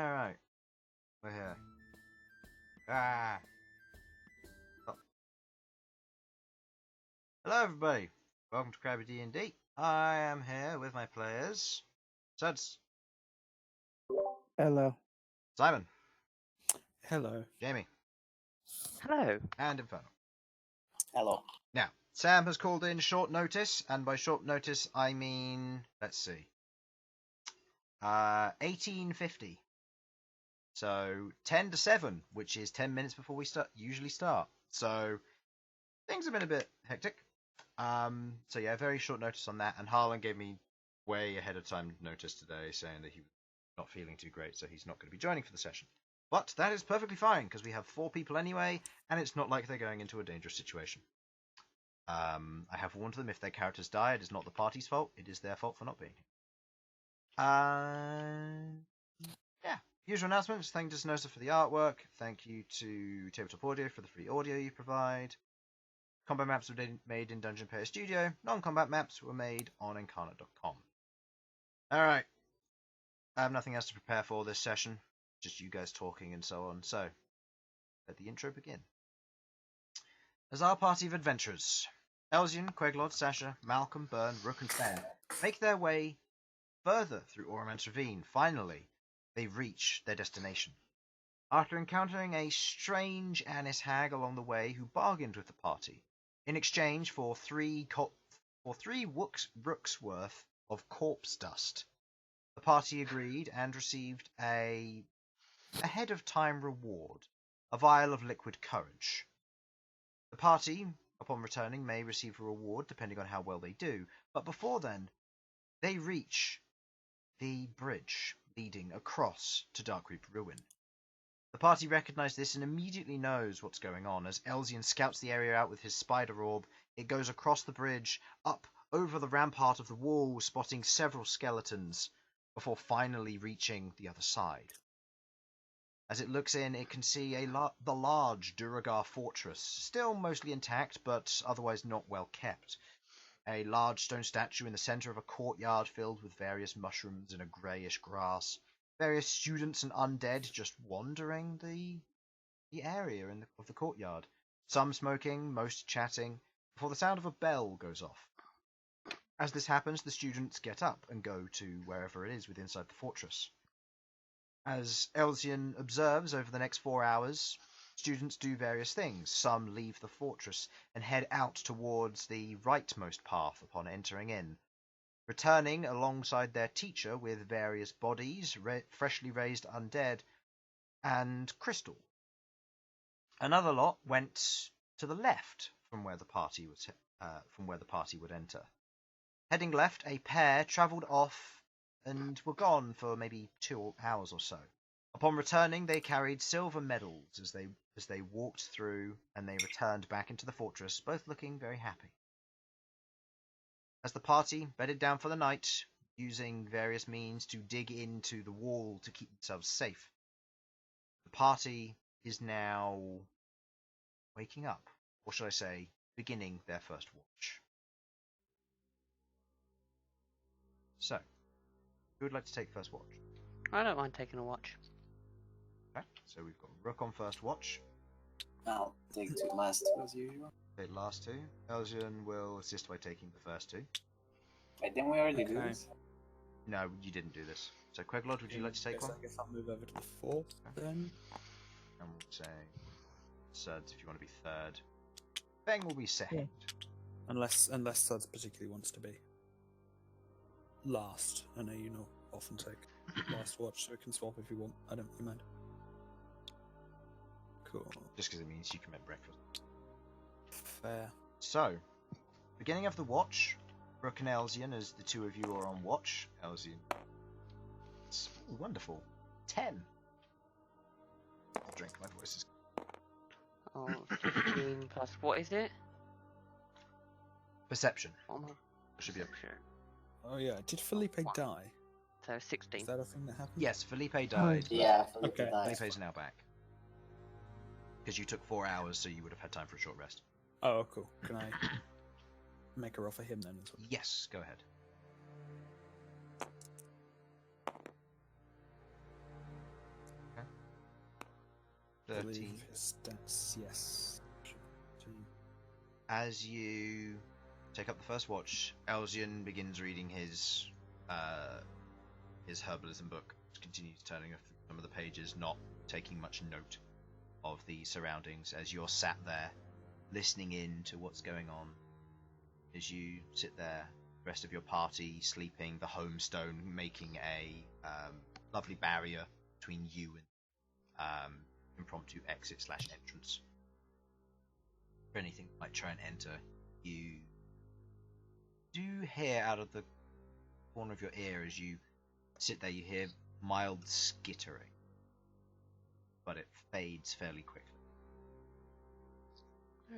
Alright. We're here. Ah! Oh. Hello everybody! Welcome to Crabby D&D. I am here with my players. Sudz. Hello. Simon. Hello. Jamie. Hello. And Infernal. Hello. Now, Sam has called in short notice, and by short notice I mean, let's see, 1850. So 10 to 7, which is 10 minutes before we usually start. So things have been a bit hectic. So yeah, very short notice on that. And Harlan gave me way ahead of time notice today, saying that he was not feeling too great, so he's not going to be joining for the session. But that is perfectly fine because we have 4 people anyway, and it's not like they're going into a dangerous situation. I have warned them if their characters die, it is not the party's fault. It is their fault for not being here. Yeah. Usual announcements. Thank you to Sasha for the artwork. Thank you to Tabletop Audio for the free audio you provide. Combat maps were made in Dungeon Player Studio. Non-combat maps were made on Incarnate.com. Alright. I have nothing else to prepare for this session. Just you guys talking and so on. So, let the intro begin. As our party of adventurers, Elsyan, Queglod, Sasha, Malcom, Bern, Rook and Bern make their way further through Oromant's Ravine. Finally, they reach their destination. After encountering a strange Anis hag along the way who bargained with the party in exchange for three rooks worth of corpse dust, the party agreed and received a ahead of time reward, a vial of liquid courage. The party, upon returning, may receive a reward depending on how well they do, but before then, they reach the bridge leading across to Darkreap Ruin. The party recognise this and immediately knows what's going on as Elsyan scouts the area out with his spider orb. It goes across the bridge, up over the rampart of the wall, spotting several skeletons before finally reaching the other side. As it looks in, it can see the large Duragar fortress, still mostly intact but otherwise not well kept. A large stone statue in the centre of a courtyard filled with various mushrooms and a greyish grass. Various students and undead just wandering the area of the courtyard. Some smoking, most chatting, before the sound of a bell goes off. As this happens, the students get up and go to wherever it is within inside the fortress. As Elsyan observes over the next 4 hours, students do various things. Some leave the fortress and head out towards the rightmost path upon entering in, returning alongside their teacher with various bodies, freshly raised undead, and crystal. Another lot went to the left from where the party would enter. Heading left, a pair travelled off and were gone for maybe 2 hours or so. Upon returning, they carried silver medals as they walked through, and they returned back into the fortress, both looking very happy. As the party bedded down for the night, using various means to dig into the wall to keep themselves safe, the party is now waking up, or should I say, beginning their first watch. So, who would like to take first watch? I don't mind taking a watch. Okay, so we've got Rook on first watch. I'll take the last two as usual. Take the last 2. Elsyan will assist by taking the first 2. Wait, didn't we already do Okay. this? No, you didn't do this. So Queglod, would you like to take one? I guess I'll move over to the fourth then. And we'll say Sudz if you want to be third. Beng will be second. Unless Sudz particularly wants to be last. I know you know often take last watch, so we can swap if you want. I don't really mind. Cool. Just because it means you can make breakfast. Fair. So, beginning of the watch, Rook and Elsyan, as the 2 of you are on watch. Elsyan. It's wonderful. 10. I'll drink, my voice is... Oh, 15 plus, what is it? Perception. Oh, my Should be a... perception. Oh yeah, did Felipe die? So 16. Is that a thing that happened? Yes, Felipe died. Yeah, Felipe Okay. dies. Felipe's now back. Because you took 4 hours, so you would have had time for a short rest. Oh, cool. Can I make a roll for him then as well? Yes, go ahead. – believe 13. his stats, yes. 13. As you take up the first watch, Elsyan begins reading his herbalism book. Continues turning through some of the pages, not taking much note of the surroundings as you're sat there, listening in to what's going on. As you sit there, the rest of your party sleeping, the homestone making a lovely barrier between you and impromptu exit/entrance. For anything that might try and enter, you do hear out of the corner of your ear as you sit there, you hear mild skittering, but it fades fairly quickly.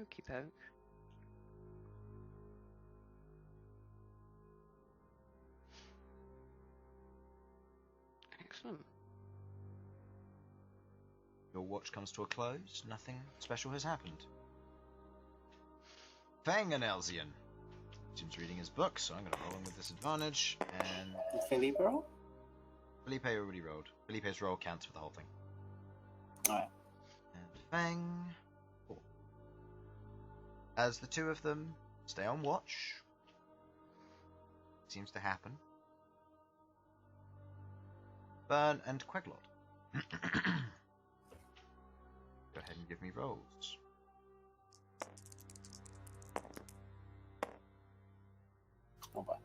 Okey poke. Excellent. Your watch comes to a close. Nothing special has happened. Fang and Elsyan. Jim's reading his book, so I'm going to roll him with disadvantage. And Did Philippe roll? Felipe already rolled. Felipe's roll counts for the whole thing. Alright. And Fang. 4. As the two of them stay on watch, seems to happen. Bern and Queglod. Go ahead and give me rolls. Oh boy.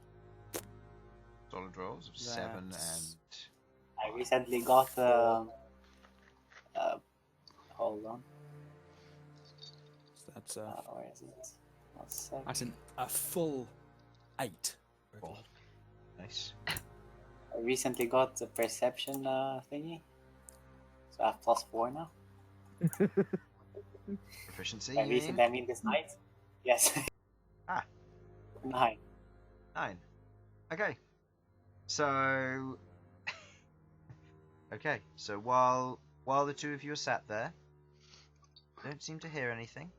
Solid rolls of 7 and... I recently got hold on. So that's Where is it? 1 second. that's a full 8. Oh, nice. I recently got the perception thingy. So I have +4 now. Proficiency, By you recent, mean? I mean this night. Yes. Ah. 9. 9. Okay. So... okay, so while the two of you are sat there, you don't seem to hear anything.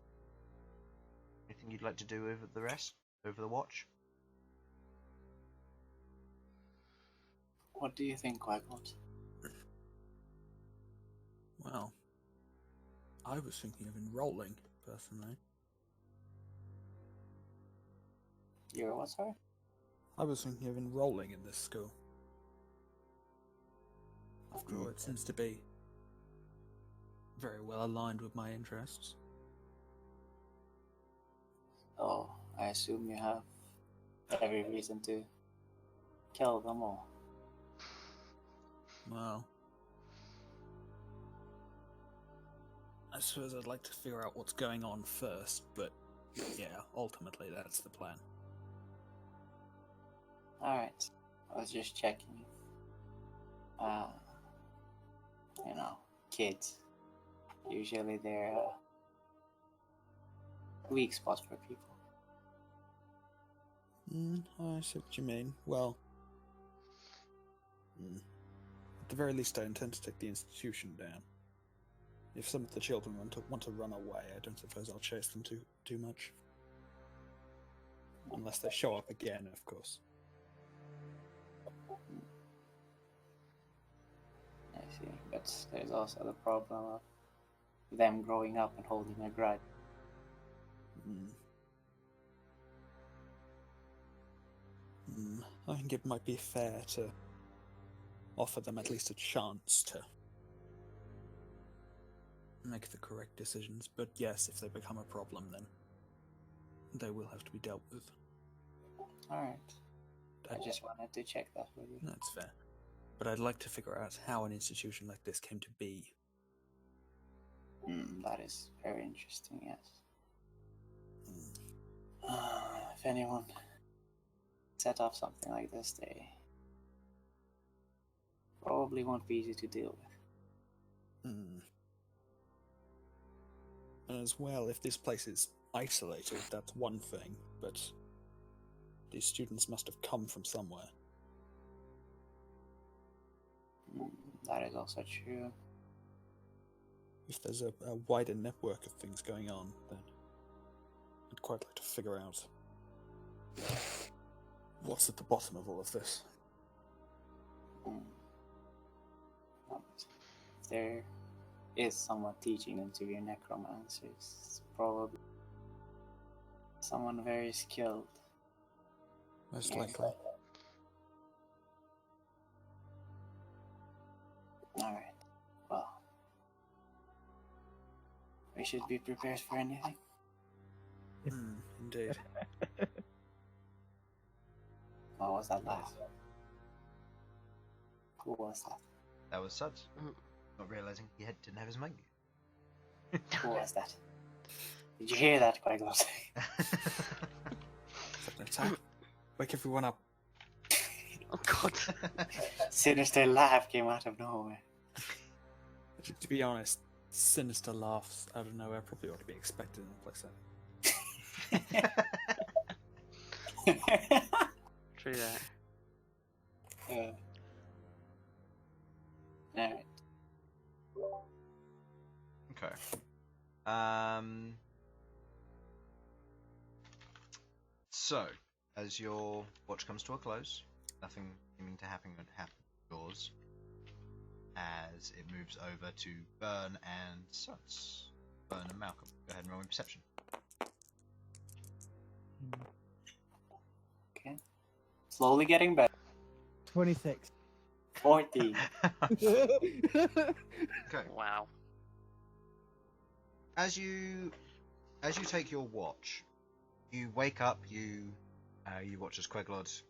Anything you'd like to do over the watch? What do you think, Queglod? Well, I was thinking of enrolling, personally. You're what, sorry? I was thinking of enrolling in this school. After all, it seems to be very well aligned with my interests. Oh, I assume you have every reason to kill them all. Well, I suppose I'd like to figure out what's going on first, but yeah, ultimately that's the plan. Alright. I was just checking. Kids. Usually they're weak spots for people. I see what you mean. Well, at the very least I intend to take the institution down. If some of the children want to run away, I don't suppose I'll chase them too much. Unless they show up again, of course. I see, but there's also the problem of them growing up and holding a grudge. I think it might be fair to offer them at least a chance to make the correct decisions, but yes, if they become a problem, then they will have to be dealt with. Alright. I just wanted to check that with you. That's fair. But I'd like to figure out how an institution like this came to be. That is very interesting, yes. If anyone set up something like this, they probably won't be easy to deal with. As well, if this place is isolated, that's one thing, but these students must have come from somewhere. That is also true. If there's a wider network of things going on, then I'd quite like to figure out what's at the bottom of all of this. There is someone teaching them to be necromancers. It's probably someone very skilled. Most Yeah. likely. Alright. Well, we should be prepared for anything. Indeed. What was that laugh? Who was that? That was Sudz. Mm. Not realizing he didn't have his mic. Who was that? Did you hear that, Queglod? Second attack. Wake everyone up. Oh god. Sinister laugh came out of nowhere. To be honest, sinister laughs out of nowhere probably ought to be expected in a place like True that. Alright. Okay. So, as your watch comes to a close, nothing seeming to happen yours, as it moves over to Bern and Sudz. Bern and Malcom. Go ahead and roll me perception. Okay. Slowly getting better. 26. 14. Okay. Wow. As you take your watch, you wake up. You watch as Queglod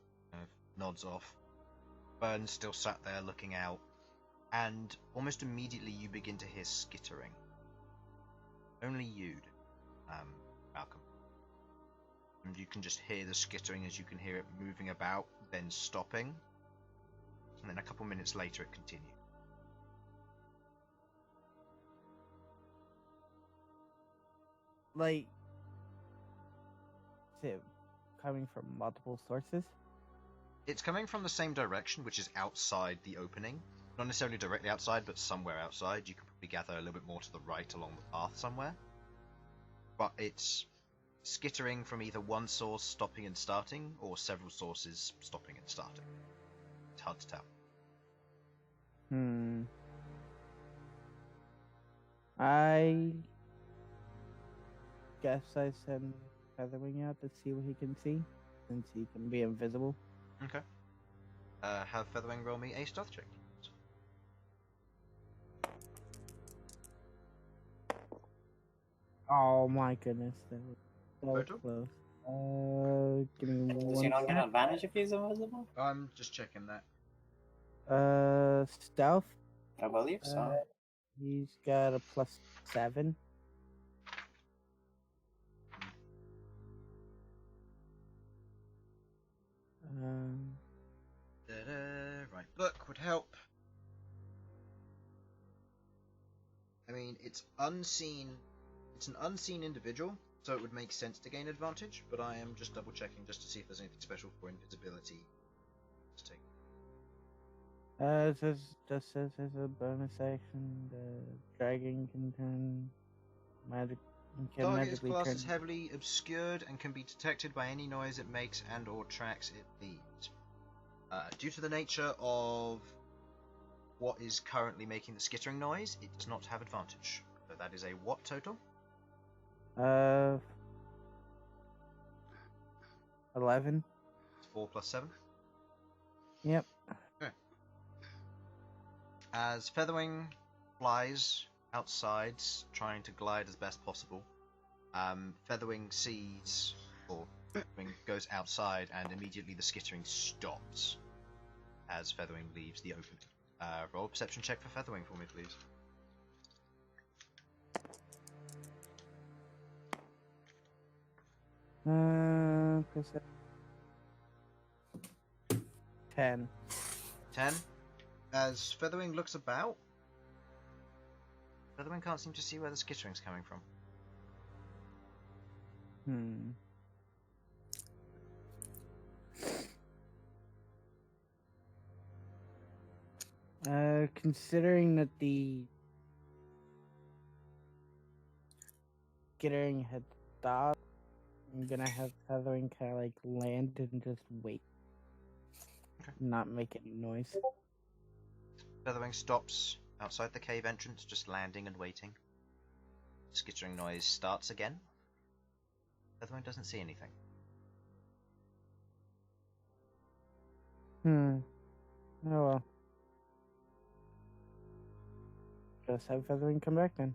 nods off. Bern's still sat there looking out, and almost immediately you begin to hear skittering. Only you, Malcom. And you can just hear the skittering as you can hear it moving about, then stopping, and then a couple minutes later it continues. Like, is it coming from multiple sources? It's coming from the same direction, which is outside the opening. Not necessarily directly outside, but somewhere outside. You can probably gather a little bit more to the right along the path somewhere. But it's skittering from either one source stopping and starting, or several sources stopping and starting. It's hard to tell. I guess I send Featherwing out to see what he can see, since he can be invisible. Okay. Have Featherwing roll me a stealth check. Oh my goodness, that was so Total? close. Give me Does one he not get sec. advantage if he's invisible? I'm just checking that. Stealth. I believe so. He's got a +7. Right, book would help. I mean, it's unseen. It's an unseen individual, so it would make sense to gain advantage. But I am just double checking just to see if there's anything special for invisibility to take. It says as a bonus action, the dragon can turn magic. Can Target's magically class turn. is heavily obscured and can be detected by any noise it makes and/or tracks it leaves. Due to the nature of what is currently making the skittering noise, it does not have advantage. So that is a what total? 11. 4 plus 7. Yep. Okay. As Featherwing flies outside, trying to glide as best possible, Featherwing sees, or Featherwing goes outside, and immediately the skittering stops as Featherwing leaves the opening. Roll a perception check for Featherwing for me, please. Percent. 10. 10. As Featherwing looks about, Featherwing can't seem to see where the skittering's coming from. Considering that the skittering had stopped, I'm gonna have Feathering kind of like land and just wait. Okay. Not make any noise. Featherwing stops outside the cave entrance, just landing and waiting. Skittering noise starts again. Featherwing doesn't see anything. Oh well. Just have Feathering come back then.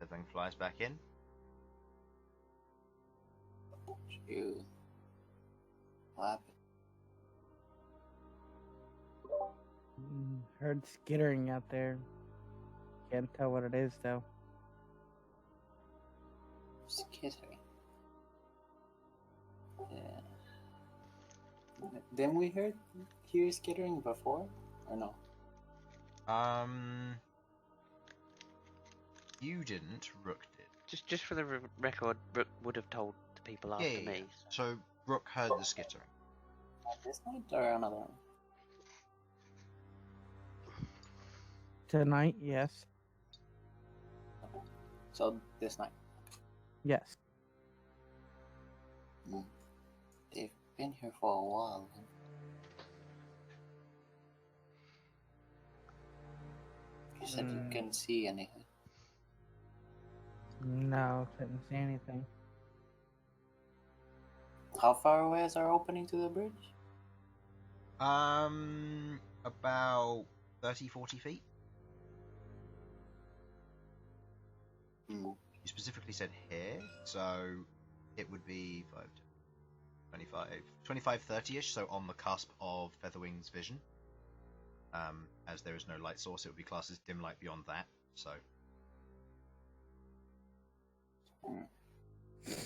Featherwing flies back in. You. What happened? Heard skittering out there. Can't tell what it is though. Skittering. Yeah. Didn't we hear skittering before? Or no? You didn't, Rook did. Just for the record, Rook would have told the people after Yeah. me. So Rook heard the skittering. This night or another one? Tonight, yes. So this night. Yes. They've been here for a while. You said you couldn't see anything. No, couldn't see anything. How far away is our opening to the bridge? About 30-40 feet. You specifically said here, so it would be 5, 25, 30-ish, so on the cusp of Featherwing's vision. As there is no light source, it would be classed as dim light beyond that, so... Do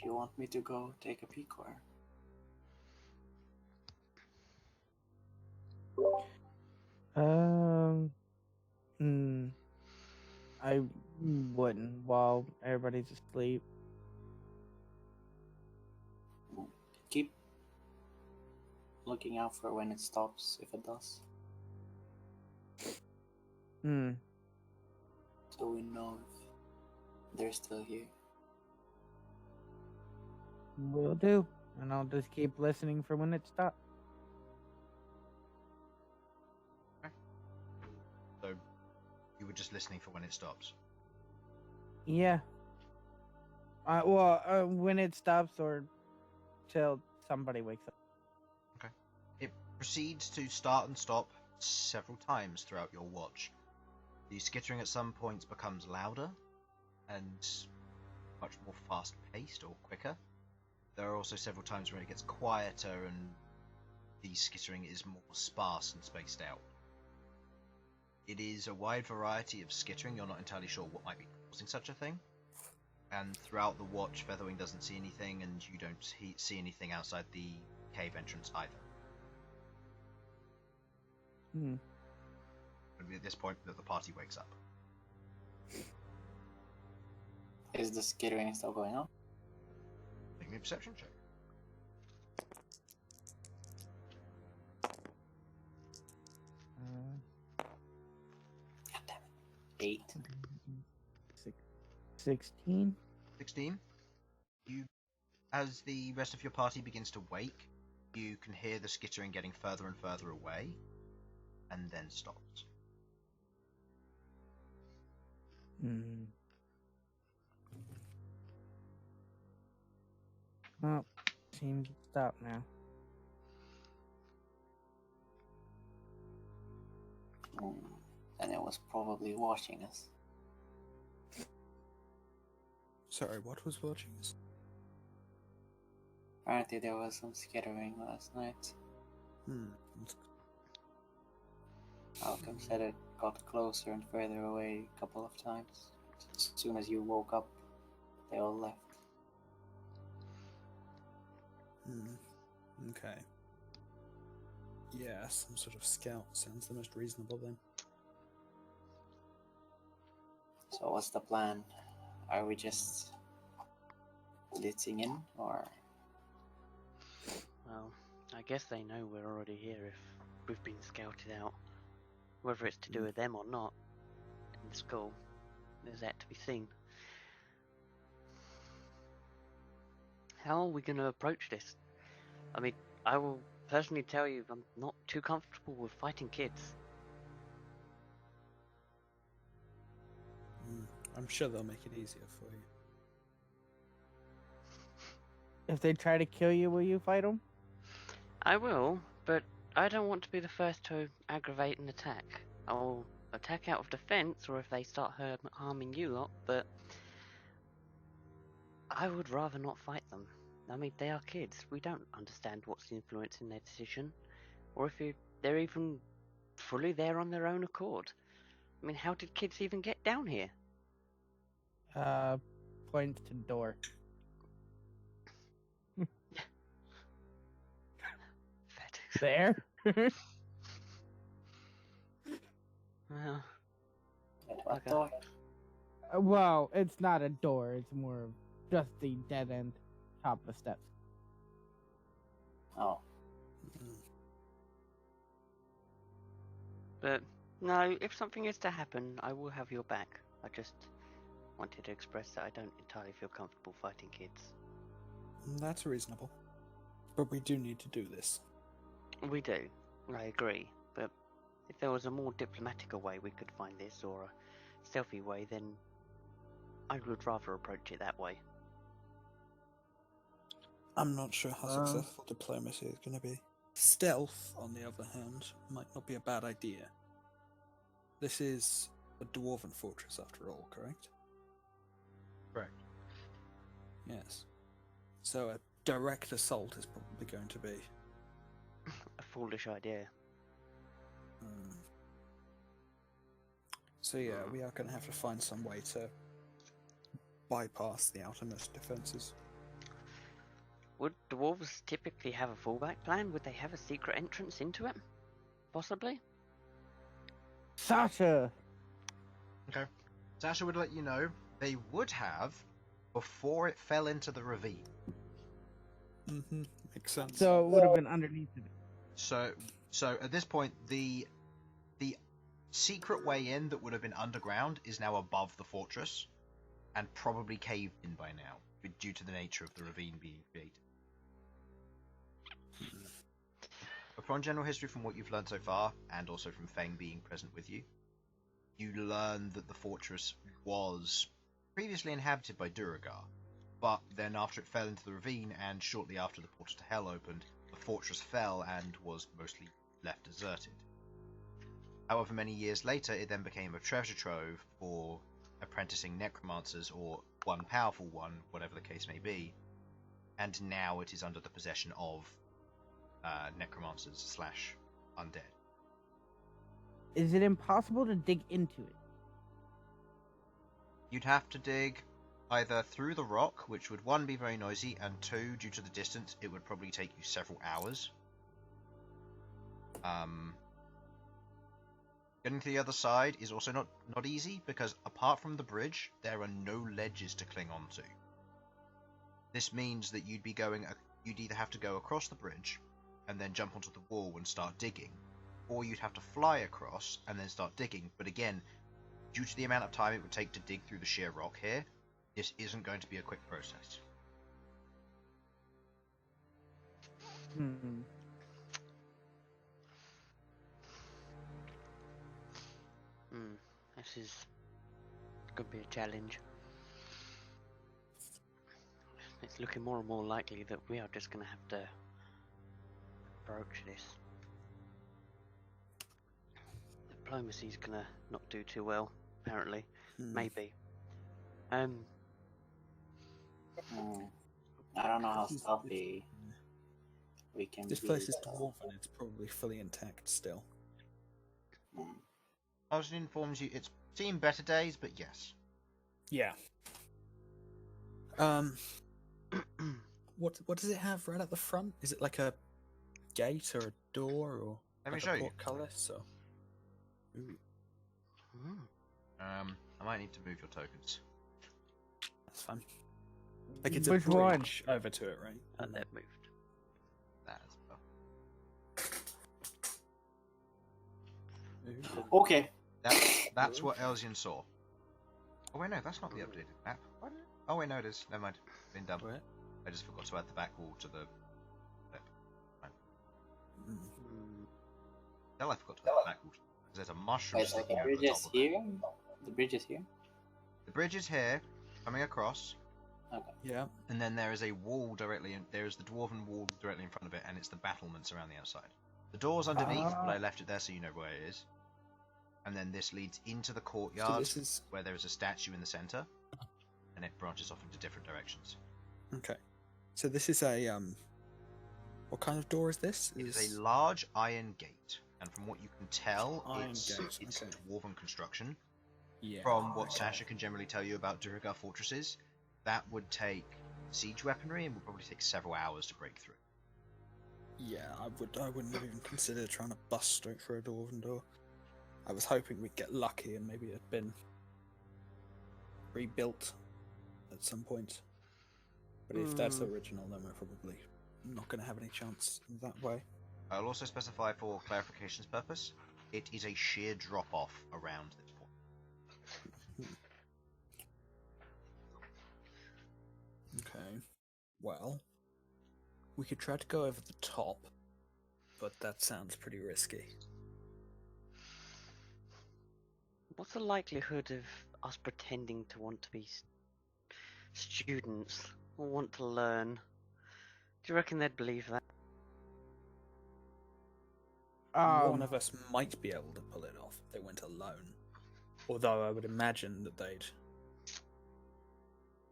you want me to go take a peek or? I wouldn't while everybody's asleep. Keep looking out for when it stops, if it does. So we know if they're still here. Will do. And I'll just keep listening for when it stops. So, you were just listening for when it stops? Yeah. When it stops or till somebody wakes up. Okay. It proceeds to start and stop several times throughout your watch. The skittering at some points becomes louder and much more fast-paced or quicker. There are also several times where it gets quieter and the skittering is more sparse and spaced out. It is a wide variety of skittering. You're not entirely sure what might be causing such a thing. And throughout the watch, Featherwing doesn't see anything, and you don't see anything outside the cave entrance either. It'll be at this point that the party wakes up. Is the skittering still going on? Make me a perception check. God damn it. 8. 16. 16. As the rest of your party begins to wake, you can hear the skittering getting further and further away, and then stops. Oh, seems to stop now. And it was probably watching us. Sorry, what was watching us? Apparently there was some skittering last night. Malcom said it got closer and further away a couple of times. As soon as you woke up, they all left. Okay. Yeah, some sort of scout sounds the most reasonable then. So what's the plan? Are we just blitzing in, or? Well, I guess they know we're already here if we've been scouted out. Whether it's to do with them or not, in the school, there's that to be seen. How are we going to approach this? I mean, I will personally tell you I'm not too comfortable with fighting kids. I'm sure they'll make it easier for you. If they try to kill you, will you fight them? I will, but I don't want to be the first to aggravate an attack. I'll attack out of defense, or if they start harming you lot, but I would rather not fight them. I mean, they are kids. We don't understand what's influencing their decision, or if they're even fully there on their own accord. I mean, how did kids even get down here? Points to door. There. Well, What Okay. door? Well, it's not a door. It's more of just the dead end, top of the steps. Oh, but no, if something is to happen, I will have your back. I just wanted to express that I don't entirely feel comfortable fighting kids. That's reasonable. But we do need to do this. We do, I agree, but if there was a more diplomatic way we could find this, or a stealthy way, then I would rather approach it that way. I'm not sure how successful diplomacy is going to be. Stealth, on the other hand, might not be a bad idea. This is a dwarven fortress after all, correct? Correct. Yes. So a direct assault is probably going to be... A foolish idea. So yeah, we are going to have to find some way to bypass the outermost defences. Would dwarves typically have a fallback plan? Would they have a secret entrance into it? Possibly? Sasha! Okay. Sasha would let you know they would have before it fell into the ravine. Mm-hmm. Makes sense. So it would have been underneath it. So at this point, the secret way in that would have been underground is now above the fortress, and probably caved in by now, due to the nature of the ravine being created. Upon general history from what you've learned so far, and also from Feng being present with you, you learn that the fortress was previously inhabited by Duragar, but then after it fell into the ravine and shortly after the portal to Hell opened, the fortress fell and was mostly left deserted. However, many years later, it then became a treasure trove for apprenticing necromancers, or one powerful one, whatever the case may be, and now it is under the possession of necromancers / undead. Is it impossible to dig into it? You'd have to dig either through the rock, which would, one, be very noisy, and two, due to the distance, it would probably take you several hours. Getting to the other side is also not easy, because apart from the bridge, there are no ledges to cling onto. This means that you'd either have to go across the bridge and then jump onto the wall and start digging, or you'd have to fly across and then start digging. But again, due to the amount of time it would take to dig through the sheer rock here, this isn't going to be a quick process. This is could be a challenge. It's looking more and more likely that we are just going to have to approach this. Diplomacy's going to not do too well, apparently. Maybe. I don't know how stealthy we can This be. place is dwarven, it's probably fully intact still. Elsyan informs you it's seen better days, but yes. Yeah. What does it have right at the front? Is it like a gate or a door or Let me like show a you. portcullis? Or... Ooh, I might need to move your tokens. that's fun. Like it's a Which one? bridge over to it, right? And they've moved. That as well. Ooh. Okay. That's what Elsyan saw. Oh wait, no, that's not the updated map. What? Oh wait, no, it is. Never mind. Been done. Where? I just forgot to add the back wall to the. Fine. Hell, I forgot to put back. There's a mushroom Wait, so the sticking over bridge the top is of it. here? The bridge is here? The bridge is here, coming across, Okay. Yeah. and then there is a wall directly. There is the dwarven wall directly in front of it, and it's the battlements around the outside. The door's underneath, but I left it there so you know where it is. And then this leads into the courtyard, So this is where there is a statue in the center, and it branches off into different directions. okay. So this is a What kind of door is this? It is a large iron gate, and from what you can tell, Iron it's gate, okay. dwarven construction. Yeah. From what Sasha can generally tell you about Durigar fortresses, that would take siege weaponry and would probably take several hours to break through. Yeah, I wouldn't have even considered trying to bust straight through a dwarven door. I was hoping we'd get lucky and maybe it had been rebuilt at some point. But if that's original, then we're probably not going to have any chance in that way. I'll also specify for clarification's purpose, it is a sheer drop-off around this point. Okay. Well, we could try to go over the top, but that sounds pretty risky. What's the likelihood of us pretending to want to be students or want to learn? Do you reckon they'd believe that? One of us might be able to pull it off if they went alone. Although I would imagine that they'd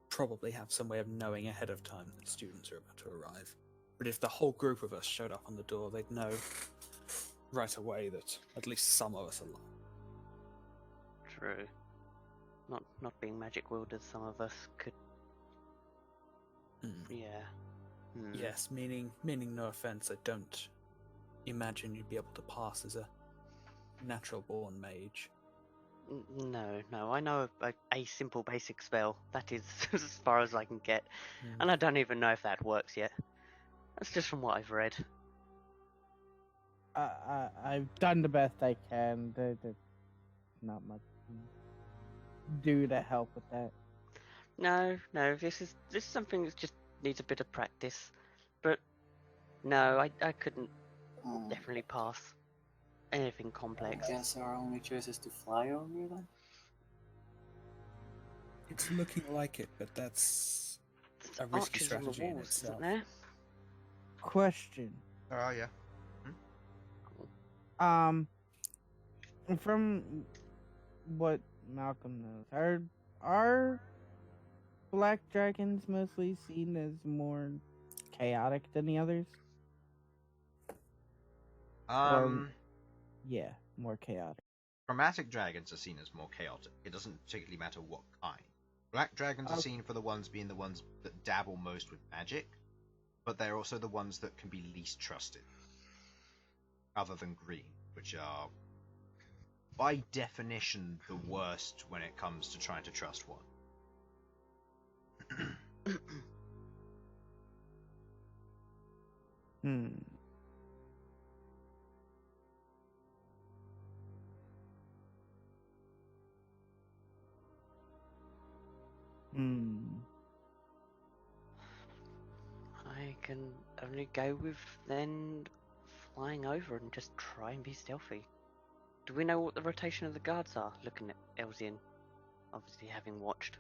probably have some way of knowing ahead of time that students are about to arrive. But if the whole group of us showed up on the door, they'd know right away that at least some of us are lying. True. Not being magic wielders, some of us could. Yeah. Yes, meaning no offense, I don't imagine you'd be able to pass as a natural born mage. No, I know a simple basic spell. That is as far as I can get. And I don't even know if that works yet. That's just from what I've read. I've done the best I can. There's not much to do to help with that. No, this is something that just needs a bit of practice. But no, I couldn't definitely pass anything complex. I guess our only choice is to fly over then? It's looking like it, but that's a risky Archers on the strategy in walls, itself. isn't there? Question. Oh, yeah. From what Malcom knows, are black dragons mostly seen as more chaotic than the others? Yeah, more chaotic. Chromatic dragons are seen as more chaotic. It doesn't particularly matter what kind. Black dragons are seen for the ones being the ones that dabble most with magic, but they're also the ones that can be least trusted. Other than green, which are, by definition, the worst when it comes to trying to trust one. I can only go with then flying over and just try and be stealthy. Do we know what the rotation of the guards are? Looking at Elsyan, obviously having watched.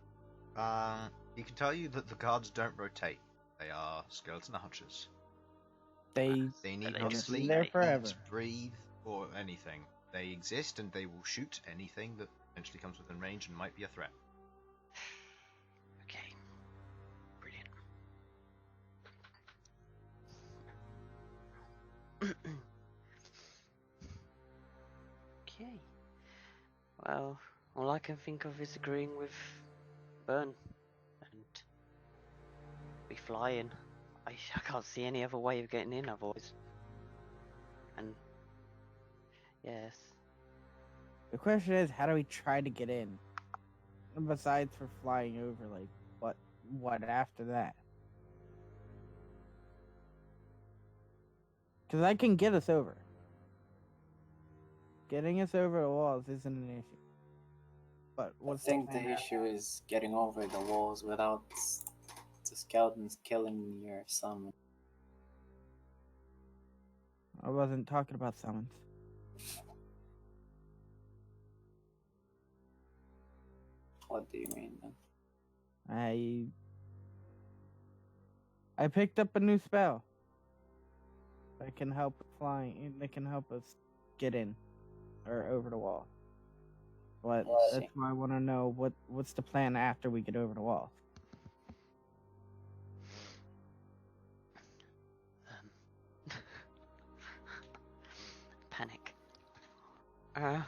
He can tell you that the guards don't rotate. They are skeleton archers. They need They not just sleep, there forever. eat, breathe, or anything. They exist and they will shoot anything that eventually comes within range and might be a threat. Okay, brilliant. Okay. Well, all I can think of is agreeing with Bern and be flying. I can't see any other way of getting in otherwise. And yes, The question is, how do we try to get in? And besides for flying over, like, what after that? Because I can get us over. Getting us over the walls isn't an issue. But I what's think the the issue is getting over the walls without the skeletons killing your son. I wasn't talking about summons. What do you mean then? I picked up a new spell that can help flying. That can help us get in or over the wall. But that's why I want to know what's the plan after we get over the wall. Panic. Where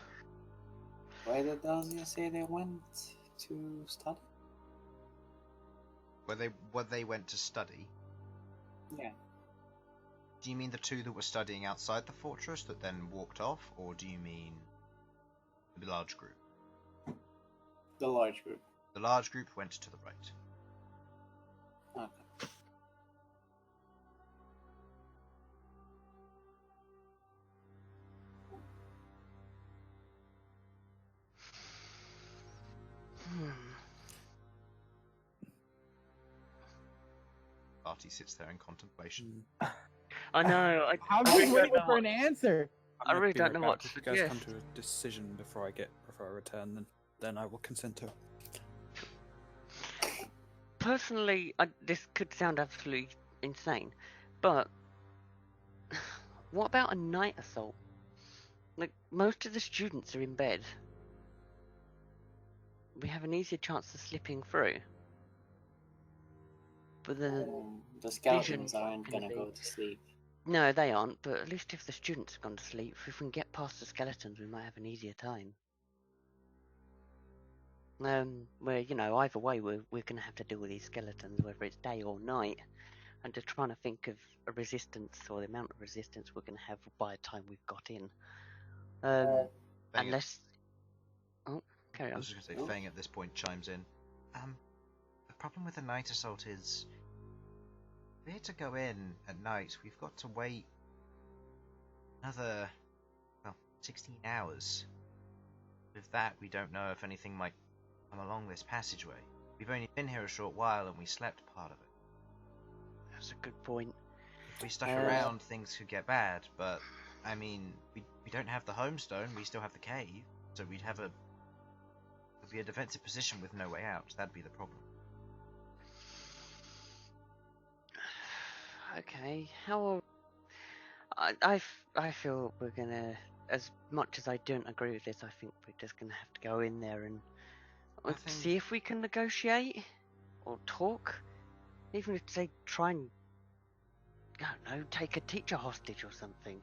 did Elsyan say they went to study? Where they went to study? Yeah. Do you mean the two that were studying outside the fortress that then walked off, or do you mean the large group? The large group. The large group went to the right. Okay. Artie sits there in contemplation. I know. I'm I really just don't waiting know for what- an answer. I really don't know what to If you guys suggest. come to a decision before I return, then I will consent to it. Personally, this could sound absolutely insane, but what about a night assault? Like, most of the students are in bed. We have an easier chance of slipping through. But The skeletons vision aren't can gonna be- go to sleep. no, they aren't, but at least if the students have gone to sleep, if we can get past the skeletons, we might have an easier time. Where, you know, either way, we're going to have to deal with these skeletons, whether it's day or night. I'm just trying to think of a resistance, or the amount of resistance we're going to have by the time we've got in. Unless... Oh, carry I on. was just going to say, Fang at this point chimes in. The problem with the night assault is, if we're to go in at night, we've got to wait another, 16 hours. With that, we don't know if anything might come along this passageway. We've only been here a short while and we slept part of it. That's a good point. If we stuck around, things could get bad, but, I mean, we don't have the homestone, we still have the cave, so we'd have it'd be a defensive position with no way out. That'd be the problem. Okay, how... I feel we're gonna... As much as I don't agree with this, I think we're just gonna have to go in there and see if we can negotiate or talk. Even if they try and, I don't know, take a teacher hostage or something.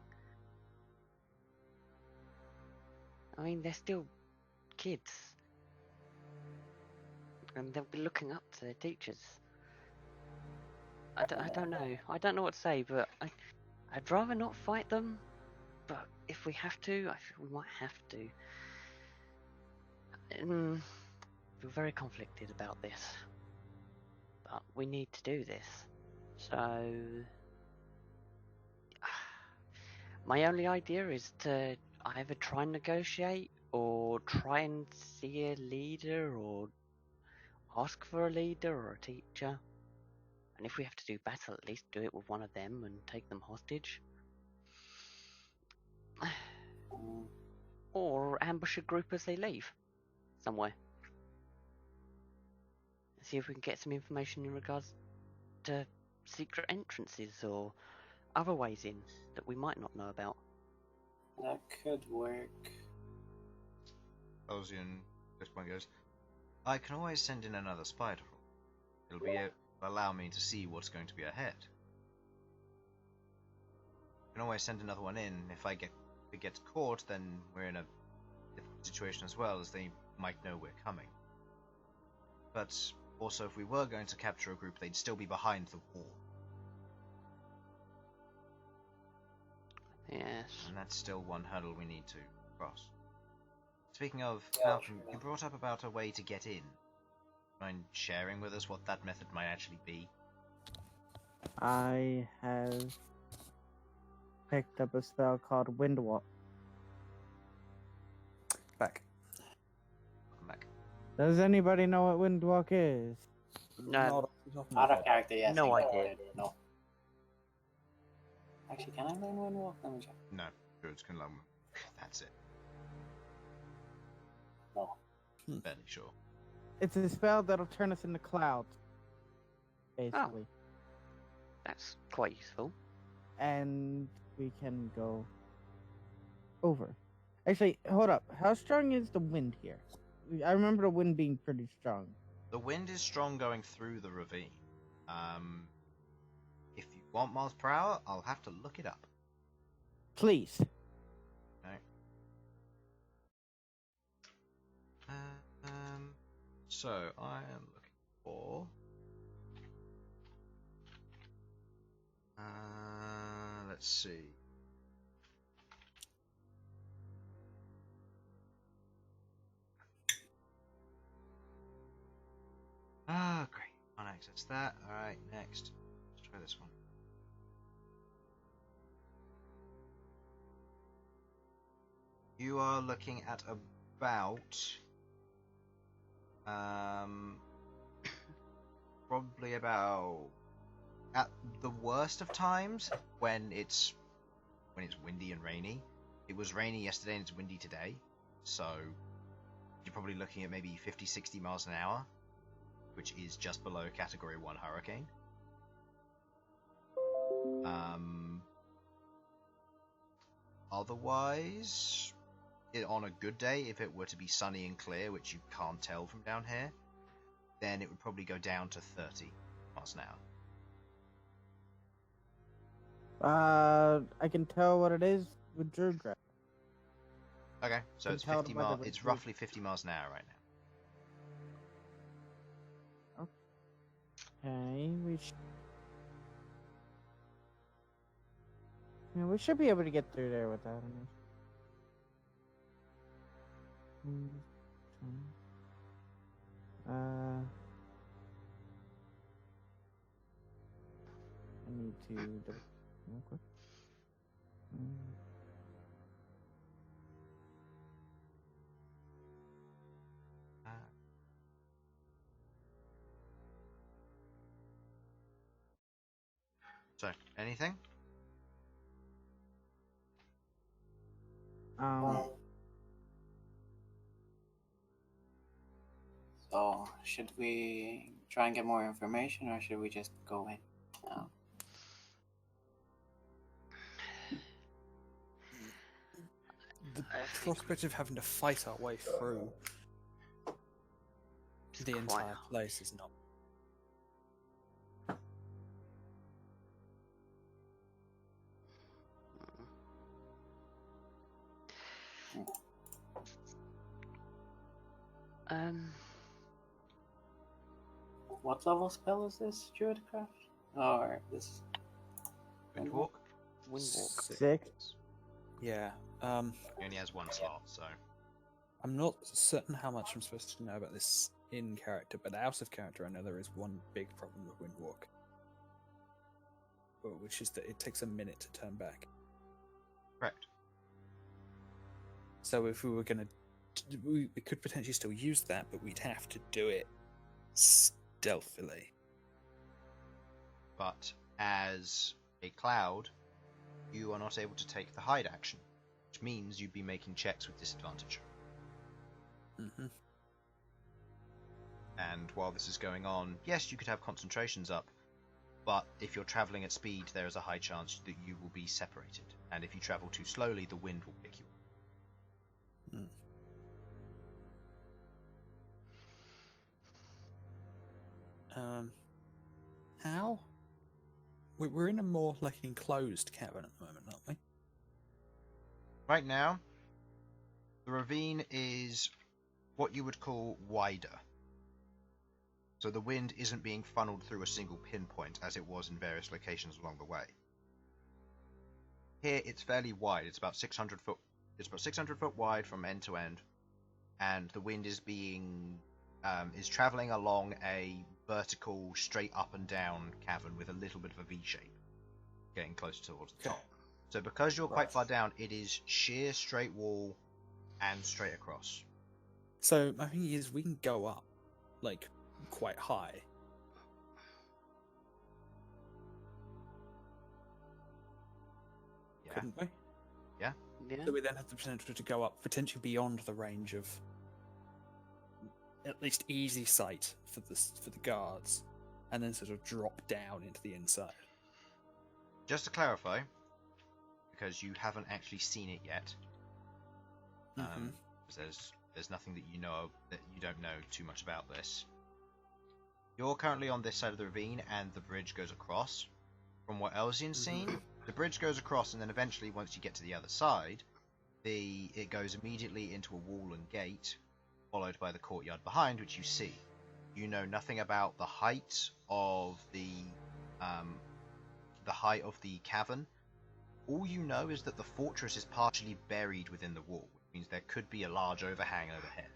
I mean, they're still kids, and they'll be looking up to their teachers. I don't know. I don't know what to say, but I'd rather not fight them. But if we have to, I feel we might have to. I feel very conflicted about this. But we need to do this. So... my only idea is to either try and negotiate, or try and see a leader, or ask for a leader or a teacher. And if we have to do battle, at least do it with one of them and take them hostage. Or ambush a group as they leave somewhere. See if we can get some information in regards to secret entrances or other ways in that we might not know about. That could work. Elsyan at this point goes, I can always send in another spider. It'll allow me to see what's going to be ahead. I can always send another one in. If it gets caught, then we're in a difficult situation as well, as they might know we're coming. But also, if we were going to capture a group, they'd still be behind the wall. Yes. And that's still one hurdle we need to cross. Speaking of, Malcom, you brought up about a way to get in. Mind sharing with us what that method might actually be? I have picked up a spell called Windwalk. Back. Welcome back. Does anybody know what Windwalk is? No. Not off the top of my Out of head. character, yes. No I idea. No. Actually, can I learn one walk? Let me check. No, druids can learn. That's it. No. Fairly sure. It's a spell that'll turn us into clouds, basically. That's quite useful. And we can go over. Actually, hold up. How strong is the wind here? I remember the wind being pretty strong. The wind is strong going through the ravine. If you want miles per hour, I'll have to look it up. Please. Okay. So I am looking for. Let's see. Ah, great. Can't access that. Alright, next. Let's try this one. You are looking at about probably about at the worst of times when it's windy and rainy. It was rainy yesterday and it's windy today, so you're probably looking at maybe 50-60 miles an hour, which is just below category 1 hurricane. Otherwise, on a good day, if it were to be sunny and clear, which you can't tell from down here, then it would probably go down to 30 miles an hour. I can tell what it is with Druid. Okay, so it's 50 miles. It's roughly 50 miles an hour right now. Okay, we should be able to get through there without any. I need to double real quick. So, anything? So, should we try and get more information, or should we just go in now? The prospect of having to fight our way through the entire place is not. What level spell is this, Druidcraft? Or this? Windwalk? Windwalk. 6. Yeah. He only has one slot, so. I'm not certain how much I'm supposed to know about this in character, but out of character, I know there is one big problem with Windwalk, which is that it takes a minute to turn back. Correct. So if we were going to, we could potentially still use that, but we'd have to do it stealthily. But as a cloud, you are not able to take the hide action, which means you'd be making checks with disadvantage. Mm-hmm. And while this is going on, yes, you could have concentrations up, but if you're traveling at speed, there is a high chance that you will be separated. And if you travel too slowly, the wind will pick you up. How? We're in a more like enclosed cavern at the moment, aren't we? Right now, the ravine is what you would call wider. So the wind isn't being funneled through a single pinpoint as it was in various locations along the way. Here it's fairly wide. It's about 600 foot. It's about 600 foot wide from end to end, and the wind is is traveling along a vertical, straight up and down cavern with a little bit of a V shape, getting closer towards the top. So because you're quite far down, it is sheer, straight wall, and straight across. So my thing is, we can go up, like, quite high. couldn't we? Yeah. So we then have the potential to go up potentially beyond the range of at least easy sight for the guards, and then sort of drop down into the inside. Just to clarify, because you haven't actually seen it yet, Mm-hmm. there's nothing that you know that you don't know too much about this. You're currently on this side of the ravine, and the bridge goes across. From what Elsyan's seen, the bridge goes across, and then eventually, once you get to the other side, it goes immediately into a wall and gate, followed by the courtyard behind, which you see. You know nothing about the height of the cavern. All you know is that the fortress is partially buried within the wall, which means there could be a large overhang overhead.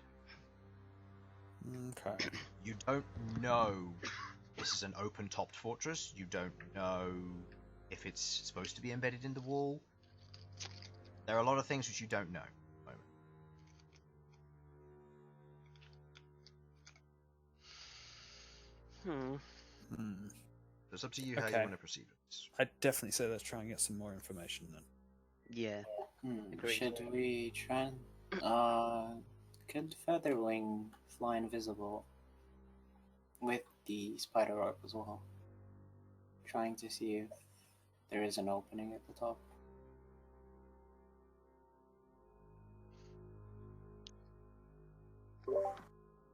Okay. You don't know this is an open-topped fortress. You don't know if it's supposed to be embedded in the wall. There are a lot of things which you don't know. It's up to you how you want to proceed with this. I'd definitely say let's try and get some more information then. Yeah. Should we try and... could Featherwing fly invisible with the spider orb as well? Trying to see if there is an opening at the top.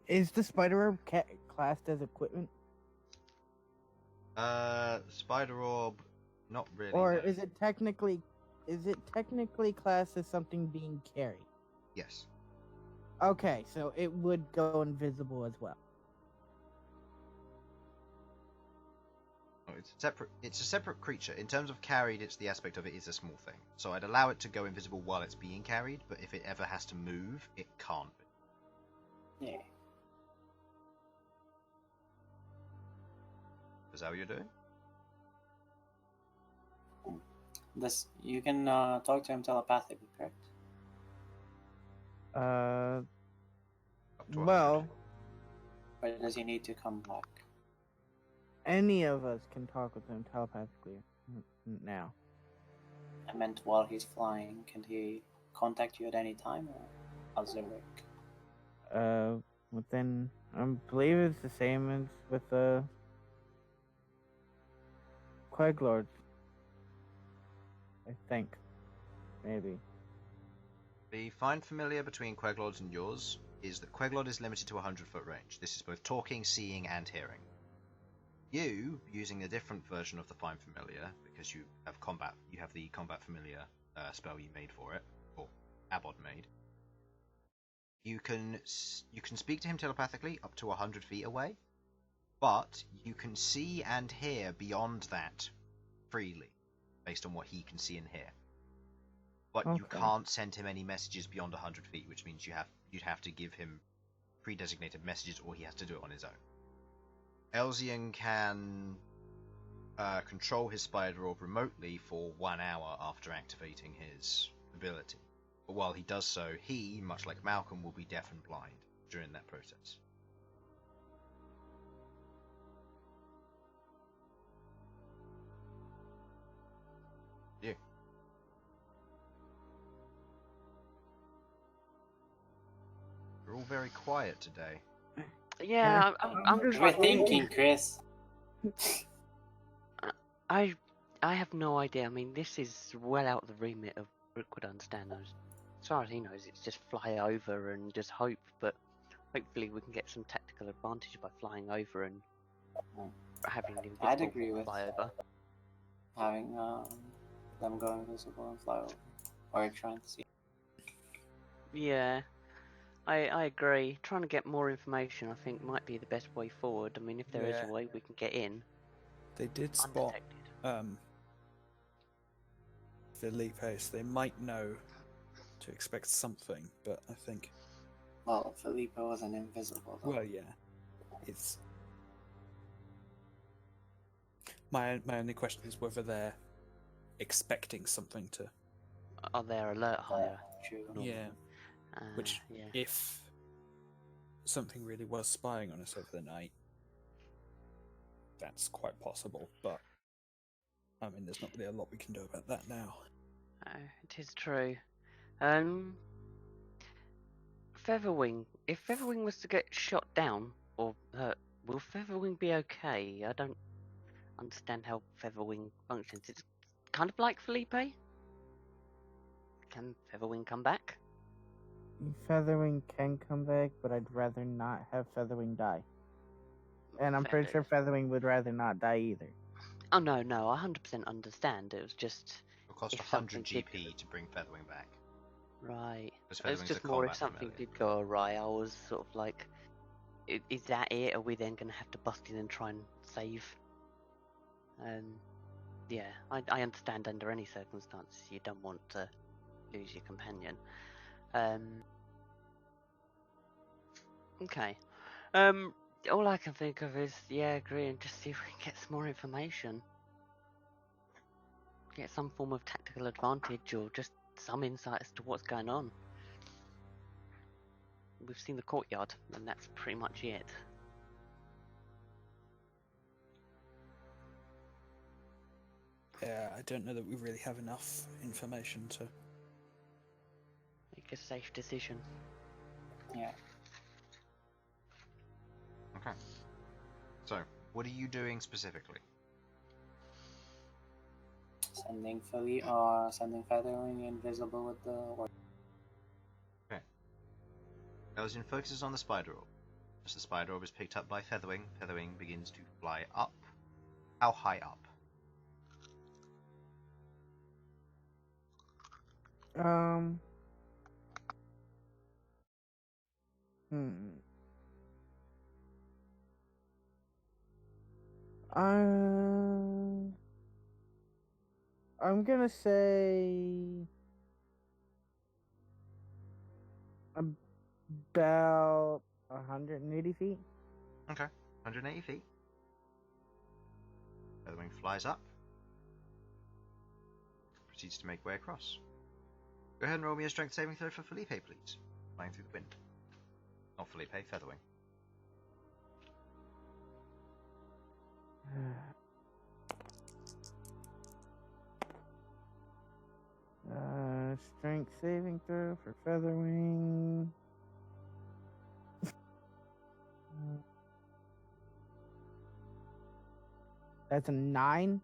Is the spider orb classed as equipment? Spider orb, not really. Or no. is it technically classed as something being carried? Yes. Okay, so it would go invisible as well. Oh, it's a separate creature. In terms of carried, it's the aspect of it is a small thing. So I'd allow it to go invisible while it's being carried, but if it ever has to move, it can't be. Yeah. Is that what you're doing? This you can talk to him telepathically, correct? Up to 100. Well, Or does he need to come back? any of us can talk with him telepathically now. I meant while he's flying, can he contact you at any time, or how's it work? Within, I believe it's the same as with the Queglod. I think, maybe. The fine familiar between Queglod's and yours is that Queglod is limited to a 100-foot range. This is both talking, seeing, and hearing. You, using a different version of the fine familiar, because you have the combat familiar spell you made for it, or Abbot made. You can speak to him telepathically up to 100 feet away, but you can see and hear beyond that freely, based on what he can see and hear. But you can't send him any messages beyond 100 feet, which means you'd have to give him pre-designated messages, or he has to do it on his own. Elsyan can control his spider orb remotely for 1 hour after activating his ability. But while he does so, he, much like Malcom, will be deaf and blind during that process. You. You're all very quiet today. Yeah, I'm We're trying. thinking, Chris. I have no idea. I mean, this is well out of the remit of Rook would understand those. As far as he knows, it's just fly over and just hope. But hopefully, we can get some tactical advantage by flying over and having the I'd invisible agree with fly over. having them go invisible and fly over, or trying to see. Yeah, I agree. Trying to get more information, I think, might be the best way forward. I mean, if there is Yeah. a way we can get in They did spot undetected. Felipe, so they might know to expect something, but I think... Well, Felipe wasn't invisible, though. Well, yeah. It's... My only question is whether they're expecting something to... Are their alert higher? True. Yeah. Which, yeah. if something really was spying on us over the night, that's quite possible, but I mean, there's not really a lot we can do about that now. It is true. Featherwing. If Featherwing was to get shot down or hurt, will Featherwing be okay? I don't understand how Featherwing functions. It's kind of like Felipe. Can Featherwing come back? Featherwing can come back, but I'd rather not have Featherwing die. And I'm pretty sure Featherwing would rather not die either. Oh no, I 100% understand. It was just It'll cost if 100 something GP did- to bring Featherwing back. right. Because It's Featherwing's just a more if combat something familiar. did go awry. I was sort of like, is that it? Are we then going to have to bust in and try and save? Yeah, I understand under any circumstances you don't want to lose your companion. Okay. All I can think of is, yeah, agree and just see if we can get some more information. Get some form of tactical advantage or just some insight as to what's going on. We've seen the courtyard, and that's pretty much it. Yeah, I don't know that we really have enough information to... Make a safe decision. Yeah. Okay. So, what are you doing specifically? Sending Featherwing invisible with the orb. Elsyan focuses on the spider orb. As the spider orb is picked up by Featherwing, Featherwing begins to fly up. How high up? I'm gonna say about 180 feet. Okay, 180 feet. Featherwing flies up. Proceeds to make way across. Go ahead and roll me a strength saving throw for Felipe, please. Flying through the wind. Not Felipe, Featherwing. Strength saving throw for Featherwing. That's a 9.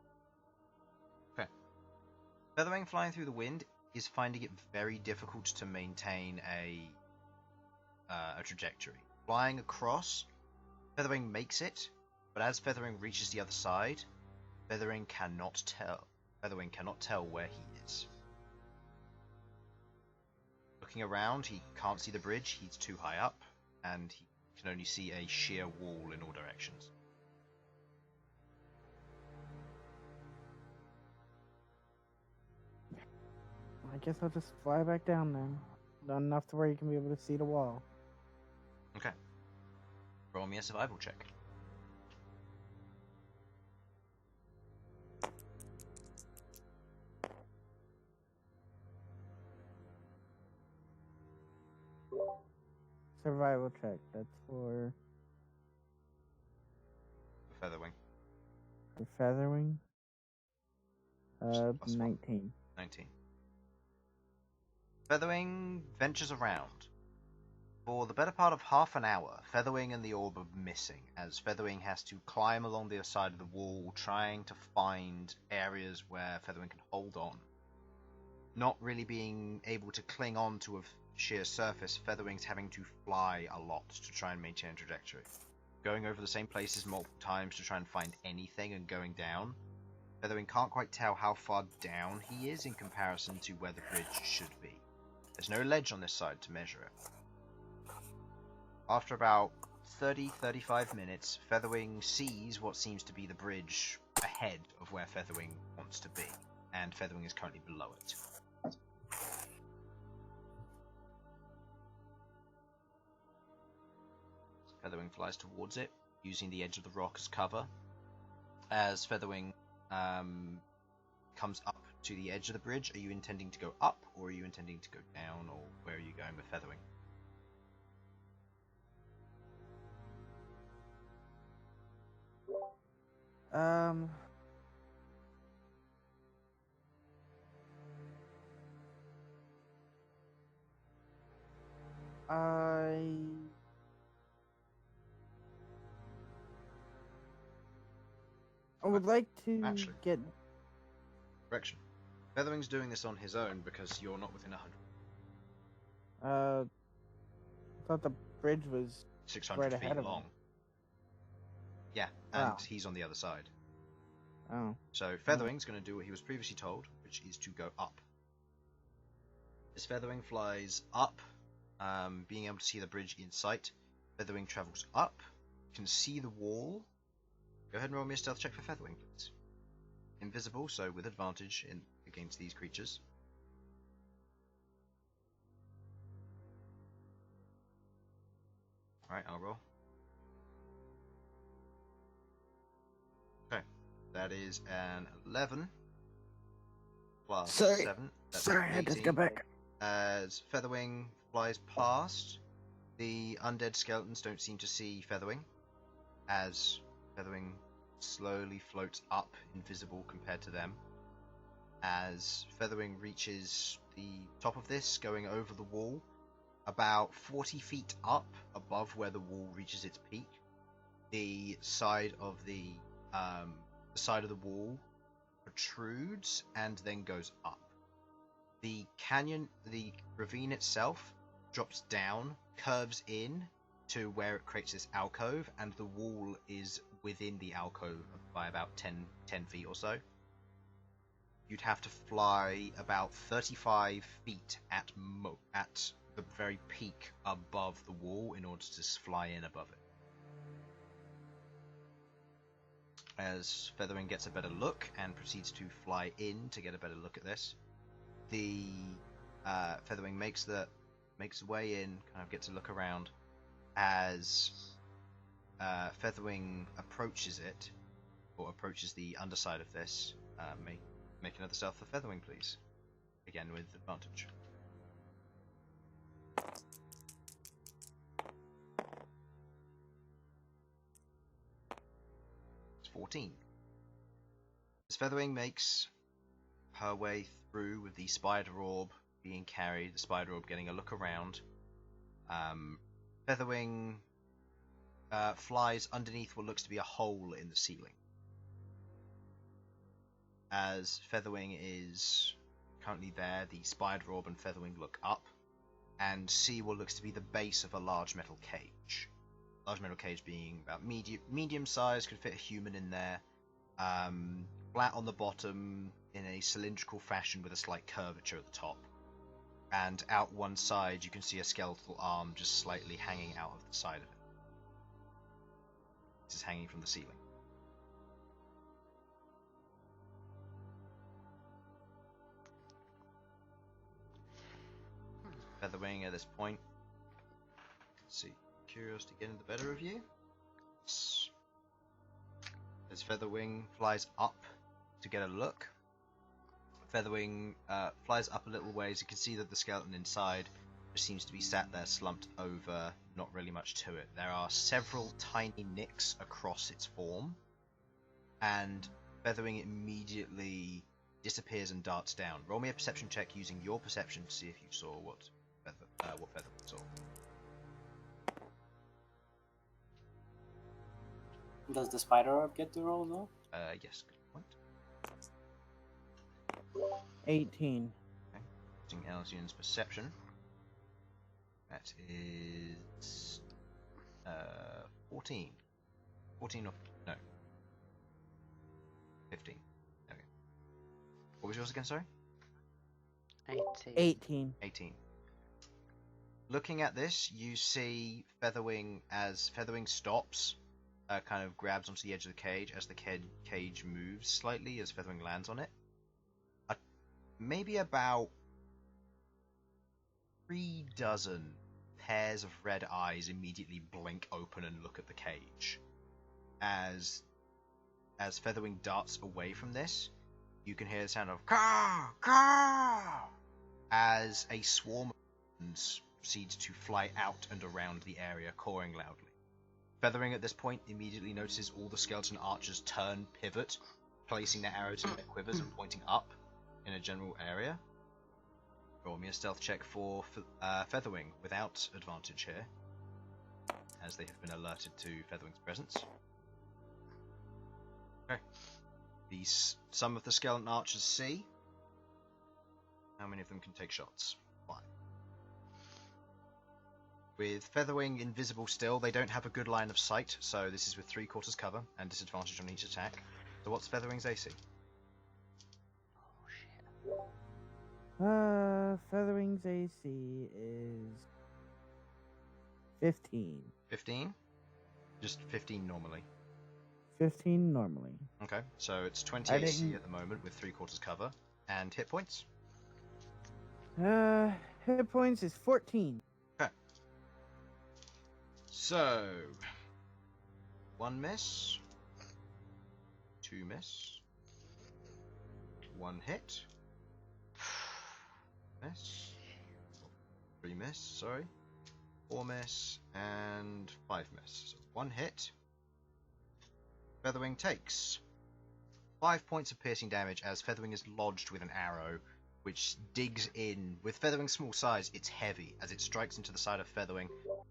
Okay. Featherwing flying through the wind is finding it very difficult to maintain a trajectory. Flying across, Featherwing makes it, but as Featherwing reaches the other side, Featherwing cannot tell where he is. Looking around, he can't see the bridge, he's too high up, and he can only see a sheer wall in all directions. I guess I'll just fly back down then. Not enough to where you can be able to see the wall. Okay. Roll me a survival check. Survival check. That's for Featherwing. Featherwing. Plus 19. 19. Featherwing ventures around. For the better part of half an hour, Featherwing and the orb are missing, as Featherwing has to climb along the other side of the wall, trying to find areas where Featherwing can hold on. Not really being able to cling on to a sheer surface, Featherwing's having to fly a lot to try and maintain a trajectory. Going over the same places multiple times to try and find anything and going down. Featherwing can't quite tell how far down he is in comparison to where the bridge should be. There's no ledge on this side to measure it. After about 30-35 minutes, Featherwing sees what seems to be the bridge ahead of where Featherwing wants to be, and Featherwing is currently below it. Featherwing flies towards it, using the edge of the rock as cover. As Featherwing comes up to the edge of the bridge, are you intending to go up, or are you intending to go down, or where are you going with Featherwing? I would like to Actually. get. Correction. Featherwing's doing this on his own because you're not within 100. I thought the bridge was 600 right feet ahead of long. him. Yeah, and Wow. he's on the other side. Oh. So Featherwing's going to do what he was previously told, which is to go up. As Featherwing flies up, being able to see the bridge in sight, Featherwing travels up, can see the wall. Go ahead and roll me a stealth check for Featherwing, please. Invisible, so with advantage against these creatures. Alright, I'll roll. Okay, that is an 11 plus Sorry. 7. That's Sorry, I had to 18. go back. As Featherwing flies past, the undead skeletons don't seem to see Featherwing, as Featherwing slowly floats up, invisible compared to them. As Featherwing reaches the top of this, going over the wall, about 40 feet up above where the wall reaches its peak, the side of the wall protrudes and then goes up. The canyon, the ravine itself, drops down, curves in to where it creates this alcove, and the wall is within the alcove by about 10 feet or so. You'd have to fly about 35 feet at the very peak above the wall in order to fly in above it. As Featherwing gets a better look and proceeds to fly in to get a better look at this, the Featherwing makes way in, kind of gets a look around. As Featherwing approaches it, or approaches the underside of this, make another stealth for Featherwing, please. Again with advantage. It's 14. As Featherwing makes her way through with the spider orb being carried, the spider orb getting a look around, Featherwing flies underneath what looks to be a hole in the ceiling. As Featherwing is currently there, the spider orb and Featherwing look up and see what looks to be the base of a large metal cage. Large metal cage being about medium size, could fit a human in there. Flat on the bottom in a cylindrical fashion with a slight curvature at the top. And out one side you can see a skeletal arm just slightly hanging out of the side of it. This is hanging from the ceiling. Featherwing at this point. Let's see. Curiosity getting the better of you. As Featherwing flies up to get a look, Featherwing flies up a little ways. You can see that the skeleton inside just seems to be sat there slumped over, not really much to it. There are several tiny nicks across its form, and Featherwing immediately disappears and darts down. Roll me a perception check using your perception to see if you saw what Featherwing saw. Does the spider orb get to roll though? Yes, good point. 18. Okay. Using Elsyan's perception. That is 14. 14 or no. 15. Okay. What was yours again, sorry? 18. 18. Looking at this, you see Featherwing as Featherwing stops, kind of grabs onto the edge of the cage as the cage moves slightly as Featherwing lands on it. Maybe about 36 pairs of red eyes immediately blink open and look at the cage. As Featherwing darts away from this, you can hear the sound of caw, caw, as a swarm of birds proceeds to fly out and around the area, cawing loudly. Featherwing at this point immediately notices all the skeleton archers turn, pivot, placing their arrows in their quivers and pointing up in a general area. roll me a stealth check for Featherwing without advantage here, as they have been alerted to Featherwing's presence. Okay. Some of the skeleton archers see. How many of them can take shots? 5. With Featherwing invisible still, they don't have a good line of sight, so this is with 3/4 cover and disadvantage on each attack. So what's Featherwing's AC? Oh shit. Featherwing's AC is 15. 15? Just 15 normally. 15 normally. Okay, so it's 20 I AC didn't- at the moment with 3/4 cover. And hit points? Hit points is 14. So, 1 miss, 2 miss, 1 hit, miss, 3 miss, sorry, 4 miss, and 5 miss. So 1 hit. Featherwing takes 5 points of piercing damage as Featherwing is lodged with an arrow, which digs in. With Featherwing's small size, it's heavy. As it strikes into the side of Featherwing,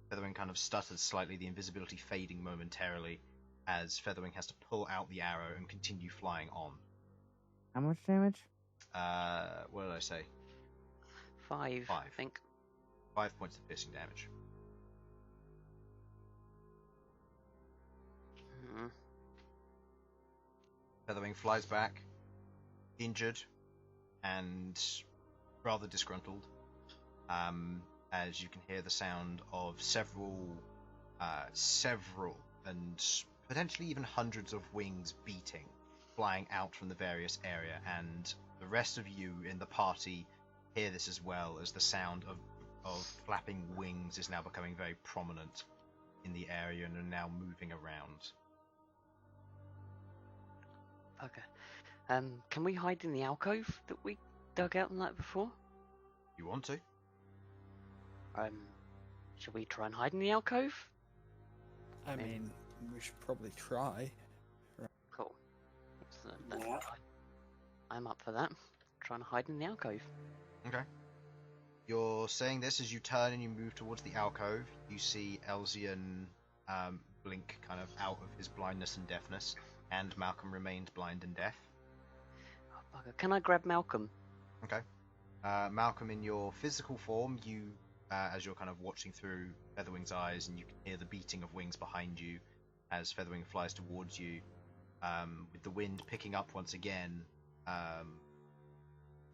Featherwing kind of stutters slightly, the invisibility fading momentarily, as Featherwing has to pull out the arrow and continue flying on. How much damage? What did I say? 5, I 5. think. 5 points of piercing damage. Hmm. Featherwing flies back, injured, and rather disgruntled, as you can hear the sound of several, and potentially even hundreds of wings beating, flying out from the various area, and the rest of you in the party hear this as well, as the sound of flapping wings is now becoming very prominent in the area and are now moving around. Okay. Can we hide in the alcove that we dug out the night before? You want to? Should we try and hide in the alcove? I mean, we should probably try. Cool. Excellent. Then Yeah. I'm up for that. Trying to hide in the alcove. Okay. You're saying this as you turn and you move towards the alcove. You see Elsyan blink kind of out of his blindness and deafness, and Malcom remained blind and deaf. Oh, bugger. Can I grab Malcom? Okay. Malcom, in your physical form, you, as you're kind of watching through Featherwing's eyes, and you can hear the beating of wings behind you as Featherwing flies towards you, with the wind picking up once again. You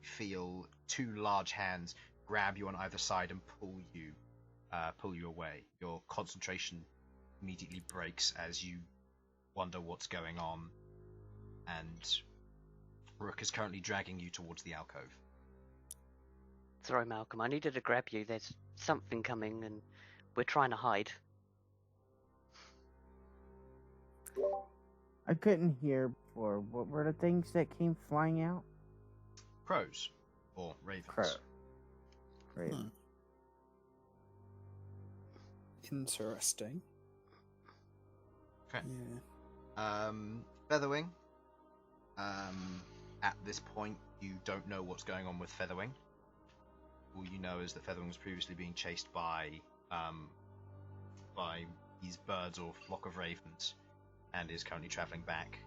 feel 2 large hands grab you on either side and pull you away. Your concentration immediately breaks as you wonder what's going on, and Rook is currently dragging you towards the alcove. Sorry, Malcom. I needed to grab you. There's something coming, and we're trying to hide. I couldn't hear before. What were the things that came flying out? Crows, or ravens. Crow. Raven. Interesting. Okay. Yeah. Featherwing. At this point, you don't know what's going on with Featherwing. All you know is that Featherwing was previously being chased by these birds or flock of ravens, and is currently travelling back.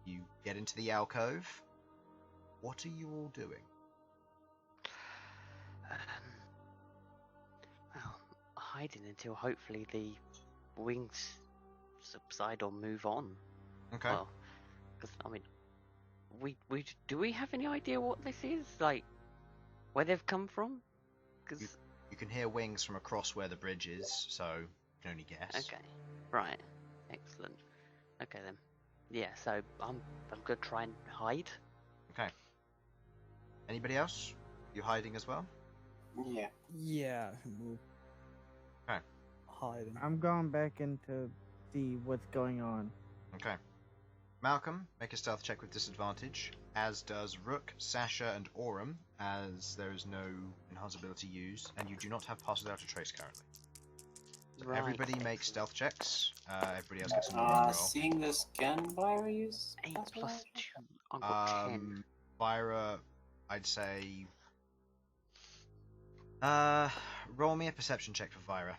You get into the alcove. What are you all doing? Well, hiding until hopefully the wings subside or move on. Okay. Well, because I mean, do we have any idea what this is? Like, where they've come from? Because You can hear wings from across where the bridge is, so you can only guess. okay, right, excellent. Okay then, yeah. So I'm gonna try and hide. Okay. Anybody else? You hiding as well? Yeah. Yeah, we'll Okay. hide. I'm going back in to see what's going on. Okay. Malcom, make a stealth check with disadvantage, as does Rook, Sasha, and Aurum, as there is no enhanced ability used, and you do not have Pass Without a Trace currently. So Right. everybody make stealth checks. Everybody else gets a normal roll. Seeing this, can Byra use 8 Pass plus Without? 2. I've got 10. Byra, I'd say Roll me a perception check for Vira.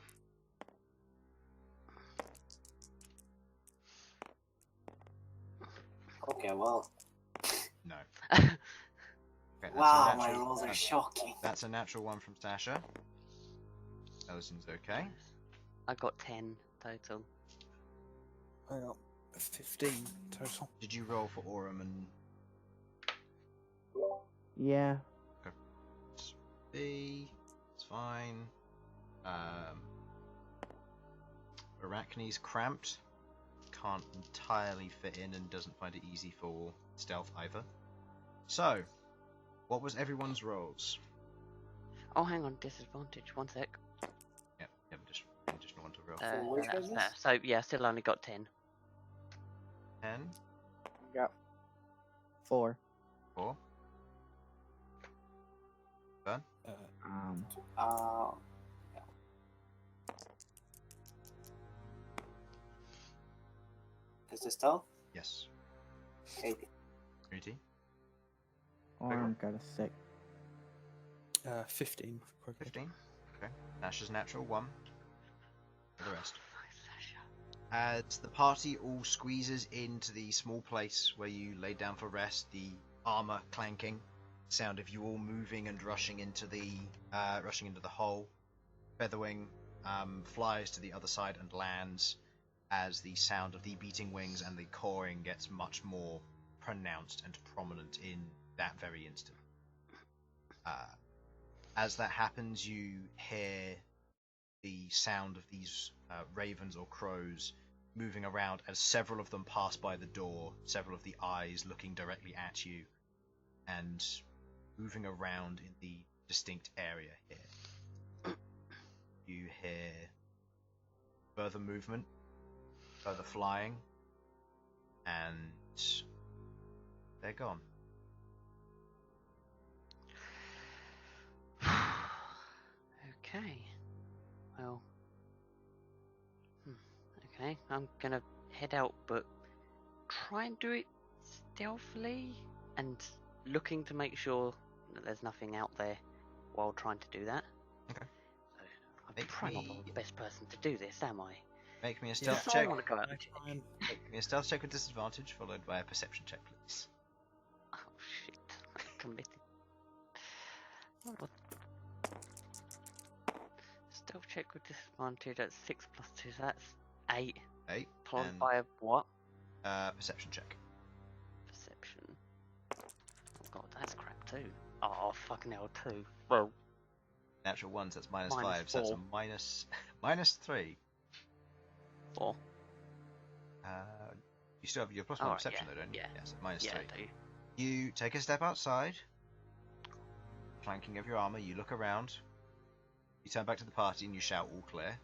Okay, well. No. Okay, that's Wow, a my natural, rolls are shocking. That's a natural one from Sasha. Elsyan's okay. I got 10 total. I got 15 total. Did you roll for Aurum and Yeah. B? It's fine. Arachne's cramped. Can't entirely fit in and doesn't find it easy for stealth either. So, what was everyone's rolls? Oh, hang on, disadvantage. 1 sec. Yep, just one to roll. For which That's was this? fair. So yeah, still only got 10. 10, Got 4. 4. Bern? Uh, is this stealth? Yes. 80. 80. Arm got a 6. 15. 15. Okay. Nash's natural 1. For the rest. Sasha. As the party all squeezes into the small place where you laid down for rest, the armor clanking, sound of you all moving and rushing into the hole. Featherwing flies to the other side and lands as the sound of the beating wings and the cawing gets much more pronounced and prominent in that very instant. As that happens, you hear the sound of these ravens or crows moving around as several of them pass by the door, several of the eyes looking directly at you, and moving around in the distinct area here. You hear further movement, further flying, and they're gone. Okay. Well. Okay, I'm gonna head out, but try and do it stealthily and looking to make sure that there's nothing out there while trying to do that. Okay. So I'm Make probably me- not the best person to do this, am I? Make me a Yeah. stealth So I check. want to go out and check. Make me a stealth check with disadvantage, followed by a perception check, please. Oh shit! I committed. What? Stealth check with disadvantage. That's 6 plus 2. So that's 8. 8. Followed And by a what? perception check. Perception. Oh god, that's crap too. Oh fucking hell, 2. Well, Natural 1, so that's Minus -5, so that's a 4. -3. 4. You still have your +1 Alright, perception yeah, though, don't you? yeah. Yes, Yeah, -3. I do. You take a step outside, flanking of your armor, you look around, you turn back to the party and you shout all clear.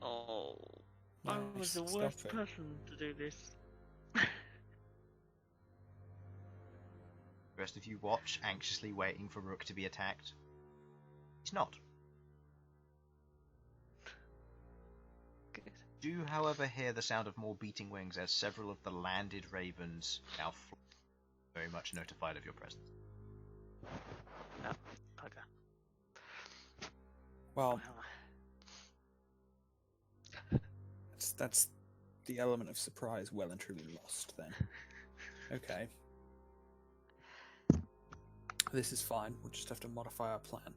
Oh, I was the Nice, worst stealthy. person to do this. The rest of you watch, anxiously waiting for Rook to be attacked. He's not. Good. Do, however, hear the sound of more beating wings as several of the landed ravens now fly, very much notified of your presence. No, bugger. Well, Well, that's the element of surprise well and truly lost then. Okay. This is fine. We'll just have to modify our plan.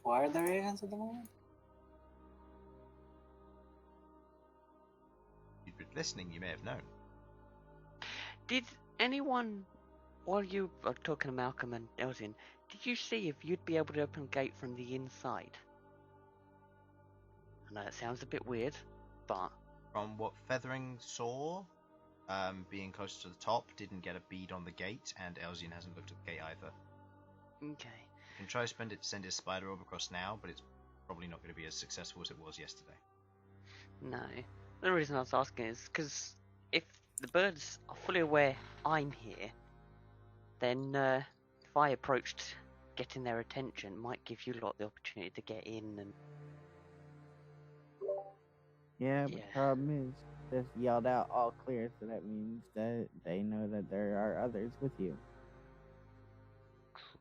Why are there ravens at the moment? If you'd been listening, you may have known. Did anyone, while you were talking to Malcolm and Elsyan, did you see if you'd be able to open a gate from the inside? I know it sounds a bit weird, but From what Feathering saw, being close to the top, didn't get a bead on the gate, and Elsyan hasn't looked at the gate either. okay. You can try to send his spider orb across now, but it's probably not going to be as successful as it was yesterday. No. The reason I was asking is because if the birds are fully aware I'm here, then if I approached getting their attention, might give you lot the opportunity to get in and... Yeah, but Yeah. the problem is, just yelled out all clear, so that means that they know that there are others with you.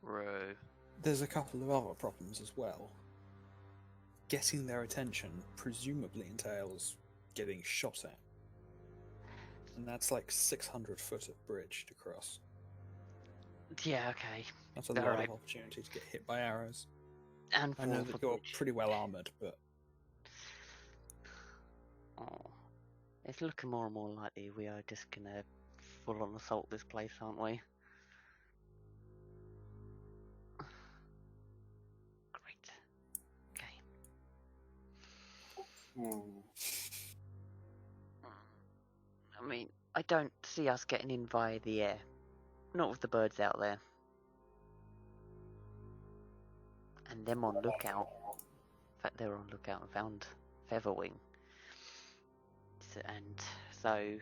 True. There's a couple of other problems as well. Getting their attention presumably entails getting shot at. And that's like 600 foot of bridge to cross. Yeah, okay. That's a All lot right. of opportunity to get hit by arrows. And I know fall that for you're bridge. pretty well armoured, but Oh. It's looking more and more likely we are just gonna full on assault this place, aren't we? Great. Okay. I mean, I don't see us getting in via the air. Not with the birds out there. And them on lookout. In fact, they were on lookout and found Featherwing. And so,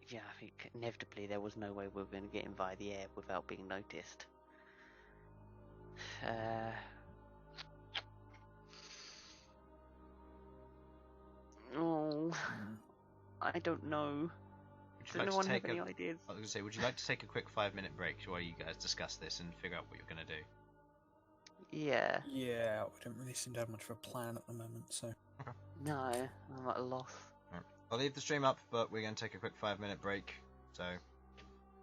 yeah, I think inevitably there was no way we were going to get in via the air without being noticed. Oh, I don't know. Does anyone have any ideas? I was going to say, would you like to take a quick 5-minute break while you guys discuss this and figure out what you're going to do? Yeah. yeah, we don't really seem to have much of a plan at the moment, so... No, I'm at a loss. Right. I'll leave the stream up, but we're going to take a quick 5-minute break. So,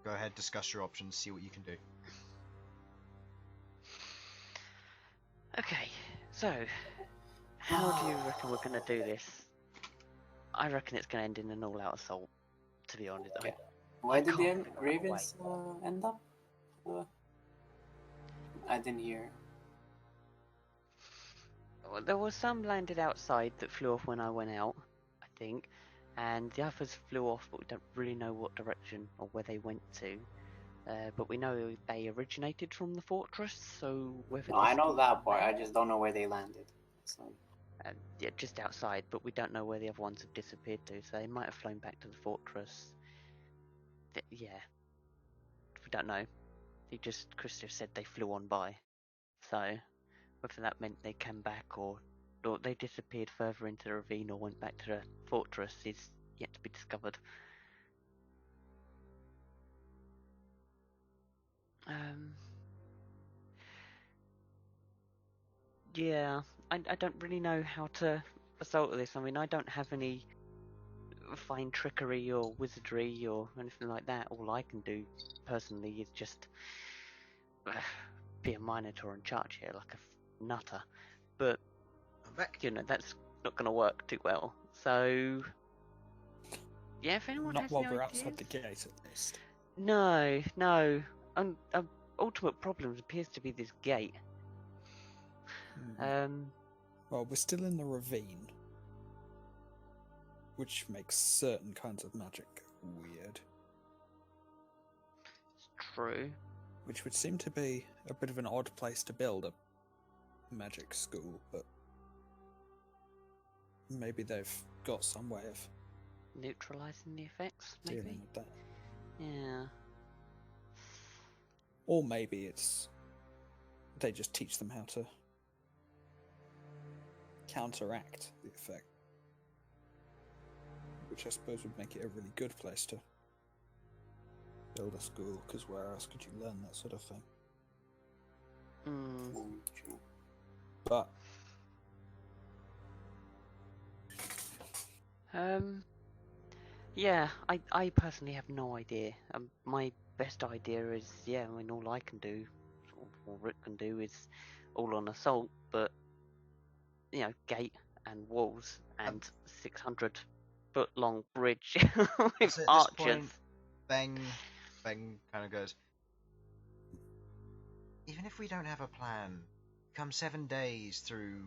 go ahead, discuss your options, see what you can do. Okay, so how do you reckon we're going to do this? I reckon it's going to end in an all-out assault, to be honest. Yeah. Why did the Ravens end up? I didn't hear. Well, there was some landed outside that flew off when I went out, I think, and the others flew off, but we don't really know what direction or where they went to. But we know they originated from the fortress, so whether No, I know that part. I just don't know where they landed. So. Yeah, just outside, but we don't know where the other ones have disappeared to, so they might have flown back to the fortress. Yeah. We don't know. Chris just said they flew on by. So, whether that meant they came back or they disappeared further into the ravine or went back to the fortress is yet to be discovered. Yeah, I don't really know how to assault this. I mean, I don't have any fine trickery or wizardry or anything like that. All I can do personally is just be a Minotaur and charge here like a nutter. But you know, that's not going to work too well. So yeah, if anyone Not has while any we're ideas... outside the gate, at least. No. Ultimate problem appears to be this gate. Well, we're still in the ravine, which makes certain kinds of magic weird. It's true. Which would seem to be a bit of an odd place to build a magic school, but maybe they've got some way of Neutralizing the effects, maybe? dealing with that. Yeah. Or maybe it's they just teach them how to counteract the effect, which I suppose would make it a really good place to build a school, because where else could you learn that sort of thing? True. But yeah, I personally have no idea. My best idea is, yeah, I mean, all I can do, or Rook can do, is all on assault, but, you know, gate and walls and 600-foot long bridge with At archers. this point, Bang kind of goes, even if we don't have a plan, come 7 days through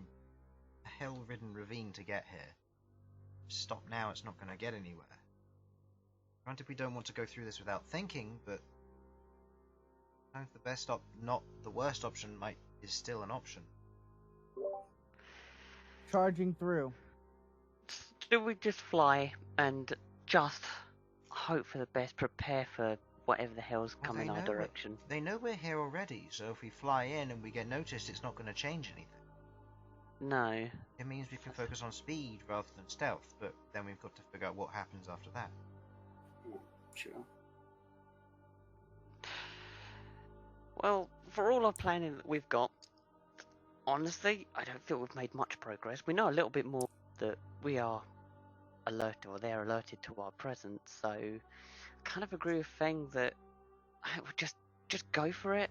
a hell-ridden ravine to get here. Stop now, it's not going to get anywhere. Granted, we don't want to go through this without thinking, but the best not the worst option is still an option. Charging through. Do we just fly and just hope for the best, prepare for whatever the hell's coming our direction? They know we're here already, so if we fly in and we get noticed, it's not going to change anything. No. It means we can focus on speed rather than stealth, but then we've got to figure out what happens after that. True. Well, for all our planning that we've got, honestly, I don't feel we've made much progress. We know a little bit more that we are alerted, or they're alerted to our presence, so I kind of agree with Feng that I would just go for it.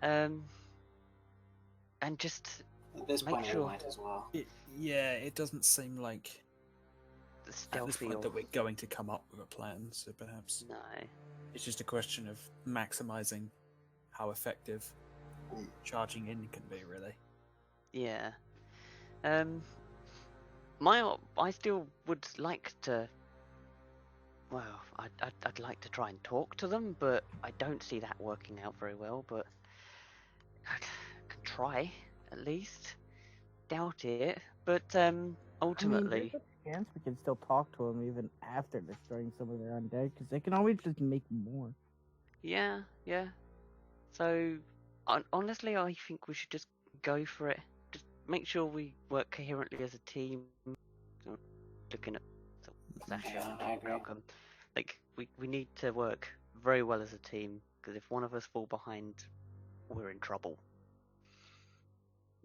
And just At this make point, sure we might as well. It doesn't seem like the at this stealthy point or... that we're going to come up with a plan, so perhaps No. it's just a question of maximizing how effective charging in can be, really. Yeah. I still would like to. Well, I'd like to try and talk to them, but I don't see that working out very well. But I can try at least. Doubt it, but ultimately, there's a chance we can still talk to them even after destroying some of their undead, because they can always just make more. yeah. So, honestly, I think we should just go for it. Just make sure we work coherently as a team. Looking at Sasha Yeah, and I agree. Malcom, like we need to work very well as a team, because if one of us fall behind, we're in trouble.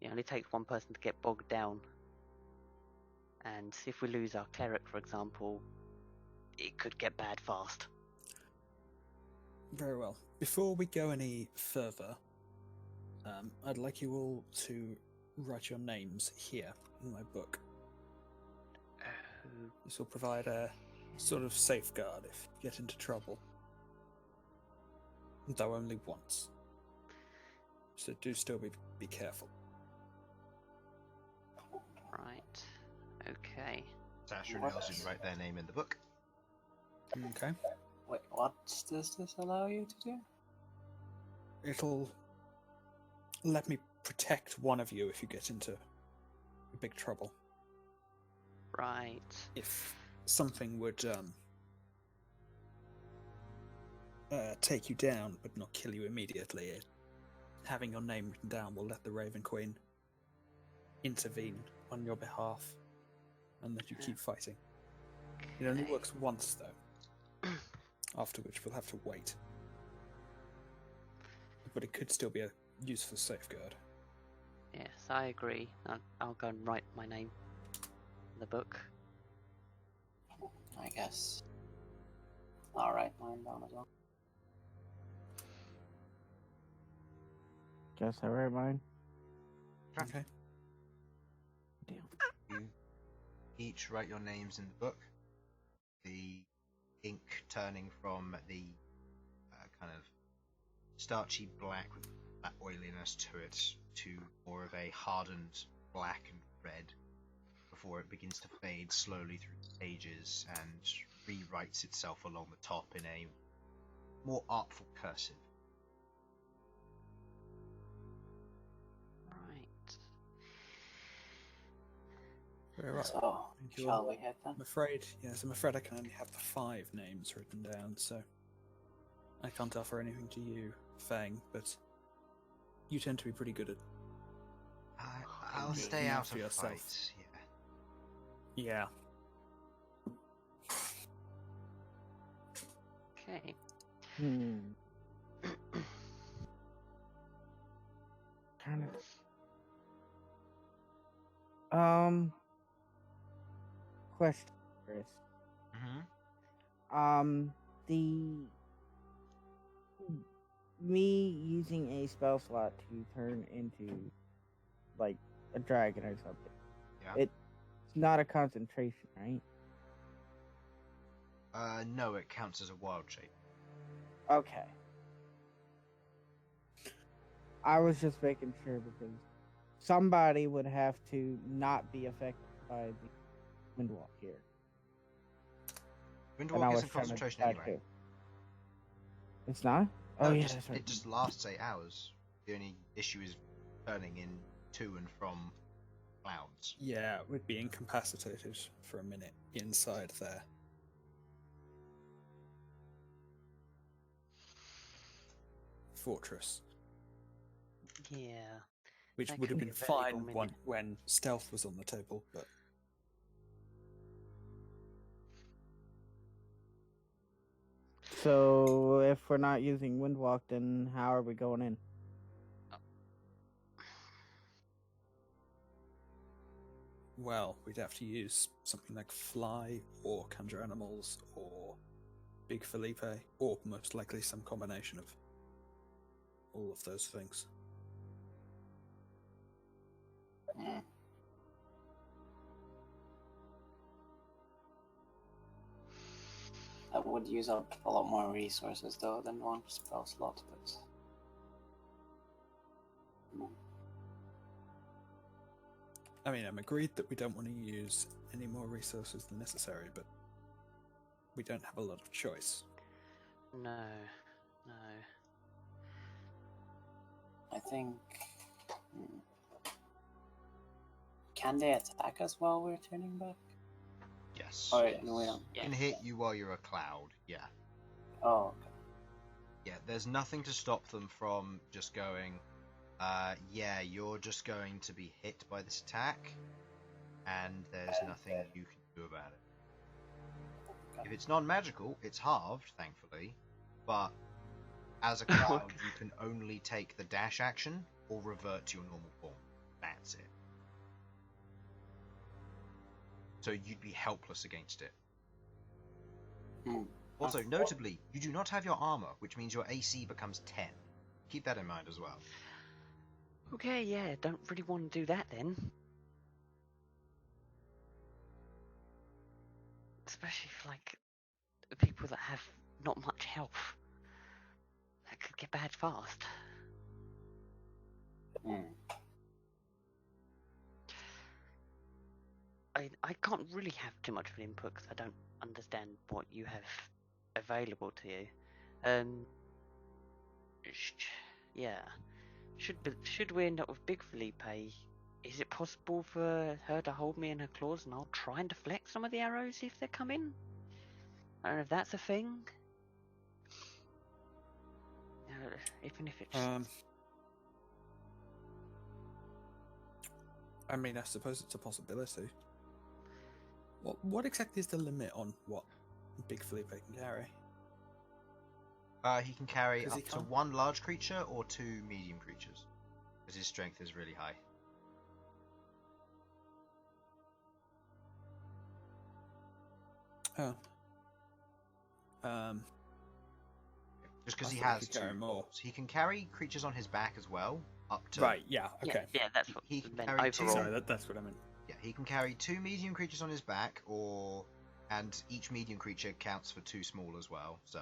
It only takes one person to get bogged down, and if we lose our cleric, for example, it could get bad fast. Very well. Before we go any further, I'd like you all to write your names here in my book. This will provide a sort of safeguard if you get into trouble. Though only once. So do still be careful. Right. Okay. Sasha and Elsyan write their name in the book. Okay. Wait, what does this allow you to do? It'll let me protect one of you if you get into big trouble. Right. If something would take you down but not kill you immediately, having your name written down will let the Raven Queen intervene on your behalf and let you keep fighting. It only works once, though, after which we'll have to wait. But it could still be a useful safeguard. Yes, I agree. I'll go and write my name in the book. I guess. I'll write mine down as well. Guess I write mine. Okay. Damn. You each write your names in the book. The ink turning from the kind of starchy black with that oiliness to it to more of a hardened black and red before it begins to fade slowly through the pages and rewrites itself along the top in a more artful cursive. Right. Very well. So, Thank you shall all. we head then? I'm afraid I can only have the 5 names written down, so I can't offer anything to you, Fang, but you tend to be pretty good at... I'll Good stay enough out for of yourself. fights, yeah. Yeah. Okay. Kind of. Question, Chris. Mm-hmm. Me using a spell slot to turn into like a dragon or something. Yeah. It's not a concentration, right? No, it counts as a wild shape. Okay. I was just making sure because somebody would have to not be affected by the windwalk here. And I Windwalk was isn't trying to concentration do that anyway. too. It's not? No, Oh it yeah, just, that's right. it just lasts 8 hours. The only issue is turning in to and from clouds. Yeah, we'd be incapacitated for a minute inside there. Fortress. Yeah. Which That would have could been be a valuable fine minute. when stealth was on the table, but So if we're not using Windwalk, then how are we going in? well, we'd have to use something like fly or conjure animals or Big Felipe, or most likely some combination of all of those things. Hmm. That would use up a lot more resources though than one spell slot, but I mean, I'm agreed that we don't want to use any more resources than necessary, but we don't have a lot of choice. No, no. I think. Can they attack us while we're turning back? Yes. Alright, no, we don't. They can hit you while you're a cloud. Yeah. Oh, okay. Yeah. There's nothing to stop them from just going. Yeah, you're just going to be hit by this attack, and there's nothing you can do about it. If it's non-magical, it's halved, thankfully, but as a cloud, you can only take the dash action or revert to your normal form. That's it. So you'd be helpless against it. Hmm. Also, notably, you do not have your armor, which means your AC becomes 10. Keep that in mind as well. Okay, yeah, don't really want to do that then. Especially for, like, people that have not much health. That could get bad fast. Hmm. I can't really have too much of an input because I don't understand what you have available to you. Yeah. Should we end up with Big Felipe, is it possible for her to hold me in her claws and I'll try and deflect some of the arrows if they come in? I don't know if that's a thing. Even if it's... I mean, I suppose it's a possibility. What exactly is the limit on what Big Felipe can carry? He can carry 'Cause up he to can't- 1 large creature or 2 medium creatures, because his strength is really high. Oh. Just because I he thought he has could carry 2 more. claws. He can carry creatures on his back as well, up to... Right, yeah, okay. Yeah, that's what He can then carry two- overall. Sorry, that's what I meant. Yeah, he can carry 2 medium creatures on his back, and each medium creature counts for 2 small as well. So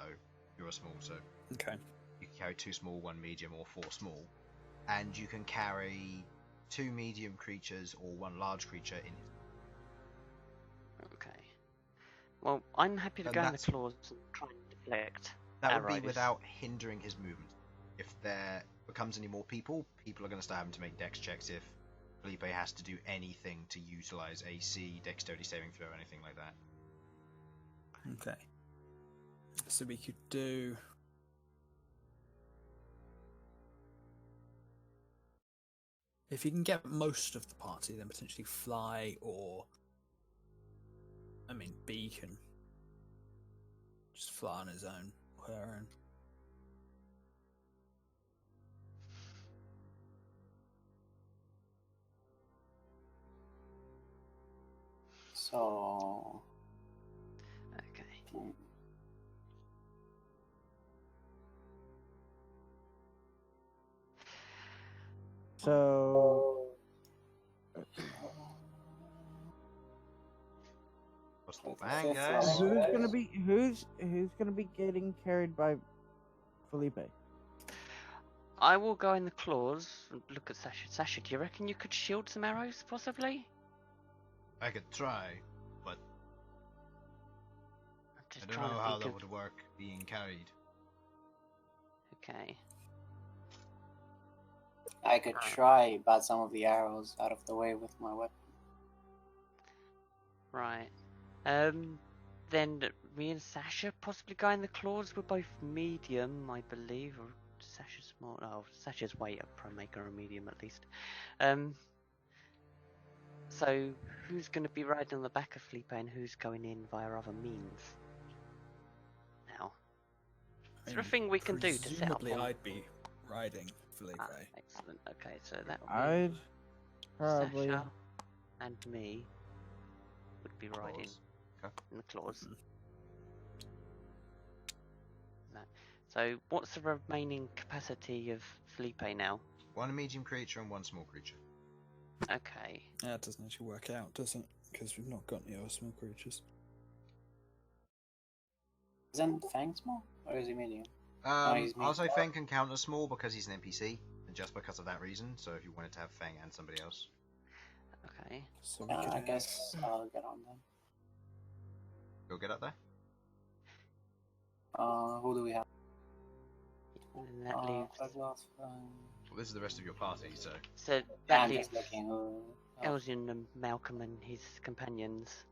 you're a small, so Okay. you can carry 2 small, 1 medium, or 4 small, and you can carry 2 medium creatures or 1 large creature in his. Okay. Well, I'm happy to And go in the that's- claws and try and deflect That would arrows. be without hindering his movement. If there becomes any more people are going to start having to make dex checks if Felipe has to do anything to utilize AC, dexterity saving throw, anything like that. Okay. So we could do... If you can get most of the party, then potentially Fly or... I mean, B can just fly on his own, or her own. So. Okay. Hmm. So What's the plan, Fifth guys? level. who's gonna be getting carried by Felipe? I will go in the claws and look at Sasha. Sasha, do you reckon you could shield some arrows, possibly? I could try, but I'm just I don't trying know to how think that of... would work being carried. Okay. I could try bat some of the arrows out of the way with my weapon. Right. Then me and Sasha possibly go in the claws. We're both medium, I believe. Or Sasha's small. Oh, Sasha's weight a pro maker or medium at least. So who's going to be riding on the back of Felipe and who's going in via other means? Now, is there a thing we can do to set up? Presumably, I'd be riding Felipe. Ah, excellent. Okay, so that would be I'd probably. Sasha and me would be riding Okay. in the claws. That. So what's the remaining capacity of Felipe now? One medium creature and one small creature. Okay. That doesn't actually work out, does it? Because we've not got any other small creatures. Isn't Fang small? Or is he medium? he's I'll medium. say Feng can count as small because he's an NPC, and just because of that reason. So if you wanted to have Feng and somebody else, Okay. So we could I have- guess I'll get on then. you'll get up there. Who do we have? And that leaves. Queglod, Well, this is the rest of your party, so So that I'm leaves just looking who. Elsyan and Malcom and his companions.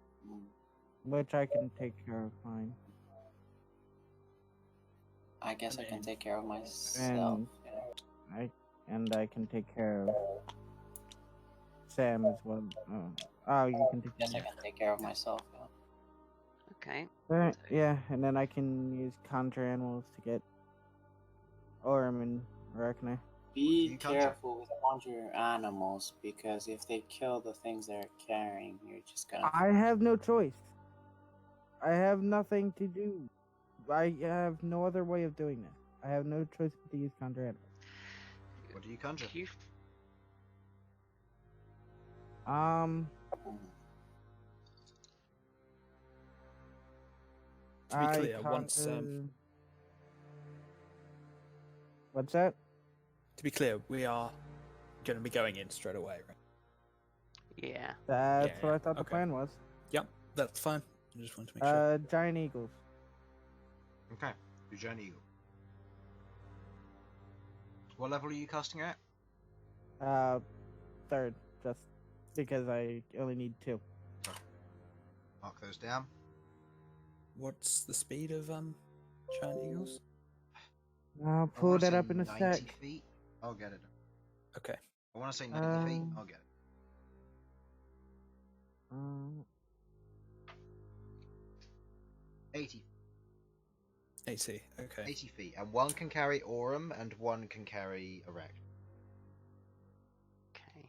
Which I can take care of fine. I guess I can And- take care of myself. And I can take care of Sam as well. Oh, you can take Guess I care can take care of myself. Yeah. Okay. of yeah, and then I can use conjure animals to get Orem and Rekner. Be You conjure. careful with conjure animals because if they kill the things they're carrying, you're just gonna. I have no choice. I have nothing to do. I have no other way of doing this. I have no choice but to use conjure animals. what do you conjure? You To be clear, once What's that? to be clear, we are going to be going in straight away, right? yeah. That's Yeah, what I thought the okay. plan was. Yep, that's fine. I just want to make sure. Giant eagles. Okay, do Giant Eagle. What level are you casting at? Third, just because I only need 2. Mark those down. What's the speed of giant eagles? I'll I pull wanna that say up in a 90 sec. feet. I'll get it. Okay. I want to say 90 feet. Um, I'll get it. Um, 80. 80. Okay. 80 feet. And one can carry Orem and one can carry Erect. Okay.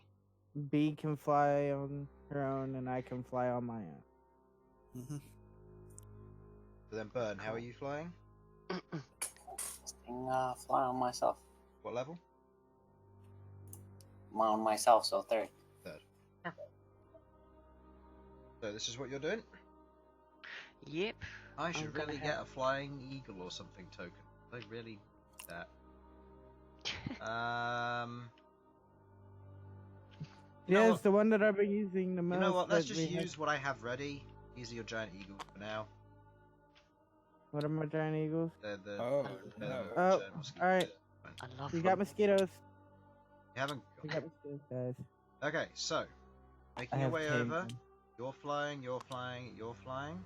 B can fly on her own, and I can fly on my own. Mm-hmm. So then, Bern, how are you flying? Fly on myself. What level? On myself, so third. Third. So this is what you're doing? Yep. I I'm should gonna really have- get a flying eagle or something token. I really need that. You know Yes, what? the one that I've been using the most. You know what? Let's that just we have- use what I have ready. These are your giant eagles for now. What are my giant eagles? They're the. Oh, they're no. the Oh, giant mosquitoes. alright. I love We them. got mosquitoes. You haven't. We got mosquitoes, guys. Okay, so I making your have way tamed over. them. You're flying. You're flying. You're flying.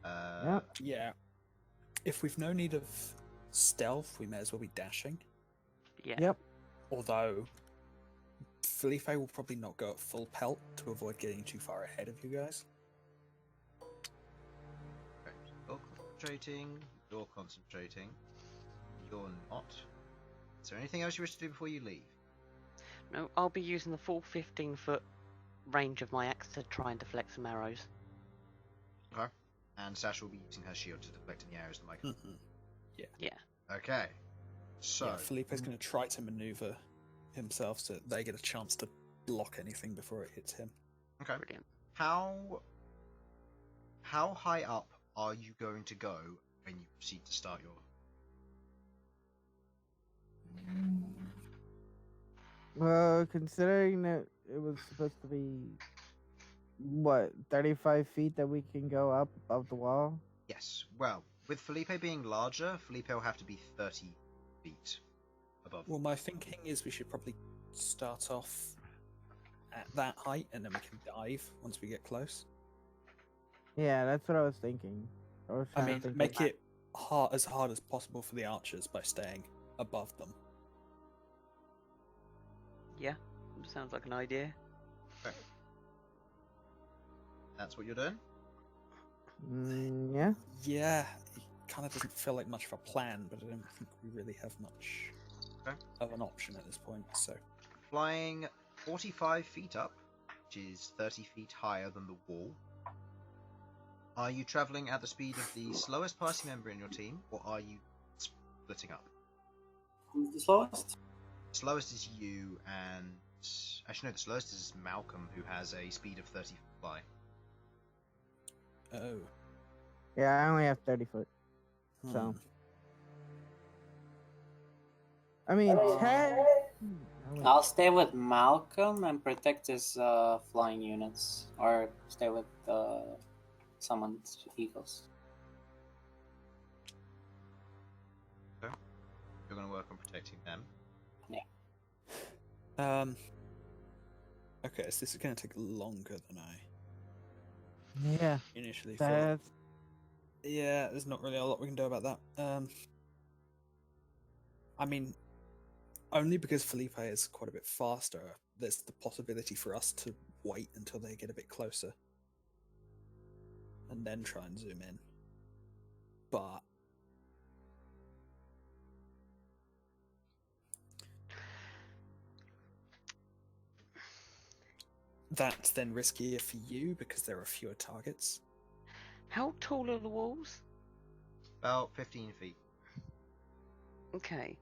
Yep. Yeah. If we've no need of stealth, we may as well be dashing. Yeah. Yep. Although, Felipe will probably not go at full pelt to avoid getting too far ahead of you guys. Okay, so you're concentrating. You're concentrating. You're not. Is there anything else you wish to do before you leave? No, I'll be using the full 15-foot range of my axe to try and deflect some arrows. Okay. And Sasha will be using her shield to deflect any arrows that might come. Mm-hmm. Yeah. Okay. So. Yeah, Felipe's going to try to maneuver himself so that they get a chance to block anything before it hits him. Okay. Brilliant. How high up are you going to go when you proceed to start your? Well, considering that it was supposed to be, what, 35 feet that we can go up above the wall? Yes. Well, with Felipe being larger, Felipe will have to be 30 feet above. Well, my thinking is we should probably start off at that height and then we can dive once we get close. Yeah, that's what I was thinking. I was I trying to mean, think make of- it as hard as possible for the archers by staying above them. Yeah, sounds like an idea. Okay. That's what you're doing? Yeah. Yeah, it kind of doesn't feel like much of a plan, but I don't think we really have much of an option at this point. So Flying 45 feet up, which is 30 feet higher than the wall. Are you travelling at the speed of the slowest party member in your team, or are you splitting up? Who's the slowest? Slowest is you, and actually no, the slowest is Malcom, who has a speed of 30 foot fly. oh, Yeah, I only have 30 foot. So. I mean, I'll stay with Malcolm and protect his flying units, or stay with summoned eagles. Okay. You're going to work on protecting them. Okay, so this is going to take longer than I yeah. initially thought. That's Yeah, there's not really a lot we can do about that. I mean, only because Felipe is quite a bit faster, there's the possibility for us to wait until they get a bit closer and then try and zoom in. But that's then riskier for you because there are fewer targets. How tall are the walls? About 15 feet. Okay.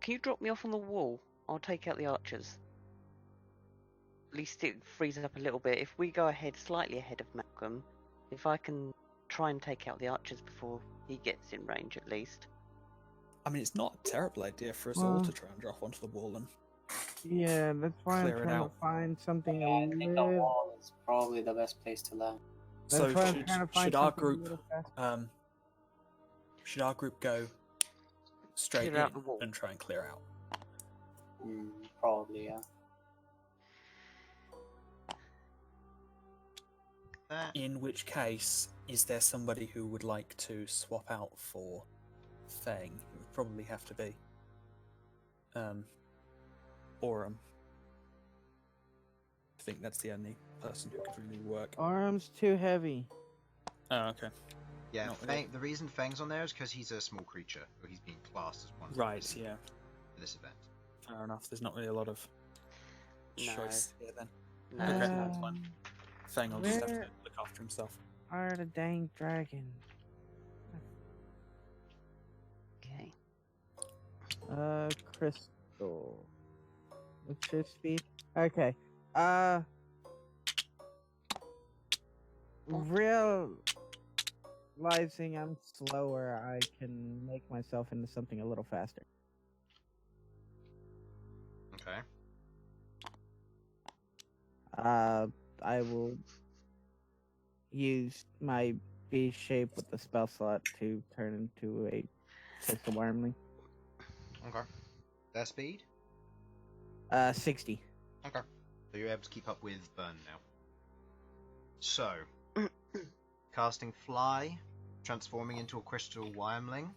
Can you drop me off on the wall? I'll take out the archers. At least it frees up a little bit. If we go ahead, slightly ahead of Malcolm, if I can try and take out the archers before he gets in range at least. I mean, it's not a terrible idea for us all to try and drop onto the wall and yeah. That's why Clear it I'm trying out. to find something Yeah, I think the wall is probably the best place to land. So That's why I'm trying to find should our something a group little faster. should our group go straight Clear out in the wall. and try and clear out? Probably, yeah. In which case, is there somebody who would like to swap out for Fang? It would probably have to be Aurum. I think that's the only person who could really work. Arms too heavy. Oh, okay. Yeah, Not really. the reason Fang's on there is because he's a small creature, or he's being classed as one. Right, yeah. For this event. Fair enough. There's not really a lot of No. choice here then. No, Okay, it's that's not. fine. Fang will just have to Where- look after himself. Are the dang dragon? Okay. Crystal. What's your speed? Okay. Realizing I'm slower, I can make myself into something a little faster. Okay. I will use my B shape with the spell slot to turn into a crystal wormling. Okay. Their speed? 60. Okay. So you're able to keep up with Bern now. So, casting Fly, transforming into a crystal wormling,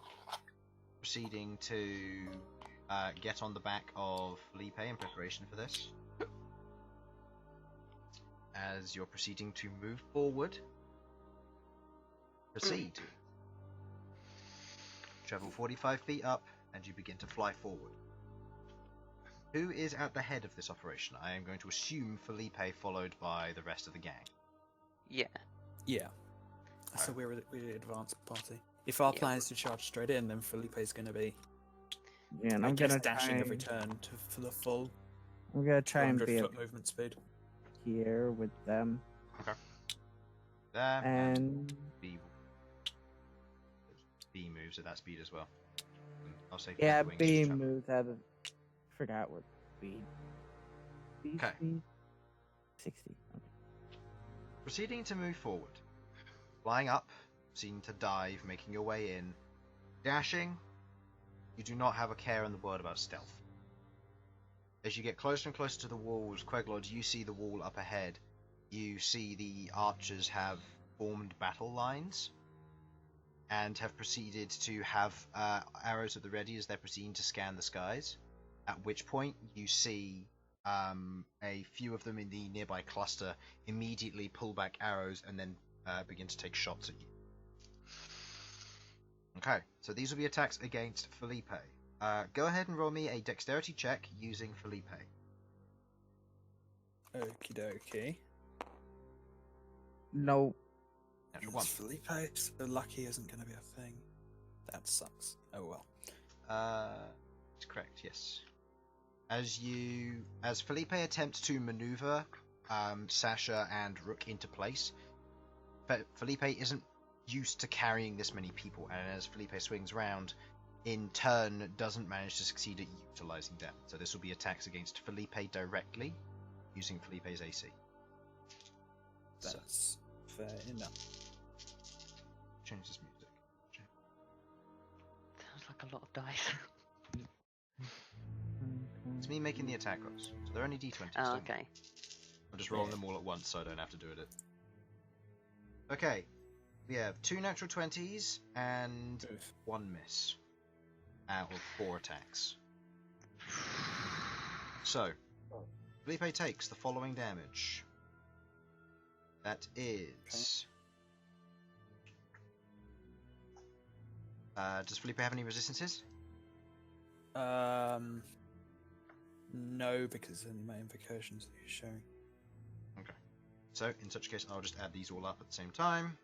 proceeding to get on the back of Felipe in preparation for this. As you're proceeding to move forward, proceed. Travel 45 feet up, and you begin to fly forward. Who is at the head of this operation? I am going to assume Felipe, followed by the rest of the gang. Yeah. Yeah. So we're the advanced party. If our plan is to charge straight in, then Felipe's going to be Yeah, and I'm gonna dashing try, every turn for the full I'm gonna try and 200 be foot movement speed. here with them. Okay. There. And B moves at that speed as well. I'll say yeah, Wings B to travel. moves out of. Forgot what speed. B Okay. speed. 60. Okay. Proceeding to move forward. Flying up, proceeding to dive, making your way in. Dashing, you do not have a care in the world about stealth. As you get closer and closer to the walls, Queglod, you see the wall up ahead. You see the archers have formed battle lines. and have proceeded to have arrows at the ready as they're proceeding to scan the skies. At which point you see a few of them in the nearby cluster immediately pull back arrows and then begin to take shots at you. Okay, so these will be attacks against Felipe. Go ahead and roll me a dexterity check using Felipe. Okie dokie. No. Natural It's 1. Felipe, so lucky isn't going to be a thing. That sucks. Oh well. It's correct, yes. As Felipe attempts to maneuver Sasha and Rook into place, but Felipe isn't used to carrying this many people, and as Felipe swings round, in turn doesn't manage to succeed at utilizing them. So this will be attacks against Felipe directly, using Felipe's AC. That's fair enough. Change this music. Sounds like a lot of dice. It's me making the attack rolls, so they're only d20s. Oh, don't okay. worry. I'm just rolling them all at once, so I don't have to do it. Okay, we have 2 natural 20s and Oof. 1 miss out of 4 attacks. So, Felipe takes the following damage. That is... does Felipe have any resistances? No, because it's only my invocations that you're showing. Okay. So, in such case, I'll just add these all up at the same time.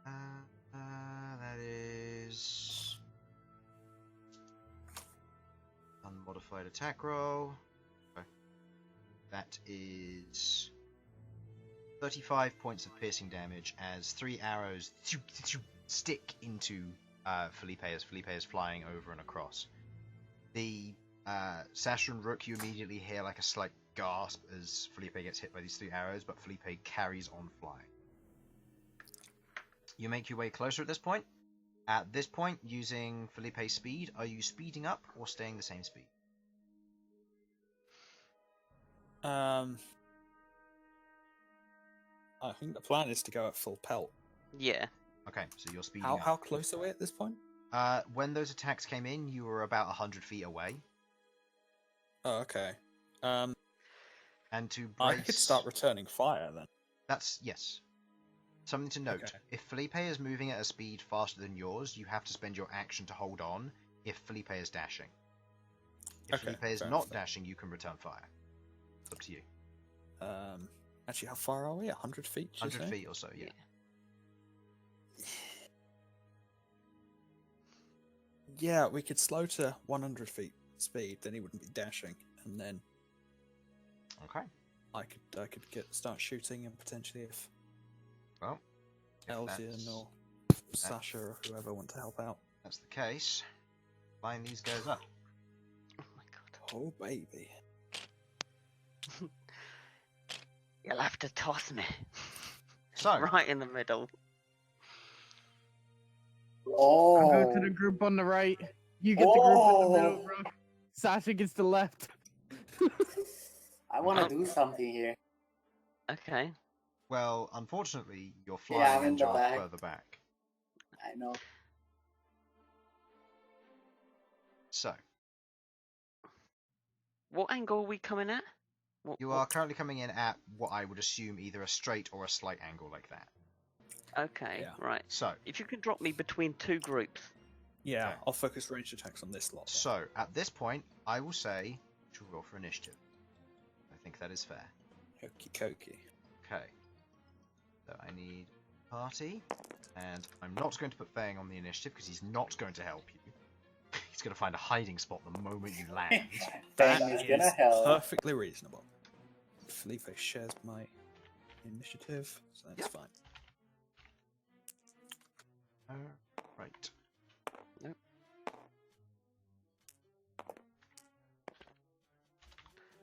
That is... unmodified attack roll. Okay. That is... 35 points of piercing damage as 3 arrows stick into Felipe as Felipe is flying over and across. The Sasha and Rook, you immediately hear like a slight gasp as Felipe gets hit by these 3 arrows, but Felipe carries on flying. You make your way closer at this point. At this point, using Felipe's speed, are you speeding up or staying the same speed? I think the plan is to go at full pelt. Yeah. Okay, so you're speeding How up. close are we at this point? When those attacks came in, you were about 100 feet away. Oh, okay. And to brace... I could start returning fire then. That's... yes. Something to note. Okay. If Felipe is moving at a speed faster than yours, you have to spend your action to hold on if Felipe is dashing. If Okay, Felipe is fair not enough. dashing, you can return fire. It's up to you. Actually, how far are we? 100 feet? did you 100 say? feet or so, yeah. Yeah, we could slow to 100 feet speed, then he wouldn't be dashing, and then Okay. I could start shooting and potentially if Well, if Elsyan or Sasha or whoever want to help out. that's the case, line these guys up. Oh my god. Oh baby. You'll have to toss me. So, Right in the middle. Oh. I'll go to the group on the right. You get the group in the middle, bro. Sasha gets the left. I want to do something here. Okay. well, unfortunately, your Yeah, flying I'm in ends the are back. further back. I know. So, What angle are we coming at? you are currently coming in at what I would assume either a straight or a slight angle like that. Okay, Yeah. right. So, If you could drop me between 2 groups. Yeah, Okay. I'll focus ranged attacks on this lot. then. so at this point, I will say you should roll for initiative. I think that is fair. Okie dokie. Okay. So I need party, and I'm not going to put Fang on the initiative because he's not going to help you. He's going to find a hiding spot the moment you land. That Fang is is gonna help. perfectly reasonable. Felipe shares my initiative, so that's Yep. fine. Right. Nope.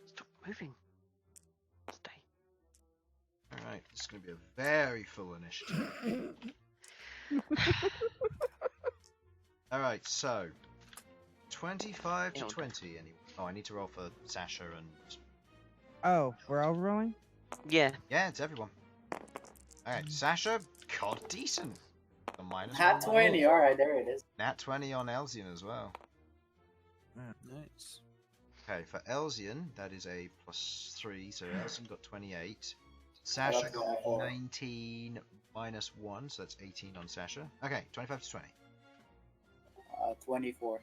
Stop moving. Stay. Alright, this is going to be a very full initiative. Alright, so 25 to Yeah, 20 anyway. Oh, I need to roll for Sasha and... Oh, we're all rolling? Yeah. Yeah, it's everyone. Alright, Sasha God, decent. A minus Nat 1 20, alright, there it is. Nat 20 on Elsyan as well. Nice. Okay, for Elsyan, that is a +3, so Elsyan got 28. I Sasha got got 24. 19 minus 1, so that's 18 on Sasha. Okay, 25 to 20. 24.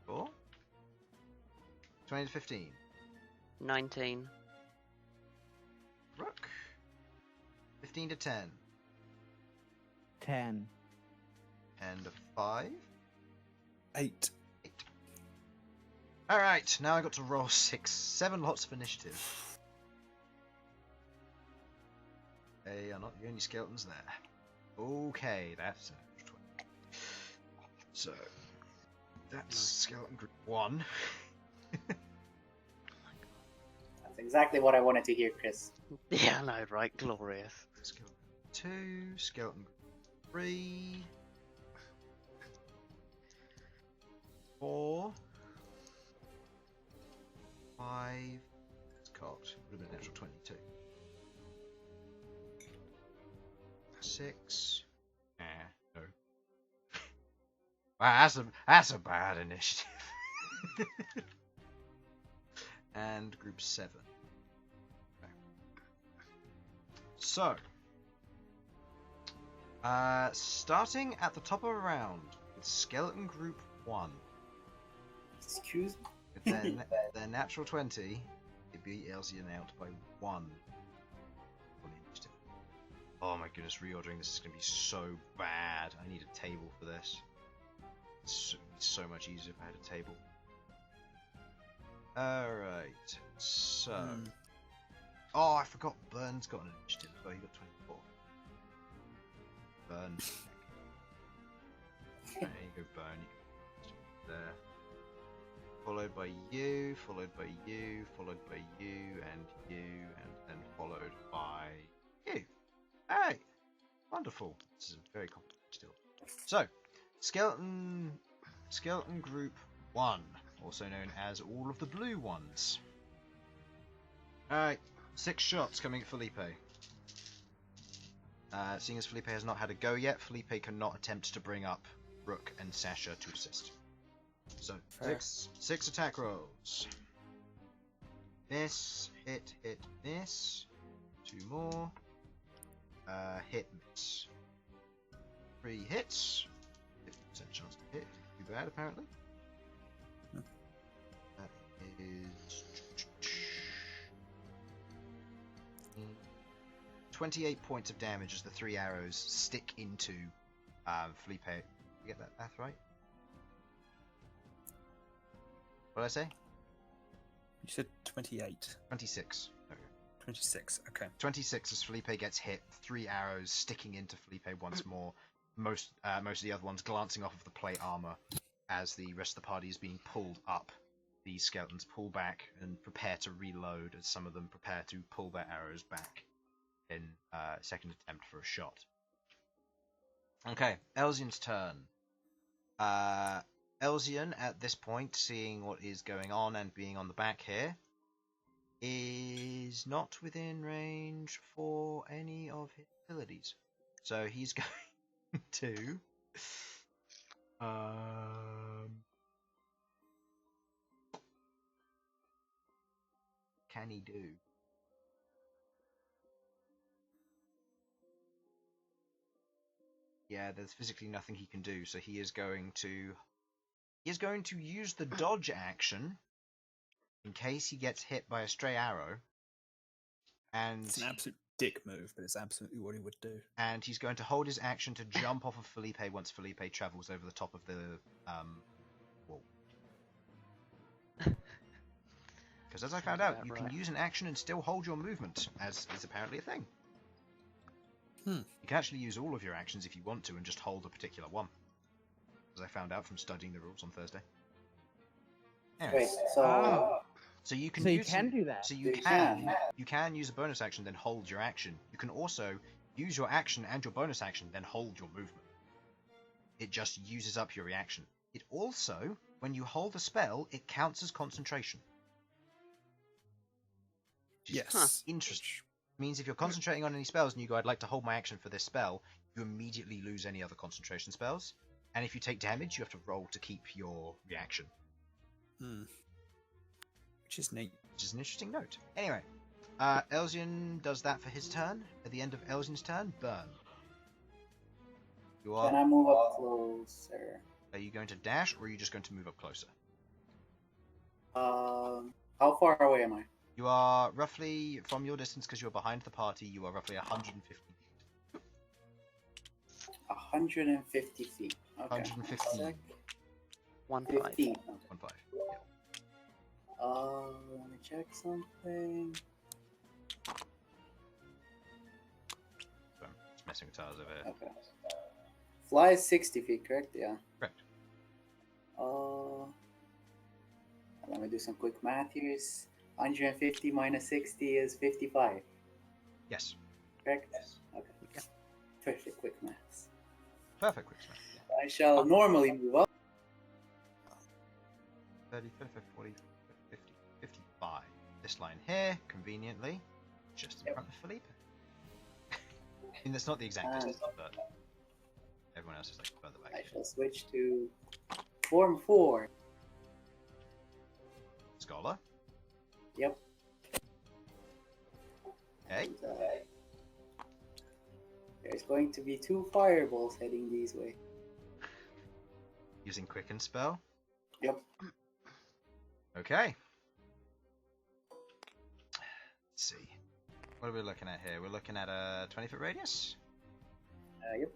24. 20 to 15. 19. Rook. 15 to 10. 10. 10 to 5. 8. 8. Alright, now I got to roll 7 lots of initiative. They are not the only skeletons there. Okay, that's 20. So, that's skeleton group 1. That's exactly what I wanted to hear, Chris. Yeah, I know, right? Glorious. Skeleton 2, skeleton group 3, 4, 5. It's cocked. Would have been an actual 22. 6. No. Wow, that's a bad initiative. And group 7. Okay. So, starting at the top of the round with skeleton group 1. Excuse me? With their natural 20, it beat Elsyan out by 1 on the initiative. Oh my goodness, reordering this is going to be so bad. I need a table for this. It's so much easier if I had a table. Alright, so... Oh, I forgot Bern's got an initiative. Oh, he got 24. Bern. There you go, Bern. You can there. Followed by you, followed by you, followed by you, and then followed by you. Alright, wonderful. This is very complicated still. So, skeleton group 1, also known as all of the blue ones. Alright, 6 shots coming at Felipe. Seeing as Felipe has not had a go yet, Felipe cannot attempt to bring up Rook and Sasha to assist. So, Fair. 6 attack rolls. Miss, hit, miss. 2 more. Hit, miss. 3 hits. 50% chance to hit. Too bad, apparently. That is 28 points of damage as the 3 arrows stick into Felipe. You get that math right? What did I say? You said 28. 26. Okay. 26, okay. 26 as Felipe gets hit, 3 arrows sticking into Felipe once more. Most of the other ones glancing off of the plate armor as the rest of the party is being pulled up. These skeletons pull back and prepare to reload as some of them prepare to pull their arrows back in second attempt for a shot. Okay, Elsyan's turn. Elsyan, at this point, seeing what is going on and being on the back here, is not within range for any of his abilities. So he's going to... can he do? Yeah, there's physically nothing he can do, so he is going to use the dodge action in case he gets hit by a stray arrow. And It's an absolute dick move, but it's absolutely what he would do. And he's going to hold his action to jump off of Felipe once Felipe travels over the top of the wall. Because as I found out, you can use an action and still hold your movement, as is apparently a thing. You can actually use all of your actions if you want to and just hold a particular one. As I found out from studying the rules on Thursday. Yeah. Wait, so... So you can do that. So you can use a bonus action, then hold your action. You can also use your action and your bonus action, then hold your movement. It just uses up your reaction. It also, when you hold a spell, it counts as concentration. Yes. Interesting. Means if you're concentrating on any spells and you go, I'd like to hold my action for this spell, you immediately lose any other concentration spells. And if you take damage, you have to roll to keep your reaction. Which is neat. Which is an interesting note. Anyway, Elsyan does that for his turn. At the end of Elsyan's turn, Bern. You Can are. I move up closer? Are you going to dash, or are you just going to move up closer? How far away am I? You are roughly, from your distance, because you're behind the party, you are roughly 150 feet. 150 feet. Okay. 115. 1-5. 15. Okay. 1-5. Yeah. Let me check something. So I'm just messing with tiles over here. Okay. Fly is 60 feet, correct? Yeah. Correct. Let me do some quick math here. 150 minus 60 is 55. Yes. Correct? Okay. Yeah. Perfect quick maths. Perfect. Quick smash. I shall normally move up. 30, 35, 40, 50, 55. This line here, conveniently, just in front of Felipe. I mean, that's not the exact distance, but everyone else is like further back. I shall switch to Form 4. Scholar. Yep. Okay. And, there's going to be 2 fireballs heading these way. Using Quicken spell. Yep. Okay. Let's see. What are we looking at here? We're looking at a 20-foot radius? Yep.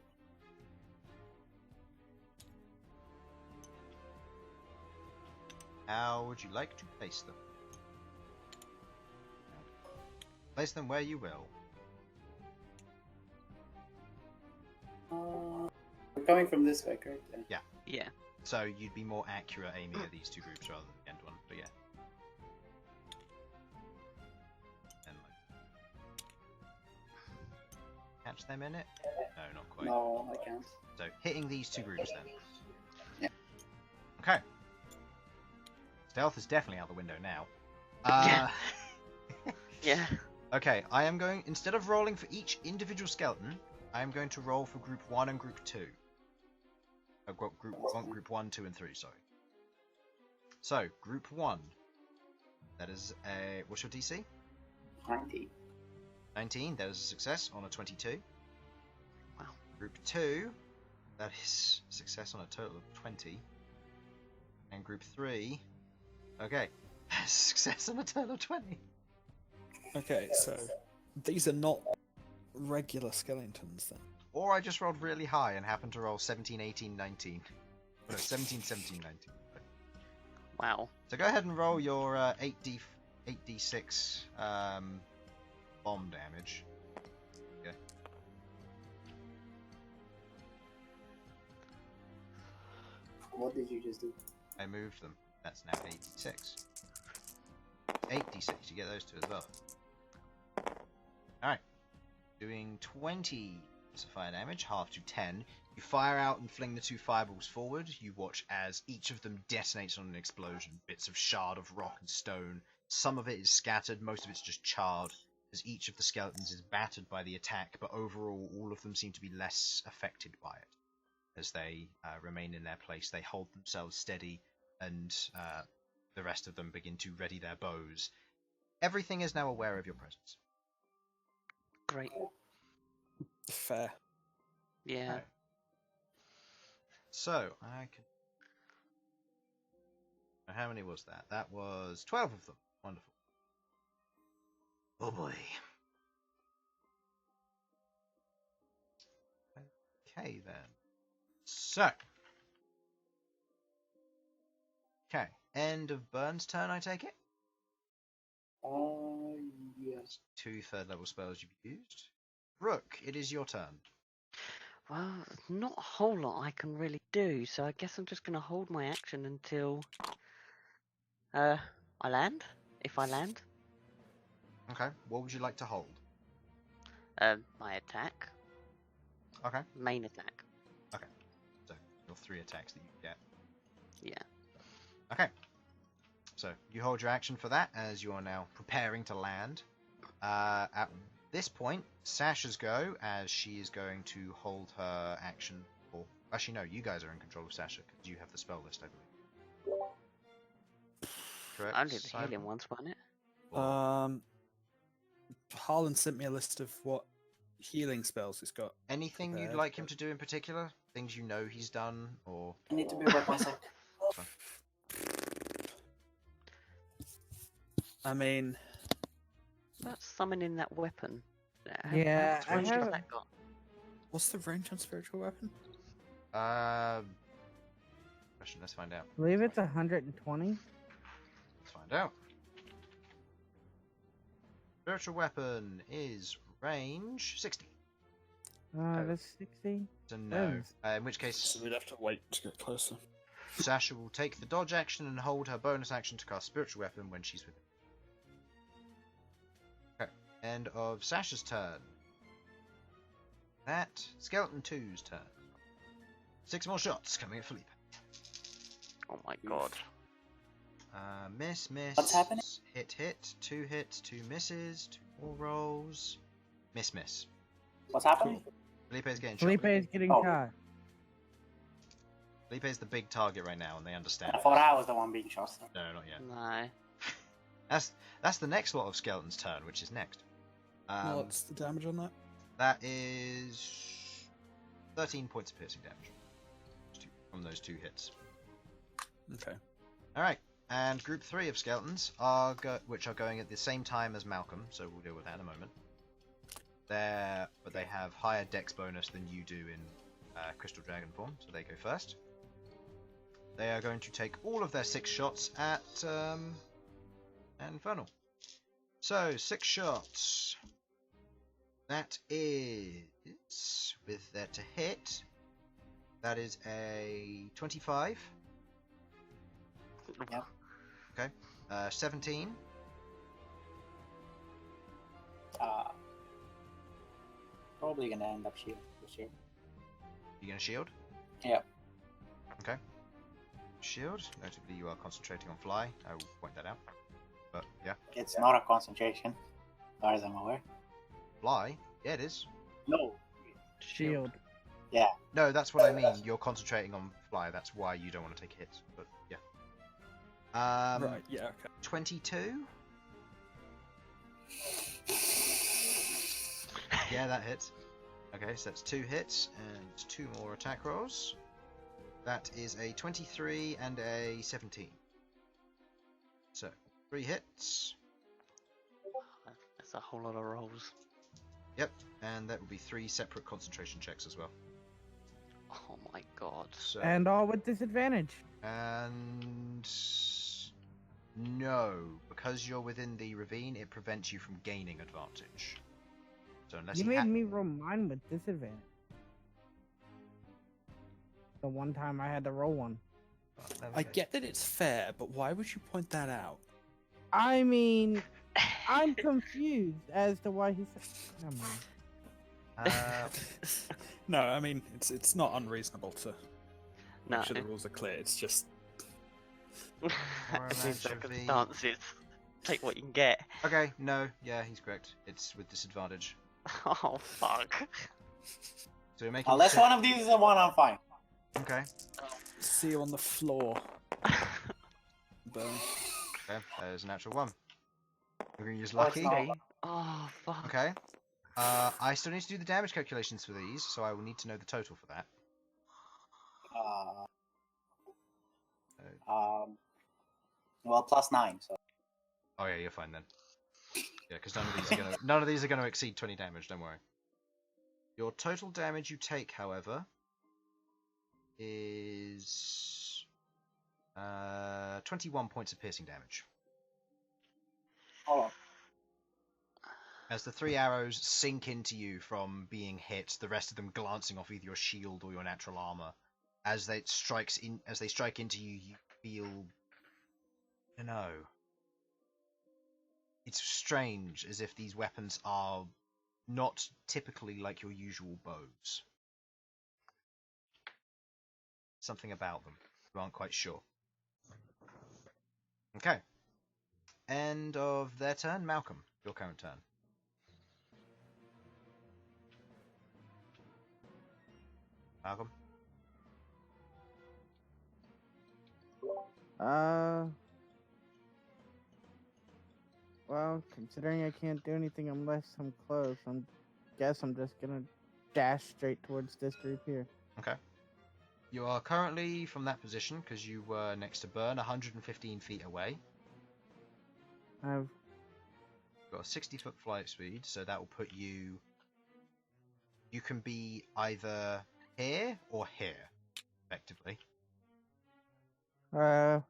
How would you like to place them? Place them where you will. We're coming from this way, correct? Yeah. Yeah. So you'd be more accurate aiming at these two groups rather than the end one, but yeah. And like, catch them in it? No, not quite. No, I can't. So hitting these two groups then. Yeah. Okay. Stealth is definitely out the window now. Yeah. Okay, I am going, instead of rolling for each individual skeleton, I am going to roll for group 1 and group 2. I've got group 1, 2, and 3, sorry. So, group 1. That is a, what's your DC? 90. 19, that is a success on a 22. Wow. Group 2, that is success on a total of 20. And group 3, okay, success on a total of 20. Okay, so these are not regular skeletons then. Or I just rolled really high and happened to roll 17, 18, 19. No, 17, 17, 19. Wow. So go ahead and roll your 8d6 bomb damage. Okay. What did you just do? I moved them. That's now 8d6. 8d6, you get those two as well. Alright. Doing 20 fire damage, half to 10. You fire out and fling the 2 fireballs forward. You watch as each of them detonates on an explosion. Bits of shard of rock and stone. Some of it is scattered, most of it's just charred, as each of the skeletons is battered by the attack, but overall all of them seem to be less affected by it. As they remain in their place, they hold themselves steady, and the rest of them begin to ready their bows. Everything is now aware of your presence. Great. Fair. Yeah. Right. So, I can... How many was that? That was 12 of them. Wonderful. Oh boy. Okay then. So. Okay. End of Bern's turn, I take it? Yes. 2 third-level spells you've used. Rook, it is your turn. Well, not a whole lot I can really do, so I guess I'm just going to hold my action until I land, if I land. Okay. What would you like to hold? My attack, Okay. main attack. Okay. So, your 3 attacks that you get. Yeah. Okay. So, you hold your action for that as you are now preparing to land. At this point, Sasha's go, as she is going to hold her action. Or actually, no, you guys are in control of Sasha because you have the spell list, I believe. Correct. Only the Simon? healing ones, wasn't it? Harlan sent me a list of what healing spells he's got. Anything you'd prepared, like him but- to do in particular? Things you know he's done, or I need to be with myself. I mean, That's summoning that weapon. Yeah, how I much range has have- that got? what's the range on spiritual weapon? question. Let's find out. I believe it's 120. Let's find out. Spiritual weapon is range 60. That's 60. So no. Yes. In which case, So we'd have to wait to get closer. Sasha will take the dodge action and hold her bonus action to cast spiritual weapon when she's with it. Okay. End of Sasha's turn. That Skeleton 2's turn. 6 more shots coming at Felipe. Oh my god. Miss. What's happening? Hit. 2 hits, 2 misses, 2 more rolls. Miss. What's happening? Felipe's getting shot. Felipe is getting Oh. shot. Felipe's the big target right now, and they understand. I thought I was the one being shot. So. No, not yet. No. That's the next lot of Skeleton's turn, which is next. What's the damage on that? That is 13 points of piercing damage from those 2 hits. Okay. All right, and group 3 of skeletons which are going at the same time as Malcom, so we'll deal with that in a moment. But they have higher dex bonus than you do in Crystal Dragon form, so they go first. They are going to take all of their 6 shots at Infernal. So 6 shots. That is with that to hit. That is a 25. Yep. Okay. 17. Probably gonna end up shield this year. You gonna shield? Yep. Okay. Shield. Notably, you are concentrating on fly. I will point that out. But yeah, It's not a concentration, as far as I'm aware. fly. Yeah, it is. No. Shield. No, that's what I mean. You're concentrating on fly. That's why you don't want to take hits. But yeah. Right, yeah, okay. 22. Yeah, that hits. Okay, so that's 2 hits and 2 more attack rolls. That is a 23 and a 17. So, 3 hits. That's a whole lot of rolls. Yep, and that will be 3 separate concentration checks as well. Oh my god. So, And all with disadvantage. and no, because you're within the ravine, it prevents you from gaining advantage. So unless You he made me roll mine with disadvantage. The one time I had to roll one. I get that it's fair, but why would you point that out? I mean, I'm confused as to why he said. Never mind. No, I mean it's not unreasonable to No. make sure the rules are clear. It's just These Ravine. circumstances. Take what you can get. Okay, no, yeah, he's correct. It's with disadvantage. Oh fuck. So you're making. Unless one of these is the one I'm fine. Okay, see you on the floor. Bern. okay, there's a natural 1. We're gonna use Oh, it's lucky. not. Oh fuck. Okay. I still need to do the damage calculations for these, so I will need to know the total for that. Well, +9. So Oh yeah, you're fine then. Yeah, because none of these are gonna exceed 20 damage. Don't worry. Your total damage you take, however, is 21 points of piercing damage. hold on. As the 3 arrows sink into you from being hit, the rest of them glancing off either your shield or your natural armor, as they strike into you, you feel. I don't know. It's strange, as if these weapons are not typically like your usual bows. Something about them. You aren't quite sure. Okay. End of their turn. Malcom, your current turn. Malcolm? Well, considering I can't do anything unless I'm close, guess I'm just gonna dash straight towards this group here. Okay. You are currently, from that position, because you were next to Bern, 115 feet away. I've You've got a 60-foot flight speed, so that will put you... You can be either here or here, effectively. Up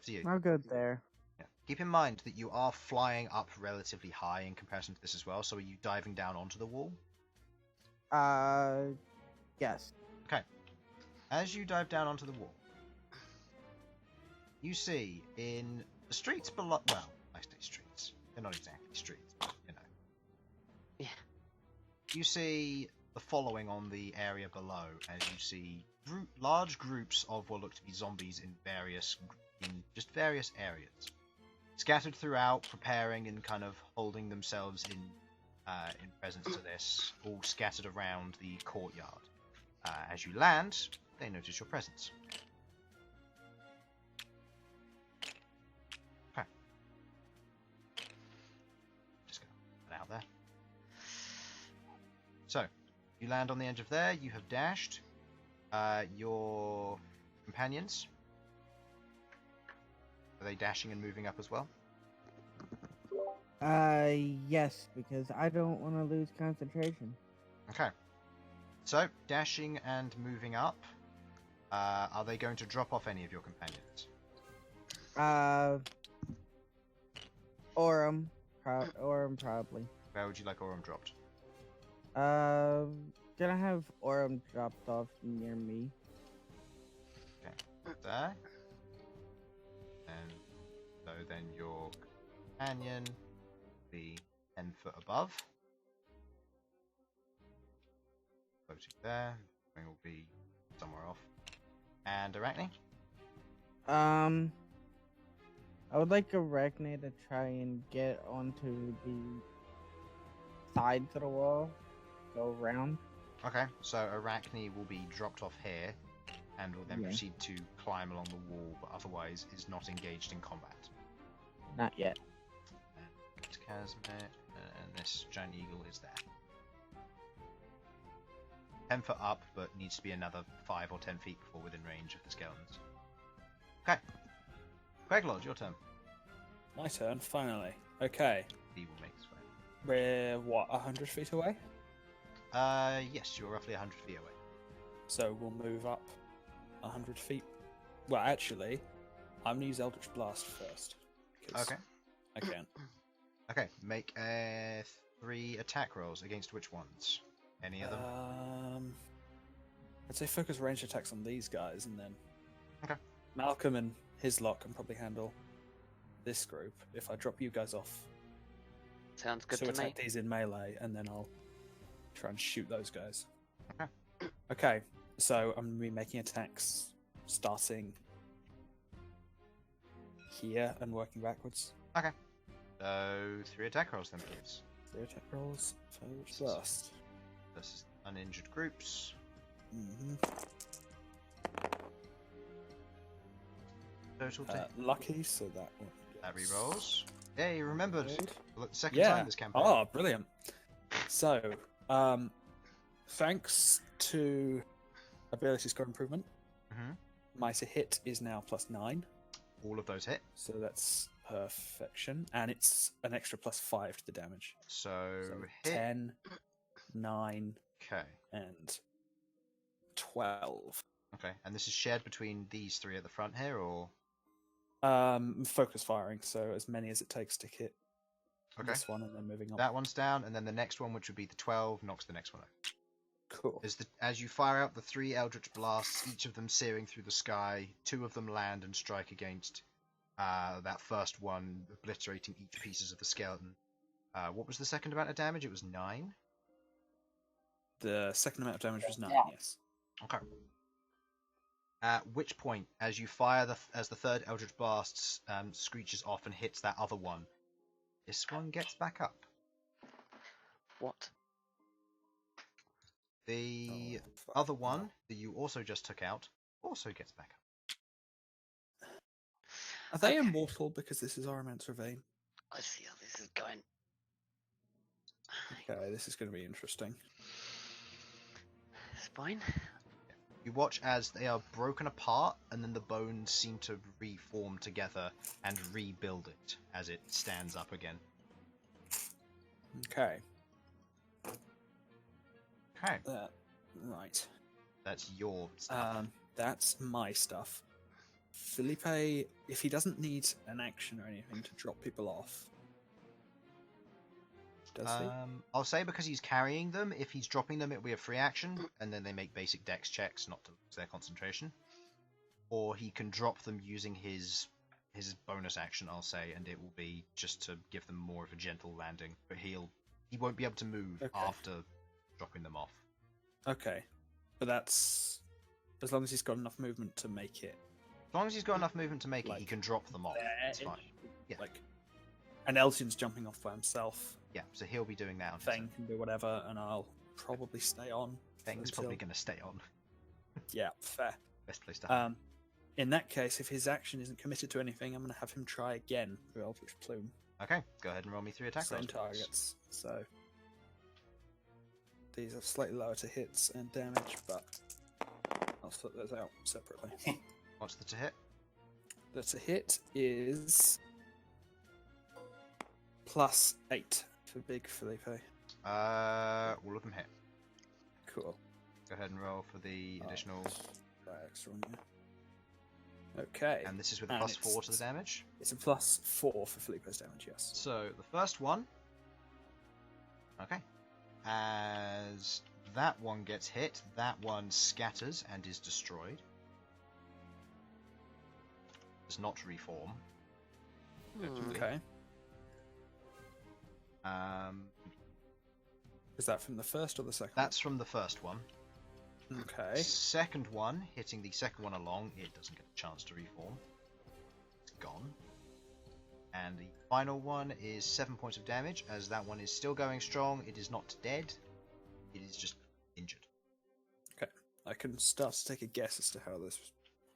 to you. I'll go there. Yeah. Keep in mind that you are flying up relatively high in comparison to this as well, so are you diving down onto the wall? Yes. Okay. As you dive down onto the wall, you see in the streets below... Well, I say streets. They're not exactly streets, but, you know. Yeah. You see the following on the area below, as you see large groups of what look to be zombies in just various areas. Scattered throughout, preparing and kind of holding themselves in presence to this, all scattered around the courtyard. As you land, they notice your presence. Okay. Just gonna put it out there. So, you land on the edge of there, you have dashed. Your companions, are they dashing and moving up as well? Yes, because I don't want to lose concentration. Okay. So, dashing and moving up. Are they going to drop off any of your companions? Orem probably. Where would you like Aurum dropped? Gonna have Orem dropped off near me. Okay. There. And so then your companion will be 10 foot above. Floating there. Thing will be somewhere off. And Arachne? I would like Arachne to try and get onto the sides of the wall. Go around. Okay, so Arachne will be dropped off here and will then proceed to climb along the wall, but otherwise is not engaged in combat. Not yet. And Casmet, and this giant eagle is there. 10 foot up, but needs to be another 5 or 10 feet before within range of the skeletons. Okay. Queglod, your turn. My turn, finally. Okay. He will make his way. We're, what, 100 feet away? Yes, you're roughly 100 feet away. So we'll move up 100 feet. Well, actually, I'm going to use Eldritch Blast first. Okay. I can. Okay, make 3 attack rolls. Against which ones? Any of them? I'd say focus ranged attacks on these guys, and then... Okay. Malcolm and his lot can probably handle this group if I drop you guys off. Sounds good So to attack me. these in melee, and then I'll try and shoot those guys. Okay. Okay, so I'm going to be making attacks starting here and working backwards. Okay. So 3 attack rolls then, please. 3 attack rolls for blast. This is uninjured groups. Total Lucky, so that one. That re-rolls. Yeah, you remembered. Good. Look, the second Yeah. time this campaign. Oh, brilliant. So, thanks to ability score improvement, my to hit is now +9. All of those hit. So that's perfection. And it's an extra +5 to the damage. So, So hit. 10, 9, Okay. and 12. Okay. And this is shared between these 3 at the front here, or? Focus firing, so as many as it takes to hit Okay. this one and then moving on. That one's down, and then the next one, which would be the 12, knocks the next one out. Cool. As you fire out the 3 Eldritch Blasts, each of them searing through the sky, 2 of them land and strike against that first one, obliterating each pieces of the skeleton. What was the second amount of damage? It was 9? The second amount of damage was 9, yes. Okay. At which point, as you fire as the third Eldritch Blast screeches off and hits that other one, this one gets back up. What? The fuck. other one that you also just took out also gets back up. Are they Okay. immortal because this is Aramancer Vein? I see how this is going. Okay, this is going to be interesting. It's fine. You watch as they are broken apart, and then the bones seem to reform together and rebuild it as it stands up again. Okay. Okay, Right. that's your stuff. That's my stuff. Felipe, if he doesn't need an action or anything to drop people off, does he? I'll say because he's carrying them, if he's dropping them, it'll be a free action, and then they make basic dex checks not to lose their concentration. Or he can drop them using his bonus action, I'll say, and it will be just to give them more of a gentle landing. But he won't be able to move after dropping them off. Okay. But that's as long as he's got enough movement to make it. As long as he's got enough movement to make it, he Like, can drop them off. It's fine. Yeah. Like, and Elsyan's jumping off by himself. Yeah, so he'll be doing that on his Feng own. can do whatever, and I'll probably stay on. Feng's until- probably going to stay on. Yeah, fair. Best place to have. In that case, if his action isn't committed to anything, I'm going to have him try again with Eldritch Plume. Okay, go ahead and roll me 3 attack Same rolls. targets. So these are slightly lower to hits and damage, but I'll split those out separately. What's the to hit? The to hit is +8 for Big Felipe. All of them hit. Cool. Go ahead and roll for the additional. Right, extra on there. Okay. And this is with a And +4 to the damage. It's a +4 for Felipe's damage, yes. So the first one. Okay. As that one gets hit, that one scatters and is destroyed. Does not reform. Okay. Is that from the first or the second? That's from the first one. Okay. Second one, hitting the second one along, it doesn't get a chance to reform. It's gone. And the final one is 7 points of damage, as that one is still going strong. It is not dead. It is just injured. Okay. I can start to take a guess as to how this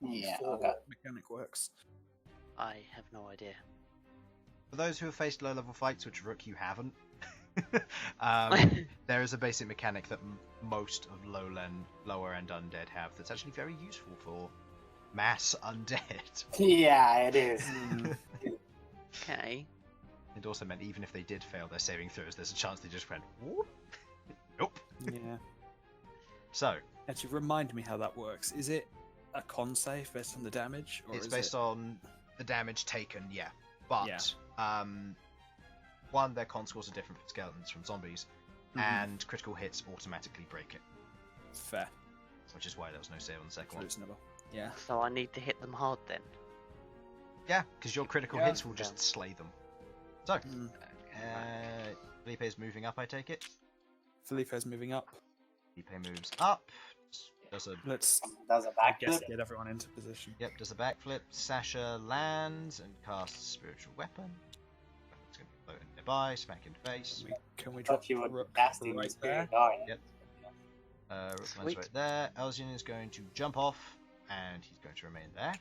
Yeah, four okay. mechanic works. I have no idea. For those who have faced low-level fights, which Rook you haven't, there is a basic mechanic that most of lower end undead have that's actually very useful for mass undead. Yeah, it is. Okay. It also meant even if they did fail their saving throws, there's a chance they just went, whoop. Nope. Yeah. So, Actually, remind me how that works. Is it a con save based on the damage? Or it's is based it... on the damage taken, yeah. But, Yeah. one, their con scores are different for skeletons from zombies, Mhm. and critical hits automatically break it, Fair. which is why there was no save on the second one. Reasonable. Yeah. So I need to hit them hard then. Yeah, because your critical Yeah. hits will just slay them. So, Mm. Felipe is moving up, I take it. Felipe's moving up. Felipe moves up. Does a Let's Does a I guess backflip. get everyone into position. does a backflip. Sasha lands and casts spiritual weapon. It's going to be floating nearby, smack in face. Can we I drop thought you the were Rook casting right the spirit there? guard. Yep. Rook lands Sweet. right there. Elsyan is going to jump off, and he's going to remain there.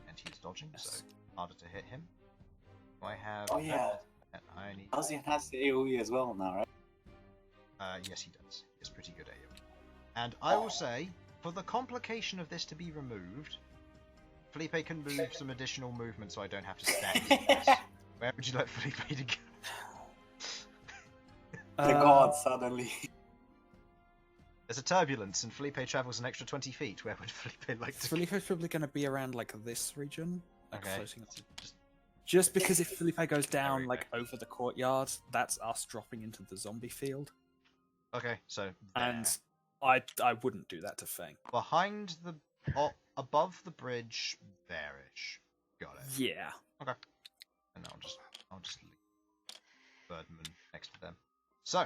And he's dodging, Yes. so harder to hit him. I have. Oh, yeah. I need. Elsyan has the AoE as well now, right? Yes, he does. He's pretty good at it. And I will say, for the complication of this to be removed, Felipe can move some additional movement so I don't have to stand. this. Where would you like Felipe to go? The god suddenly. There's a turbulence, and Felipe travels an extra 20 feet. Where would Felipe like to Felipe's probably going to be around like this region, like Okay. floating up. So just, Just because if Felipe goes down Very like over the courtyard, that's us dropping into the zombie field, okay, so there. and I wouldn't do that to Feng. Behind the... above the bridge, there-ish. Got it. Yeah. And I'll just leave Birdman next to them. So,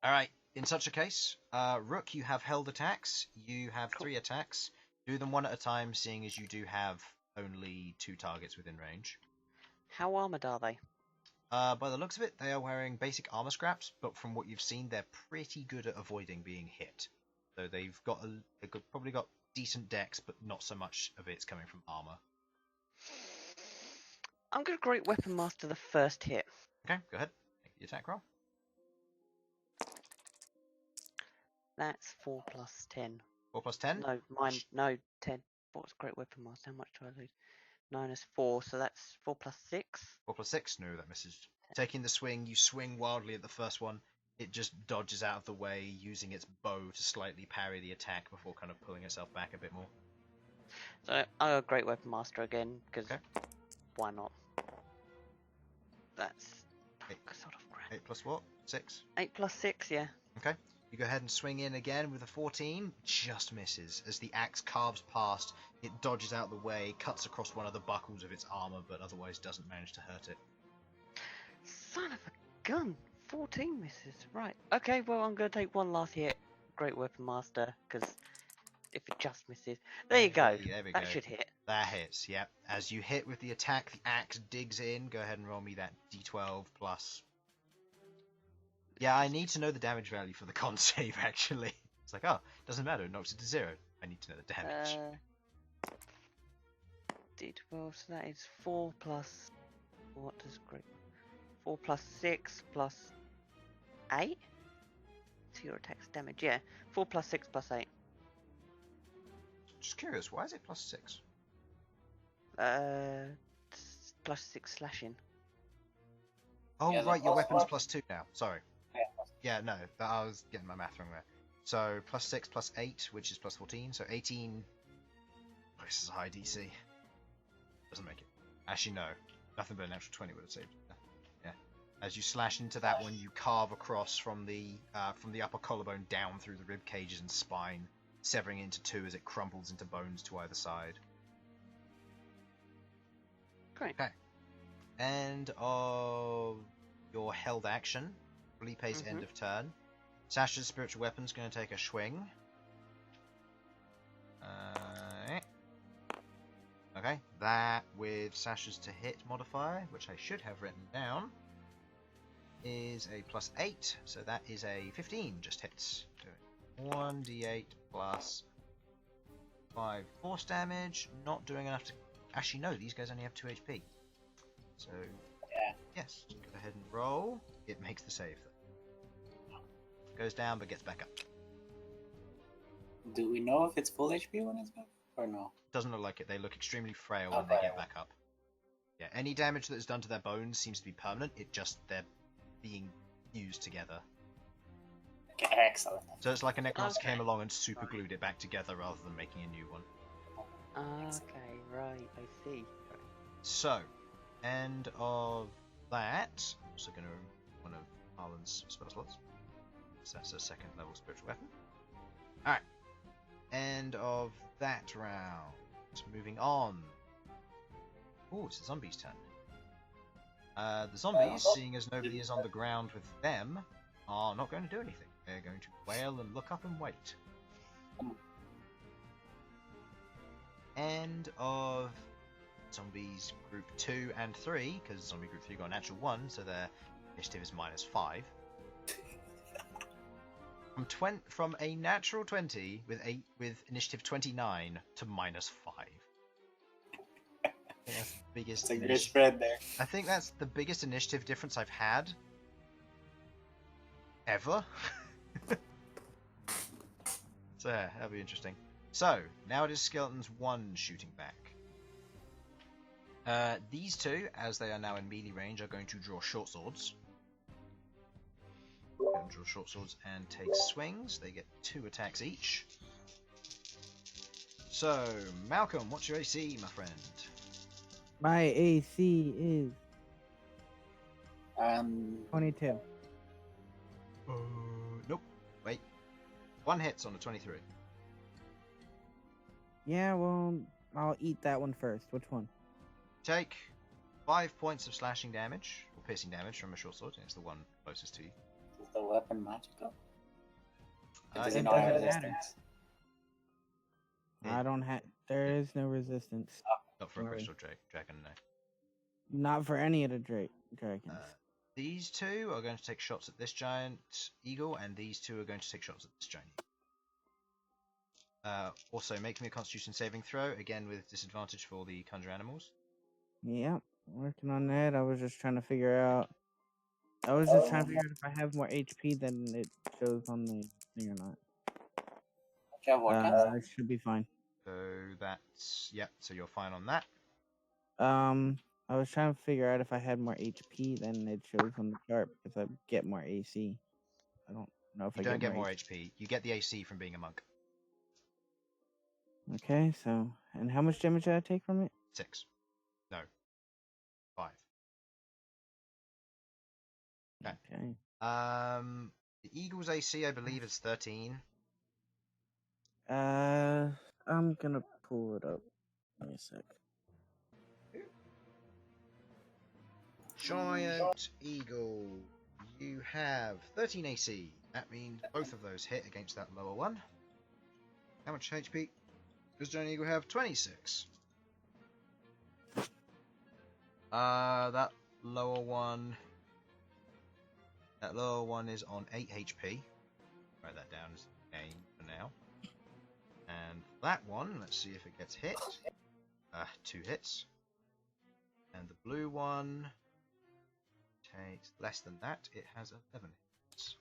alright, in such a case, Rook, you have held attacks. You have 3 attacks. Do them one at a time, seeing as you do have only 2 targets within range. How armored are they? By the looks of it, they are wearing basic armor scraps, but from what you've seen, they're pretty good at avoiding being hit. So they've probably got decent dex, but not so much of it's coming from armor. I'm going to Great Weapon Master the first hit. Okay, go ahead. Make the attack roll. That's 4 plus 10. 4 plus 10? No, 10. What's Great Weapon Master? How much do I lose? 9 is 4, so that's 4 plus 6. 4 plus 6? No, that misses. Taking the swing, you swing wildly at the first one. It just dodges out of the way, using its bow to slightly parry the attack before kind of pulling itself back a bit more. So I'll Great Weapon Master again, because why not? That's sort of crap. 8 plus what? 6? 8 plus 6, yeah. Okay. You go ahead and swing in again with a 14. Just misses. As the axe carves past, it dodges out the way, cuts across one of the buckles of its armor, but otherwise doesn't manage to hurt it. Son of a gun! 14 misses. Right. Okay, well, I'm going to take one last hit. Great Weapon Master, because if it just misses... There you go. There we That go. should hit. That hits, yep. As you hit with the attack, the axe digs in. Go ahead and roll me that d12 plus... Yeah, I need to know the damage value for the con save, actually. It's like, oh, doesn't matter, it knocks it to 0. I need to know the damage. D12, so that is 4 plus... What does great... 4 plus 6 plus 8? So your attack's damage, yeah. 4 plus 6 plus 8. Just curious, why is it plus 6? Plus 6 slashing. Oh, Yeah, right, your plus weapon's one. plus 2 now. Sorry. Yeah, no, I was getting my math wrong there. So, plus 6 plus 8, which is plus 14, so 18... Oh, this is a high DC. Doesn't make it. Actually, no. Nothing but a natural 20 would have saved it. Yeah. As you slash into that one, you carve across from the upper collarbone down through the rib cages and spine, severing into 2 as it crumbles into bones to either side. Great. Okay. End of your held action. Felipe's end of turn. Sasha's spiritual weapon's going to take a swing. Okay, that with Sasha's to hit modifier, which I should have written down, is a plus 8, so that is a 15, just hits. 1d8 plus 5 force damage, not doing enough to... Actually, no, these guys only have 2 HP. So, yes, go ahead and roll. It makes the save. Goes down, but gets back up. Do we know if it's full HP when it's back, or no? Doesn't look like it. They look extremely frail when they get back up. Yeah, any damage that is done to their bones seems to be permanent. They're being fused together. Okay, excellent. So it's like a necromancer came along and super glued it back together rather than making a new one. Okay, right, I see. So, end of that. I'm also going to remove one of Harlan's spell slots. So that's a second level spiritual weapon. Alright. End of that round. Moving on. Oh, it's the zombies' turn. The zombies, seeing as nobody is on the ground with them, are not going to do anything. They're going to wail and look up and wait. End of zombies group 2 and 3, because zombie group 3 got a natural 1, so their initiative is -5. From a natural 20 with initiative 29 to -5. I think that's the biggest. It's a good spread there. I think that's the biggest initiative difference I've had ever. So yeah, that'll be interesting. So now it is Skeleton's 1 shooting back. These two, as they are now in melee range, are going to draw short swords. Draw short swords and take swings. They get 2 attacks each. So, Malcom, what's your AC, my friend? My AC is 22. 22. Nope. Wait. 1 hits on a 23. Yeah, well, I'll eat that one first. Which one? Take 5 points of slashing damage, or piercing damage from a short sword. It's the one closest to you. Is the weapon magical? Does it it not have doesn't matter. resistance? I don't have. There is no resistance. Not for a crystal dragon, no. Not for any of the dragons. these two are going to take shots at this giant eagle, and these two are going to take shots at this giant eagle. Also, make me a Constitution saving throw, again with disadvantage for the conjure animals. Yep, working on that. I was just trying to figure out. If I have more HP than it shows on the thing or not. Do you have what kind? It should be fine. So that's yep. So you're fine on that. I was trying to figure out if I had more HP than it shows on the chart because I get more AC. I don't know if You don't get more HP. You get the AC from being a monk. Okay, so and how much damage did I take from it? 6. No. 5. Okay. The eagle's AC, I believe, is 13. I'm gonna pull it up. Give me a sec. Giant eagle, you have 13 AC. That means both of those hit against that lower one. How much HP does giant eagle have? 26. That lower one is on 8 HP. Write that down as a game for now. And that one, let's see if it gets hit. 2 hits. And the blue one takes less than that. It has 11 hits.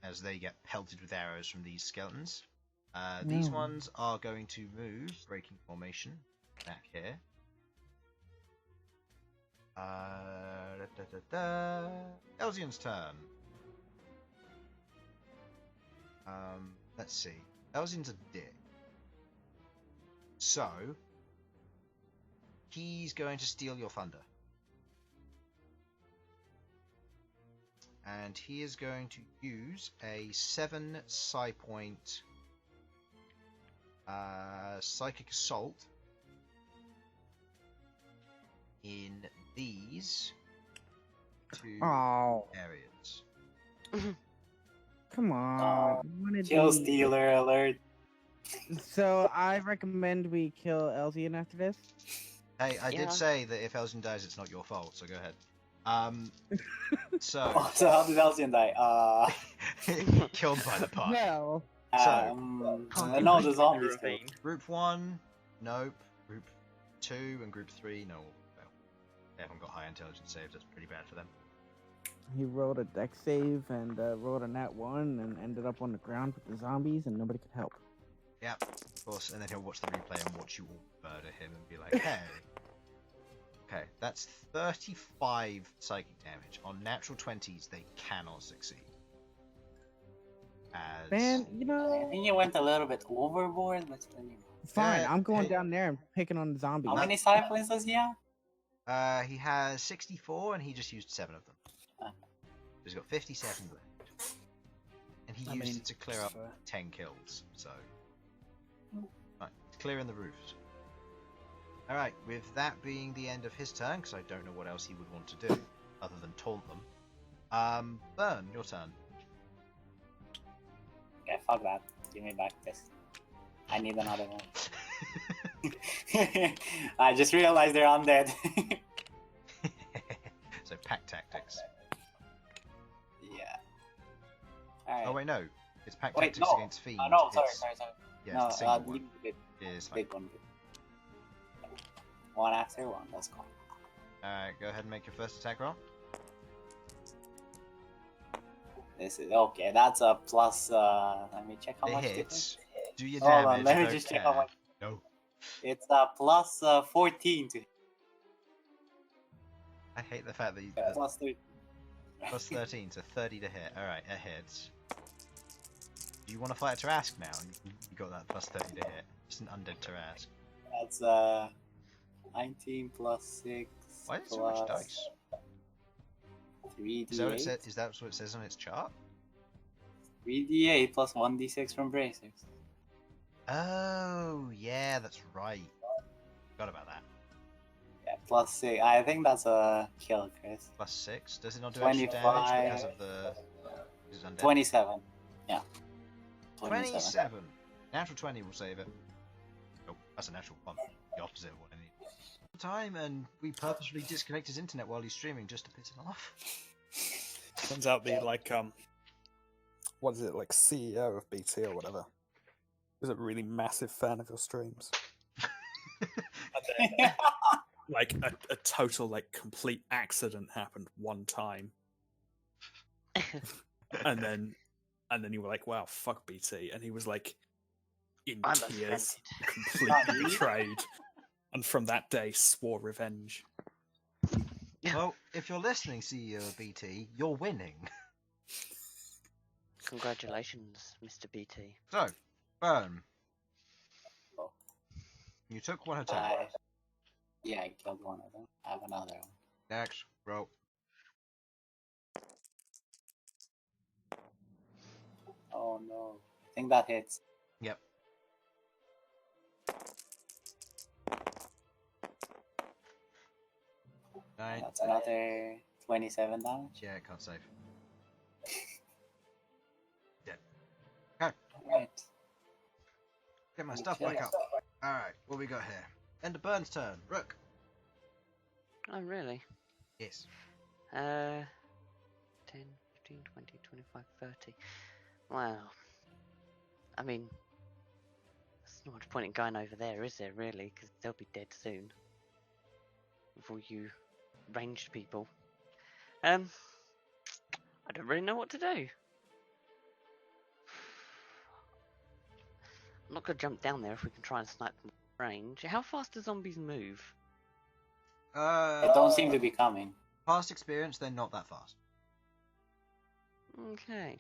As they get pelted with arrows from these skeletons. These ones are going to move, breaking formation, back here. Elsyan's turn. Let's see. Elsyan's a dick. So, he's going to steal your thunder. And he is going to use a 7 psi point psychic assault in these 2 areas. Come on. Kill stealer alert. So I recommend we kill Elsyan after this. Hey, I did say that if Elsyan dies, it's not your fault, so go ahead. So how did Elsyan die? killed by the party. No. No, the zombies. Group 1, nope. Group 2 and Group 3, no. Well, they haven't got high intelligence saves, that's pretty bad for them. He rolled a dex save and rolled a nat 1 and ended up on the ground with the zombies and nobody could help. Yeah, of course, and then he'll watch the replay and watch you all murder him and be like, hey. Okay, that's 35 psychic damage. On natural 20s, they cannot succeed. Man, I think you went a little bit overboard, but anyway. Fine, I'm going down there and picking on the zombies. How many siphons does he have? He has 64 and he just used 7 of them. He's got 57 left. And he used it to clear up 10 kills, so... Right, clearing the roofs. Alright, with that being the end of his turn, because I don't know what else he would want to do, other than taunt them. Bern, your turn. Okay, fuck that. Give me back this. I need another one. I just realized they're undead. So, pack tactics. Yeah. Alright. Oh, wait, no. It's pack tactics against fiends. No, sorry. Yeah, no, it's the single one. Big one. One after one, let's go. Alright, go ahead and make your first attack roll. This is okay. That's a plus. Let me check how much it it hits. is. Do your Hold damage. on, let me just check how much. No. It's plus 14 to hit. I hate the fact that you. Plus 13. Plus 13, so 30 to hit. Alright, it hits. Do you want to fight a Tarask now? You got that plus 30 to hit. Just an undead Tarask. That's 19 plus 6. Why is it so much dice? 3d8. Is that what it says on its chart? 3d8 plus 1d6 from bracers. Oh, yeah, that's right. Forgot about that. Yeah, plus 6. I think that's a kill, Chris. Plus 6? Does it not do extra damage because of the... Is it undead? 27. Yeah. 27. Natural 20 will save it. Oh, that's a natural 1. The opposite of what I need. time, and we purposefully disconnect his internet while he's streaming just to piss him off. Turns out the what is it, like CEO of BT or whatever, is a really massive fan of your streams. And then, like a total complete accident happened one time, and then you were like, "Wow, fuck BT," and he was like in I'm tears, offended. completely betrayed, and from that day swore revenge. Well, if you're listening, CEO of BT, you're winning. Congratulations, Mr. BT. So, Bern. Oh. You took one attack. Yeah, I killed one of them. I have another one. Next, roll. Oh no. I think that hits. Yep. Nine. That's another 27 damage. Yeah, it can't save. Right. Get my stuff back up. Alright, what we got here? End of Bern's turn. Rook. Oh, really? Yes. 10, 15, 20, 25, 30. Wow. I mean, there's not much point in going over there, is there, really? Because they'll be dead soon. With all you ranged people. I don't really know what to do. I'm not going to jump down there if we can try and snipe them at range. How fast do zombies move? They don't seem to be coming. Past experience, they're not that fast. Okay.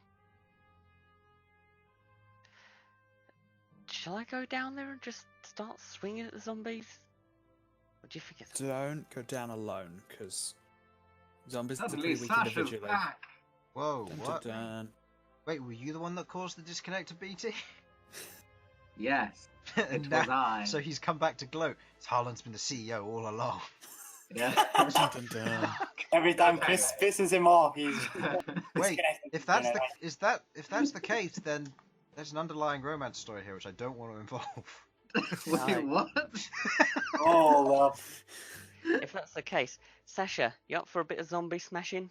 Shall I go down there and just start swinging at the zombies? What do you think? Don't go down alone, because zombies are Suddenly, pretty weak Sasha's individually. back. Whoa, Dun, what? dun, dun. Wait, were you the one that caused the disconnect to BT? Yes, it And was now- I. So he's come back to gloat. Harlan's been the CEO all along. Yeah. Dun, dun, dun. Every time Chris pisses him off, he's Wait, disconnected. if that's the case, then there's an underlying romance story here which I don't want to involve. Wait, what? Oh, love. If that's the case, Sasha, you up for a bit of zombie smashing?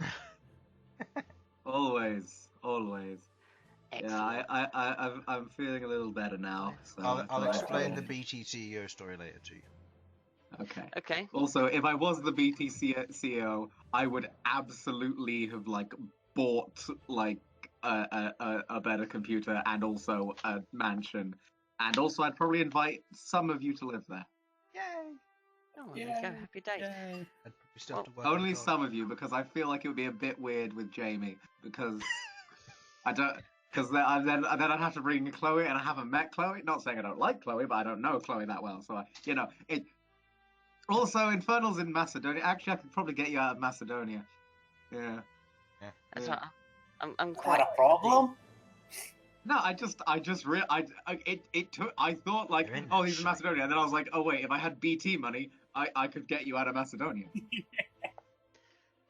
Always, always. Excellent. Yeah, I'm feeling a little better now. So I'll but- explain the BT CEO story later to you. Okay. Okay. Also, if I was the BT CEO, I would absolutely have bought a better computer and also a mansion, and also I'd probably invite some of you to live there. Yay! Oh, there you go. Happy days. Yay. We still have to work Only on some of you, because I feel like it would be a bit weird with Jamie, because I don't. Because then I'd have to bring Chloe, and I haven't met Chloe. Not saying I don't like Chloe, but I don't know Chloe that well. So it. Also, Infernal's in Macedonia. Actually, I could probably get you out of Macedonia. Yeah. That's Yeah. I'm Is that quite. a problem? No, I thought You're in oh, he's in China. Macedonia, and then I was like, oh wait, if I had BT money, I could get you out of Macedonia.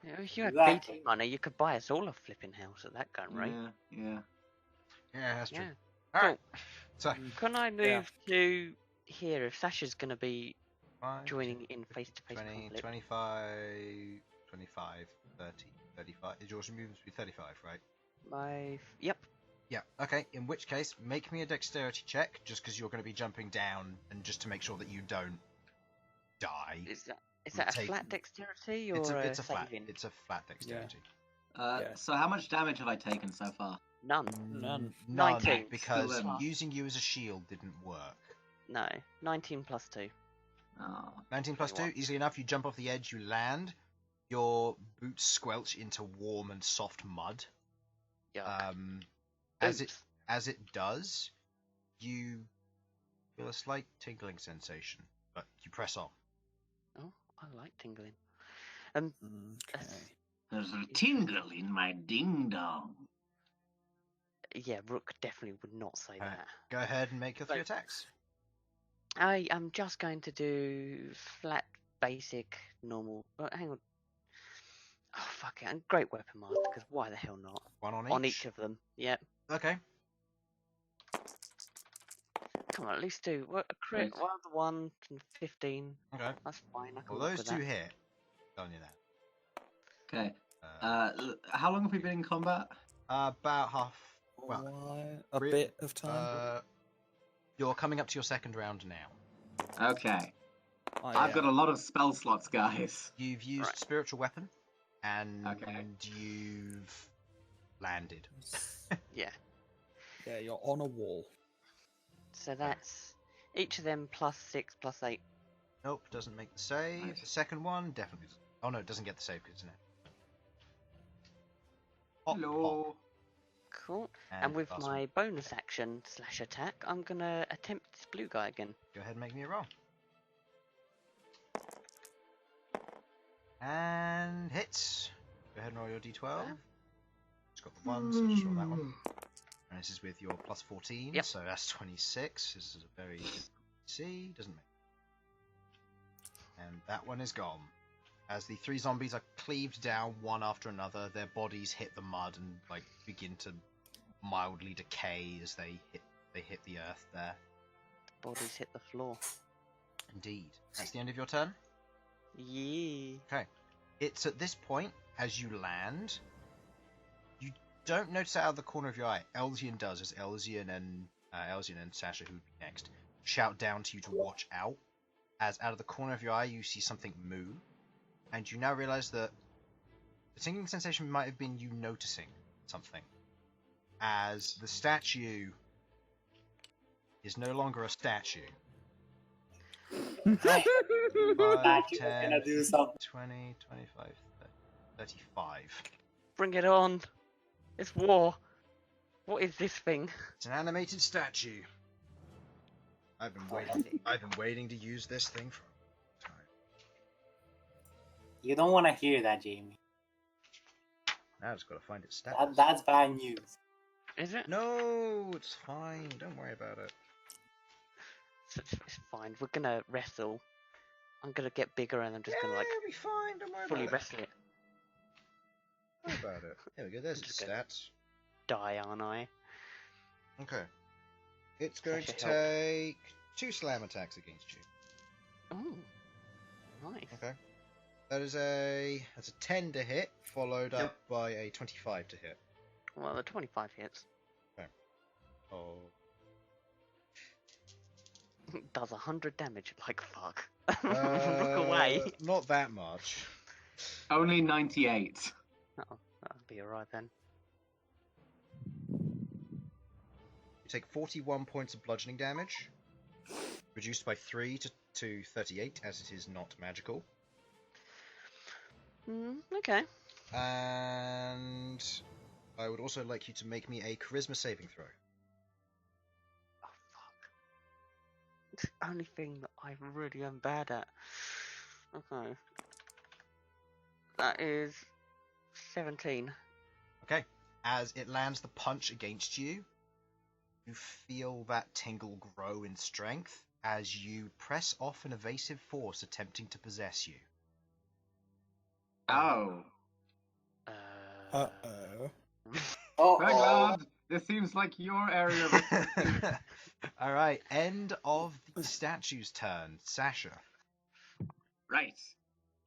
If you had Exactly. BT money, you could buy us all a flipping house at that gun rate. Yeah. Yeah, that's true. Yeah. Alright. So, Can I move to here if Sasha's going to be 5, joining in face-to-face 20, conflict? 25, 25, 30, 35. Is yours movement to be 35, right? Yep. Yeah, okay. In which case, make me a dexterity check, just because you're going to be jumping down, and just to make sure that you don't die. Is that a Take- flat dexterity or It's a flat. saving? It's a flat dexterity. Yeah. So how much damage have I taken so far? None. None. None, 19. because Still using you as a shield didn't work. No. 19 plus 2. Oh. 19 plus 2, 21. easily enough. You jump off the edge, you land. Your boots squelch into warm and soft mud. Yuck. As Oops. it does, you feel a slight tingling sensation, but you press on. Oh, I like tingling. Okay. There's a tingle in my ding dong. Yeah, Rook definitely would not say Alright. that. Go ahead and make your 3 Right. attacks. I am just going to do flat, basic, normal. Oh, hang on. Oh, fuck it. And Great Weapon Master, because why the hell not? One on each. On each of them. Yep. Okay. Come on, at least two. What, a crit, Right. one of the 1 and 15. Okay. That's fine. I can Well, work those with two that. hit. Telling you that. Okay. How long have we been in combat? About half. Well, A bit of time. You're coming up to your second round now. Okay. Oh, I've yeah. got a lot of spell slots, guys. You've used Right. spiritual weapon, and Okay. you've landed. Yeah. Yeah, you're on a wall. So that's each of them plus 6 plus 8. Nope, doesn't make the save. Nice. The second one definitely doesn't. Oh no, it doesn't get the save because it's an F. Hop, Hello. hop, Cool. And with last my one. bonus action / attack, I'm gonna attempt this blue guy again. Go ahead and make me a roll. And hits. Go ahead and roll your d12. It's got the 1, so just roll that one. And this is with your plus 14, Yep. so that's 26. This is a very C, doesn't make. And that one is gone. As the 3 zombies are cleaved down one after another, their bodies hit the mud and like begin to mildly decay as they hit the earth there. Bodies hit the floor. Indeed. That's the end of your turn. Yeah. Okay. It's at this point, as you land, you don't notice it out of the corner of your eye. Elsyan does, as Elsyan and Sasha, who would be next, shout down to you to watch out. As out of the corner of your eye, you see something move, and you now realize that the tingling sensation might have been you noticing something. As the statue is no longer a statue. 5, Statue's 10, gonna do something. 20, 25, 35. Bring it on. It's war. What is this thing? It's an animated statue. I've been waiting to use this thing for a long time. You don't want to hear that, Jamie. Now I've just got to find its stats. That's bad news. Is it? No, it's fine. Don't worry about it. It's fine. We're gonna wrestle. I'm gonna get bigger and I'm just gonna like it'll be fine. Don't worry fully about wrestle it. it. Don't worry about it. There we go. There's Just its gonna- stats. Die, aren't I? Okay. It's going to should help. take 2 slam attacks against you. Oh, nice. Okay. That's a 10 to hit, followed up by a 25 to hit. Well, the 25 hits. Oh. Does 100 damage. Like fuck. Look away. Not that much. Only 98. Oh, that'll be alright then. You take 41 points of bludgeoning damage, reduced by 3 to 38, as it is not magical. Okay. And I would also like you to make me a charisma saving throw. Oh fuck. It's the only thing that I really am bad at. Okay. That is 17. Okay. As it lands the punch against you, you feel that tingle grow in strength as you press off an evasive force attempting to possess you. Oh. Uh-oh. Oh, Queglod, this seems like your area of expertise. Alright, end of the statue's turn. Sasha. Right.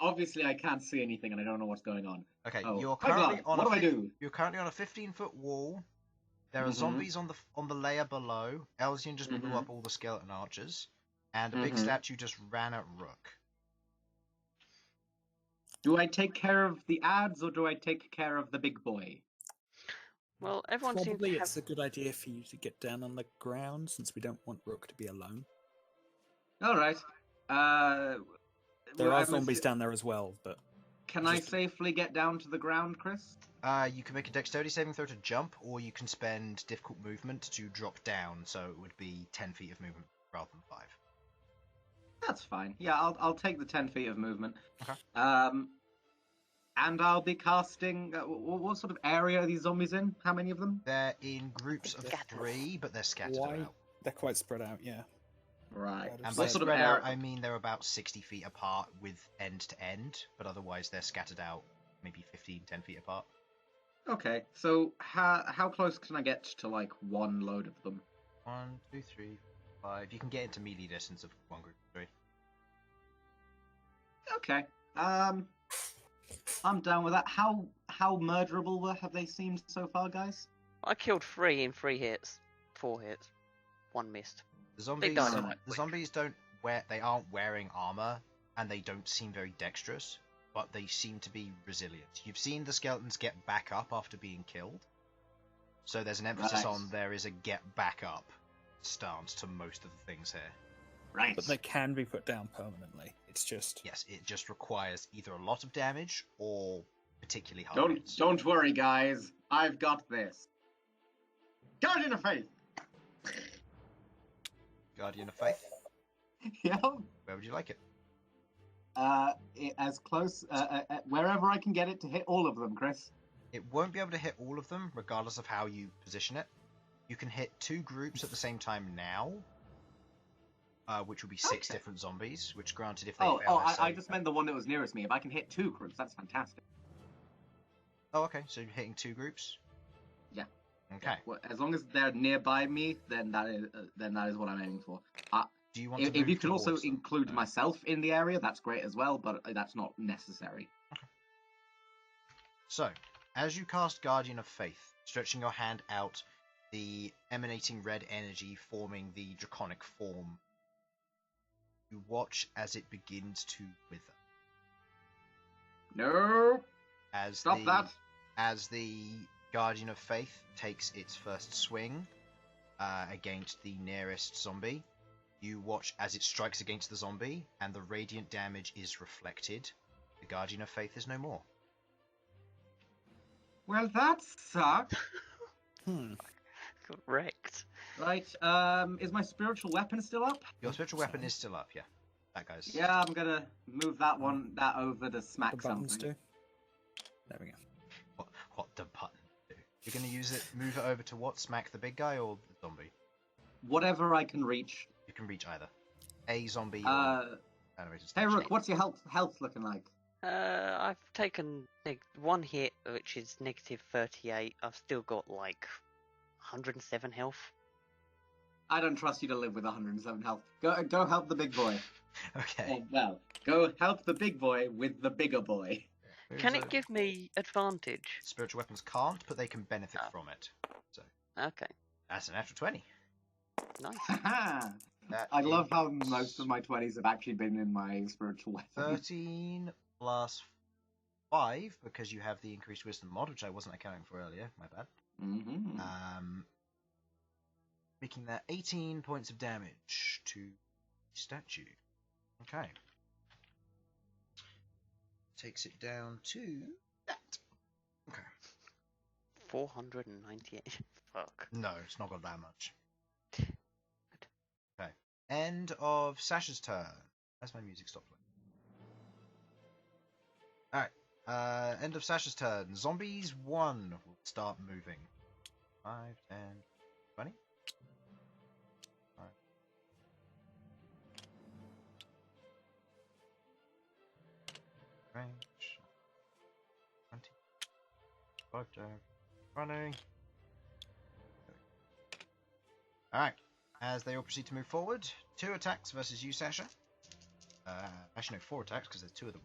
Obviously, I can't see anything and I don't know what's going on. Okay, Oh, you're Queglod, currently on what a do I do? You're currently on a 15-foot wall. There are Mhm. zombies on the layer below. Elsyan just blew Mhm. up all the skeleton archers, and a big Mhm. statue just ran at Rook. Do I take care of the ads or do I take care of the big boy? Well, everyone seems Probably to have... it's a good idea for you to get down on the ground since we don't want Rook to be alone. Alright. There are zombies down there as well, but Can I safely get down to the ground, Chris? You can make a dexterity saving throw to jump, or you can spend difficult movement to drop down, so it would be 10 feet of movement rather than 5. That's fine. Yeah, I'll take the 10 feet of movement. Okay. And I'll be casting. What sort of area are these zombies in? How many of them? They're in groups of Scattered. 3, but they're scattered why? about. They're quite spread out, yeah. Right. And And by by What sort of spread out, area? I mean they're about 60 feet apart with end to end, but otherwise they're scattered out maybe 15, 10 feet apart. Okay, so how close can I get to like one load of them? 1, 2, 3, 5. You can get into melee distance of one group of 3. Okay. I'm down with that. How murderable have they seemed so far, guys? I killed 3 in 3 hits. 4 hits. 1 missed. The zombies, died quite quite the quick. zombies they aren't wearing armor, and they don't seem very dexterous, but they seem to be resilient. You've seen the skeletons get back up after being killed, so there's an emphasis Right. on there is a get back up stance to most of the things here. Right. But they can be put down permanently. It's just Yes, it just requires either a lot of damage or particularly hard hits. Don't worry, guys. I've got this. Guardian of Faith. Guardian of Faith, Yeah. where would you like it? As close, wherever I can get it to hit all of them, Chris. It won't be able to hit all of them, regardless of how you position it. You can hit 2 groups at the same time now, which would be 6 Okay. different zombies, which granted if they Oh, fail their I save- just meant the one that was nearest me. If I can hit 2 groups, that's fantastic. Oh, okay, so you're hitting 2 groups? Yeah. Okay. Well, as long as they're nearby me, then that is what I'm aiming for. Do you want to If move you can also towards them? include No. myself in the area, that's great as well, but that's not necessary. So, as you cast Guardian of Faith, stretching your hand out, the emanating red energy forming the draconic form, you watch as it begins to wither. No! As Stop that! As the Guardian of Faith takes its first swing against the nearest zombie, you watch as it strikes against the zombie, and the radiant damage is reflected. The Guardian of Faith is no more. Well, that sucks. Correct. Right, is my spiritual weapon still up? Your spiritual weapon is still up, yeah. That guy's... Yeah, I'm gonna move that over to smack the buttons something. do. There we go. What the button do? You're going to use it, move it over to what? Smack the big guy or the zombie? Whatever I can reach. You can reach either. A zombie Uh, or animated hey stage. Rook, what's your health looking like? I've taken 1 hit, which is negative 38. I've still got like 107 health. I don't trust you to live with 107 health. Go help the big boy. Okay. Oh, well, go help the big boy with the bigger boy. Can it give me advantage? Spiritual weapons can't, but they can benefit Oh. from it. So, Okay, that's an natural 20. nice. Haha! That I love how is most of my 20s have actually been in my spiritual weapon. 13 plus 5, because you have the increased wisdom mod, which I wasn't accounting for earlier. My bad. Mm-hmm. Making that 18 points of damage to the statue. Okay. Takes it down to that. Okay. 498. Fuck. No, it's not got that much. Okay. End of Sasha's turn. That's my music stopped playing. Alright. End of Sasha's turn. Zombies 1 will start moving. 5, 10, 20. Range 20. 5 down. Running. Alright. As they all proceed to move forward, 2 attacks versus you, Sasha. Actually, no, 4 attacks because there's 2 of them.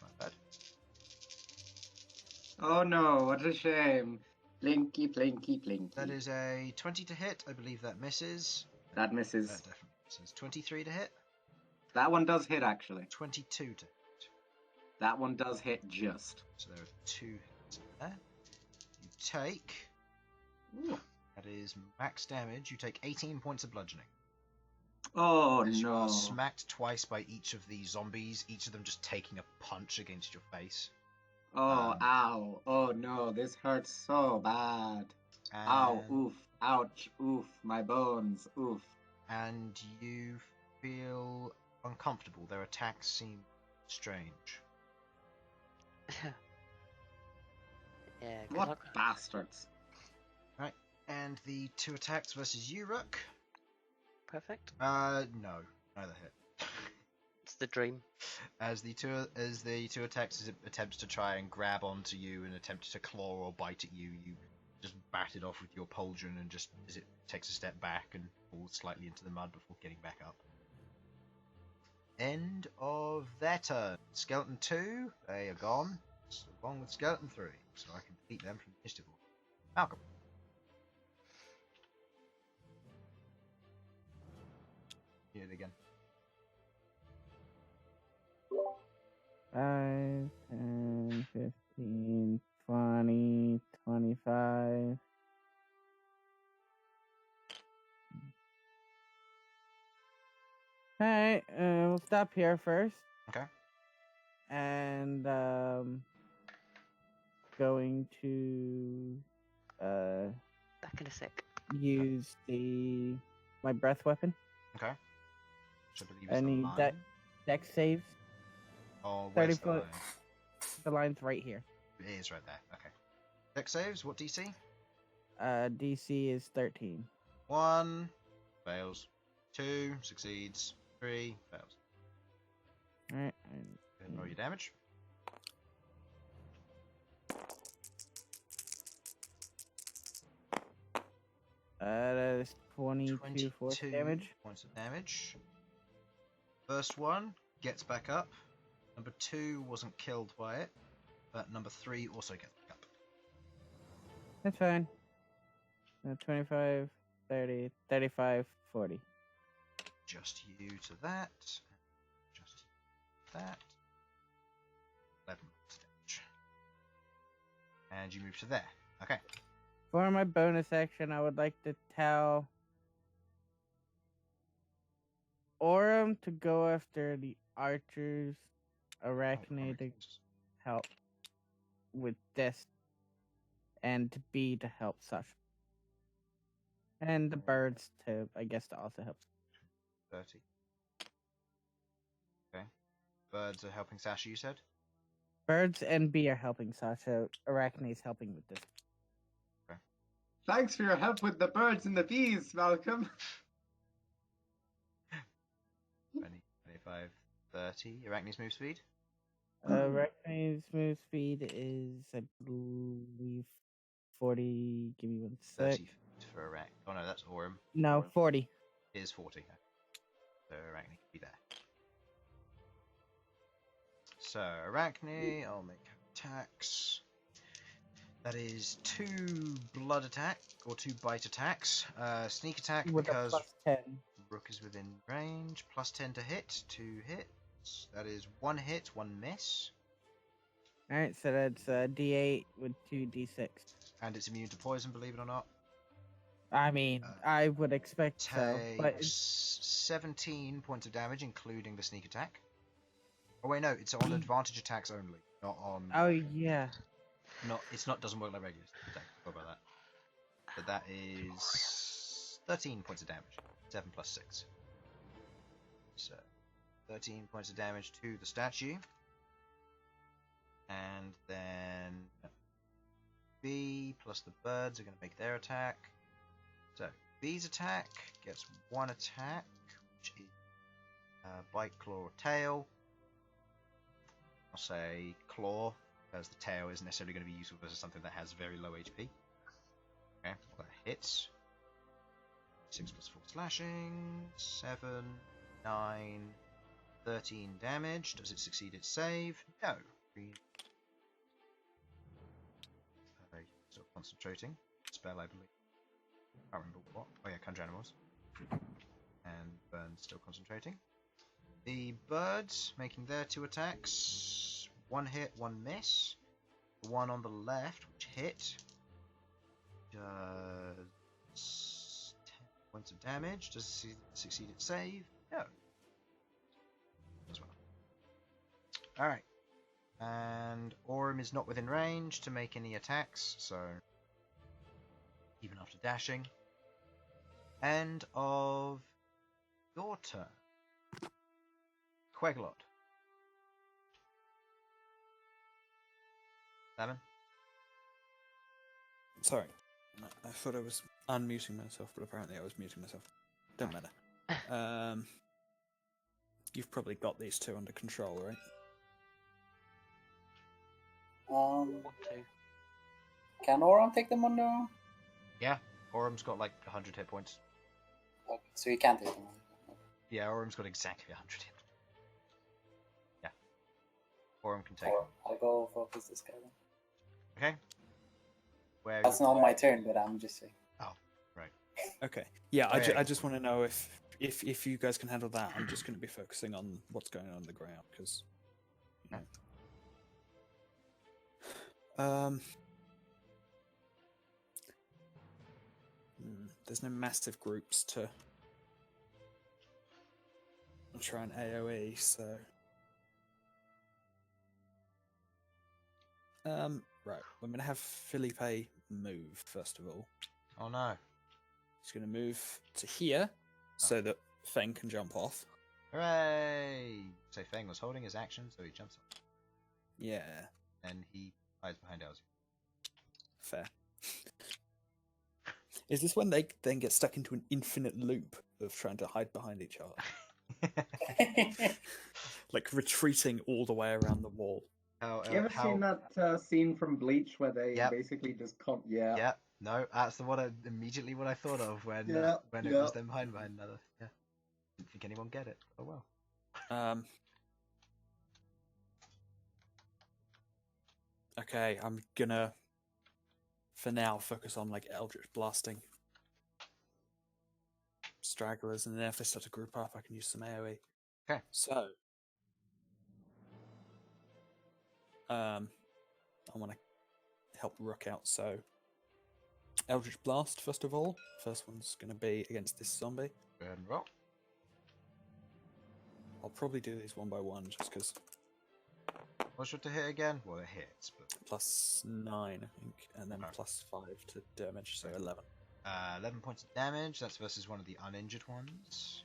My bad. Oh no, what a shame. Plinky, plinky, plinky. That is a 20 to hit. I believe that misses. That misses. That definitely misses. 23 to hit. That one does hit, actually. 22 to hit. That one does hit just. So there are 2 hits in there. You take... Ooh. That is max damage. You take 18 points of bludgeoning. Oh As you no. are smacked twice by each of the zombies, each of them just taking a punch against your face. Oh, ow. Oh no, this hurts so bad. Ow, And, oof, ouch, oof, my bones, oof. and you feel uncomfortable. Their attacks seem strange. Yeah, 'cause What I- bastards. And the 2 attacks versus you, Rook? perfect. No, neither hit. It's the dream. As the two attacks attempts to try and grab onto you and attempt to claw or bite at you, you just bat it off with your pauldron and just as it takes a step back and falls slightly into the mud before getting back up. End of their turn. Skeleton 2, they are gone, along with Skeleton 3, so I can delete them from the initiative order. Malcolm. Do it again. 5, 10, 15, 20, 25. Alright, we'll stop here first. Okay. And, going to, Back in a sec. use my breath weapon. Okay. Which I believe is I the need line. dex saves. Oh, 30 where's the foot. line? The line's right here. It is right there. Okay. Dex saves, what DC? DC is 13. 1 fails. 2 succeeds. 3 fails. Alright. Go ahead and roll your damage. That is 22 force damage. Points of damage. First one gets back up. Number 2 wasn't killed by it, but number 3 also gets back up. That's fine. 25, 30, 35, 40. Just you to that. Just that. 11 points of damage. And you move to there. Okay. For my bonus action, I would like to tell Orem to go after the archers, Arachne to help with this, and B to help Sasha. And the birds to, I guess, to also help. 30. Okay. Birds are helping Sasha, you said? Birds and B are helping Sasha. Arachne is helping with this. Thanks for your help with the birds and the bees, Malcolm. 20, 25, 30. Arachne's move speed? Arachne's move speed is, I believe, 40. Give me 1 sec. 30 feet for Arachne. Oh no, that's Orem. No, 40. It is 40. So Arachne can be there. So Arachne, I'll make attacks. That is 2 blood attack, or 2 bite attacks. Sneak attack With a because plus 10. Rook is within range. Plus 10 to hit, 2 hits. That is 1 hit, 1 miss. Alright, so that's D8 with 2 D6. And it's immune to poison, believe it or not. I mean, I would expect so, but Takes 17 points of damage, including the sneak attack. Oh wait, no, it's on advantage attacks only, not on. oh yeah. Doesn't work like regular attack. What about that? But that is 13 points of damage. 7 plus 6. So 13 points of damage to the statue. And then B plus the birds are going to make their attack. So B's attack gets 1 attack, which is bite, claw, or tail. I'll say claw, because the tail isn't necessarily going to be useful versus something that has very low HP. Okay, well, that hits. 6 plus 4 slashing, 7, 9, 13 damage. Does it succeed its save? No. Still concentrating. Spell, I believe. I can't remember what. Oh yeah, Conjure Animals. And Bern's still concentrating. The birds making their 2 attacks. 1 hit, 1 miss. The one on the left, which hit, does 10 points of damage. Does it succeed its save? No. As well. Alright. And Orem is not within range to make any attacks, so even after dashing. End of your turn. Queglod. 7. Sorry. I thought I was unmuting myself, but apparently I was muting myself. Don't matter. You've probably got these 2 under control, right? What 2? Can Oron take them under Yeah, Orum's got like 100 hit points. Okay, so you can't hit him. Yeah, Orum's got exactly 100 hit points. Yeah. Orum can take Or him. I'll go focus this guy then. Okay. Where That's not my turn, but I'm just saying. Oh, right. Okay. Yeah, Oh, yeah. I just want to know if you guys can handle that. I'm just going to be focusing on what's going on the ground because. You know. There's no massive groups to try and AoE, so. Right, I'm going to have Felipe move first of all. Oh no. He's going to move to here so that Feng can jump off. Hooray! So Feng was holding his action, so he jumps up. Yeah, And he hides behind Elsyan. fair. Is this when they then get stuck into an infinite loop of trying to hide behind each other? Like retreating all the way around the wall. You ever seen that scene from Bleach where they basically just can't? Yeah. Yeah, no, that's the what immediately what I thought of when it was them behind another. Yeah, didn't think anyone get it. Oh well. Okay, I'm gonna for now focus on like Eldritch blasting stragglers, and then if they start to group up, I can use some AoE. Okay. So, I want to help Rook out. So, Eldritch blast first of all. First one's going to be against this zombie. Go ahead and roll. I'll probably do these one by one, just because. What's your to hit again? Well, it hits, but +9, I think, and then +5 to damage, so 11. 11 points of damage. That's versus one of the uninjured ones.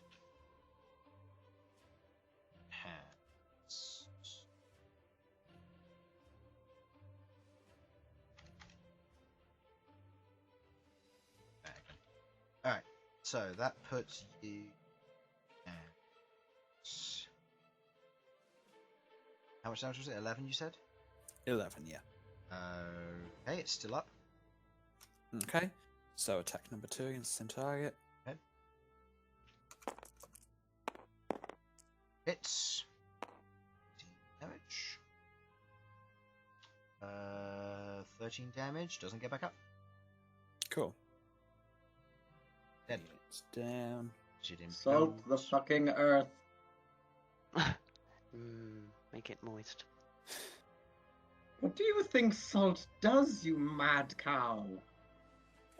Alright, so that puts you at... How much damage was it? 11 you said? 11, yeah. Okay, it's still up. Okay, so attack number 2 against the same target. Okay. Hits. Damage. 13 damage. Doesn't get back up. Cool. Dead. It's down. Salt the fucking earth. Make it moist. What do you think salt does, you mad cow?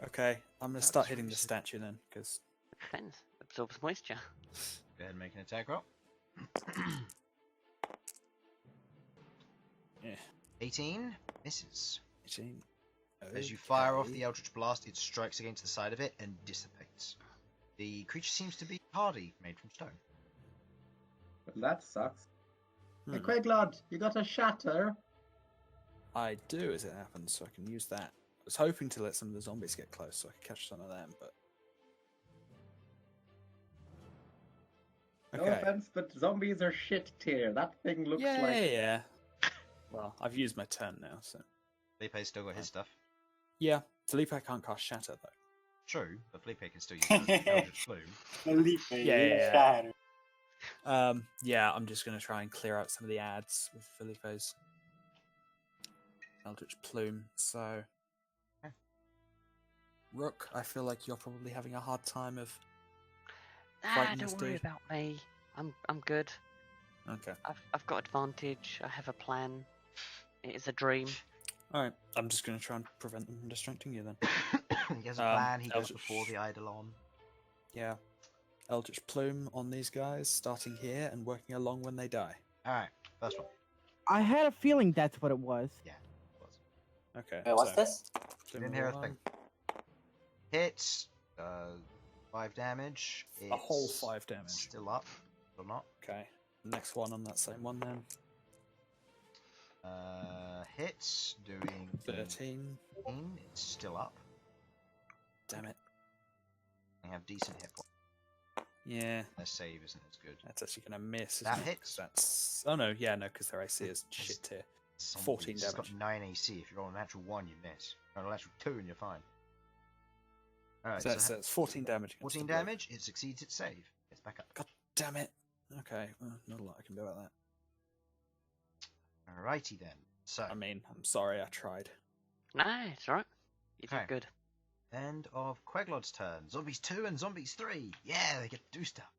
Okay, I'm going to start hitting the statue then, because... Depends. Absorbs moisture. Go ahead and make an attack roll. Yeah. 18 misses. 18. As you fire off the Eldritch Blast, it strikes against the side of it and dissipates. The creature seems to be hardy, made from stone. Well, that sucks. Hey, Queglod, you got a shatter? I do, as it happens, so I can use that. I was hoping to let some of the zombies get close so I could catch some of them, but... No offense, but zombies are shit tier. That thing looks like... Yeah. Well, I've used my turn now, so... Felipe's still got his stuff. Yeah, Felipe can't cast Shatter, though. True, but Felipe can still use Eldritch Plume. Felipe, Yeah. Yeah, I'm just going to try and clear out some of the ads with Felipe's Eldritch Plume, so... Okay. Rook, I feel like you're probably having a hard time of fighting this Don't worry dude. about me. I'm good. Okay. I've got advantage. I have a plan. It is a dream. Alright, I'm just going to try and prevent them from distracting you then. He has a plan, he goes Eldritch- before the Eidolon. Yeah. Eldritch Plume on these guys, starting here and working along when they die. Alright, first one. I had a feeling that's what it was. Yeah, it was. Okay. Wait, what's so this? You didn't hear a thing. Hits, 5 damage. A whole It's 5 damage. Still up, or not. Okay. Next one on that same one then. Hits, doing 13. 15. It's still up. Damn it. They have decent hit points. Yeah. Their save isn't as good. That's actually going to miss. That isn't it? 'Cause hits. That's... Oh no, yeah, no, because their AC is shit tier. 14 It's got damage. 9 AC. If you roll a natural 1, you miss. Roll a natural 2 and you're fine. Alright, So it's 14 damage. against 14 the bloke. damage, it succeeds its save. It's back up. God damn it. Okay, well, not a lot I can do about that. Alrighty then. So, I mean, I'm sorry I tried. Nah, it's alright. You Okay. did good. end of Queglod's turn. Zombies 2 and Zombies 3. Yeah, they get to do stuff.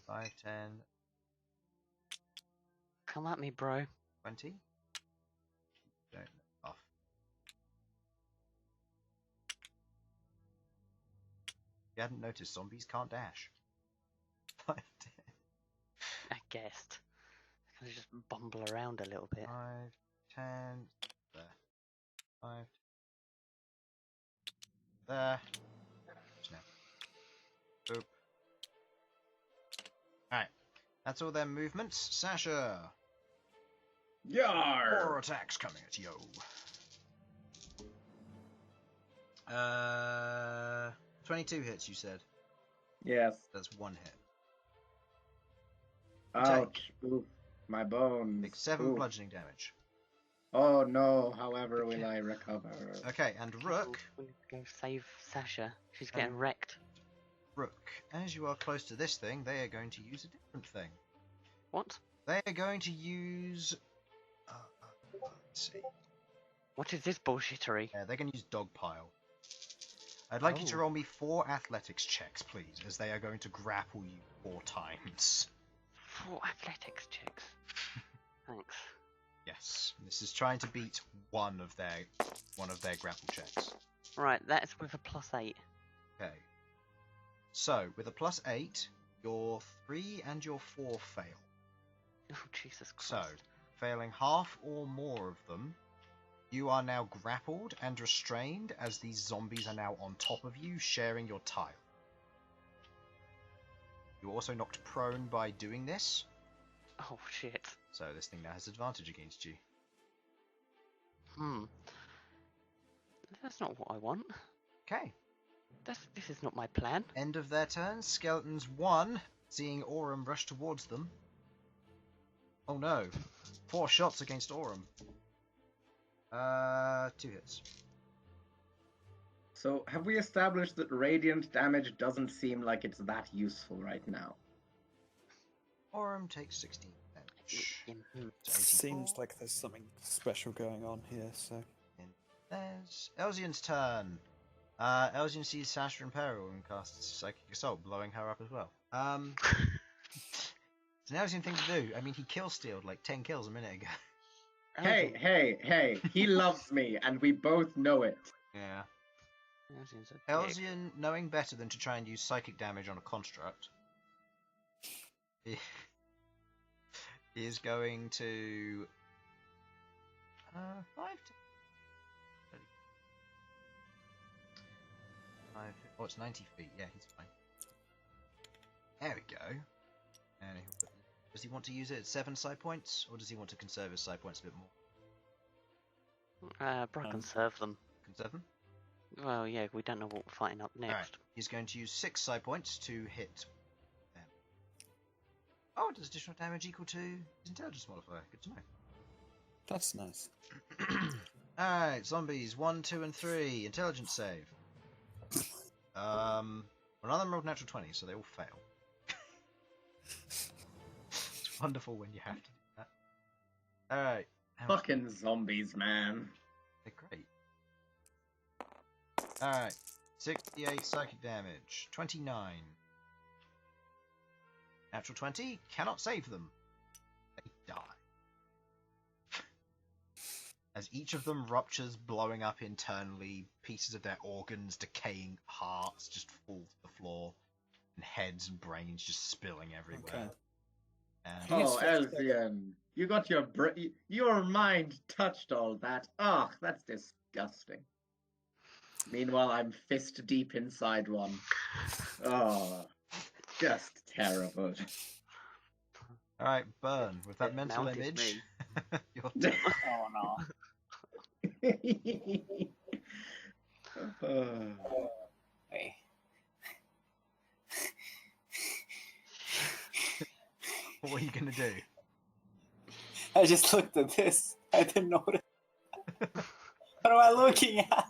5, 10, Come at me, bro. 20. Don't off. You hadn't noticed, zombies can't dash. 5, 10, I guessed. I can just bumble around a little bit. 5, 10, there. 5, there. Snap. Boop. Alright. That's all their movements. Sasha! Yar! 4 attacks coming at you. 22 hits, you said. Yes. That's 1 hit. Ouch. Oof. My bones. Take 7 Oof. bludgeoning damage. Oh no, however will I recover? Okay, and Rook. We need to go save Sasha. She's getting wrecked. Rook, as you are close to this thing, they are going to use a different thing. What? They are going to use... let's see. What is this bullshittery? Yeah, they're going to use Dogpile. I'd like you to Oh. roll me 4 athletics checks, please, as they are going to grapple you 4 times. 4 athletics checks. Thanks. Yes, this is trying to beat one of their grapple checks. Right, that's with a +8. Okay. So, with a +8, your 3 and your 4 fail. Oh, Jesus Christ. So, failing half or more of them, you are now grappled and restrained as these zombies are now on top of you, sharing your tile. You're also knocked prone by doing this, Oh, shit. so this thing now has advantage against you. That's not what I want. Okay. This is not my plan. End of their turn. Skeletons 1, seeing Aurum rush towards them. Oh no. 4 shots against Aurum. 2 hits. So, have we established that radiant damage doesn't seem like it's that useful right now? Aurum takes 16 damage. Mhm. Seems like there's something special going on here, so... There's Elsyan's turn. Elsyan sees Sasha in peril and casts Psychic Assault, blowing her up as well. It's an Elsyan thing to do. I mean, he kill-stealed like 10 kills a minute ago. Hey, he loves me, and we both know it. Yeah. Elsyan's a dick. Elsyan, knowing better than to try and use psychic damage on a construct, he is going to 5 to 5. Oh, it's 90 feet. Yeah, he's fine. There we go. And does he want to use it at 7 side points, or does he want to conserve his side points a bit more? Probably conserve them. Conserve them. Well, yeah, we don't know what we're fighting up next. Alright, he's going to use 6 side points to hit them. Oh, does additional damage equal to his intelligence modifier? Good to know. That's nice. Alright, zombies 1, 2, and 3. Intelligence save. None of them rolled natural 20, so they all fail. It's wonderful when you have to do that. Alright. Fucking zombies, man. They're great. Alright. 68 psychic damage. 29. Natural 20. Cannot save them. They die. As each of them ruptures, blowing up internally, pieces of their organs, decaying hearts just fall to the floor, and heads and brains just spilling everywhere. Okay. And Oh, Elsyan, you got your mind touched all that. Ugh, that's disgusting. Meanwhile, I'm fist deep inside one. Oh, just terrible. Alright, Bern, with that It mental mounted image, me. you're Oh no. Wait. what are you gonna do? I just looked at this. I didn't notice. What am I looking at?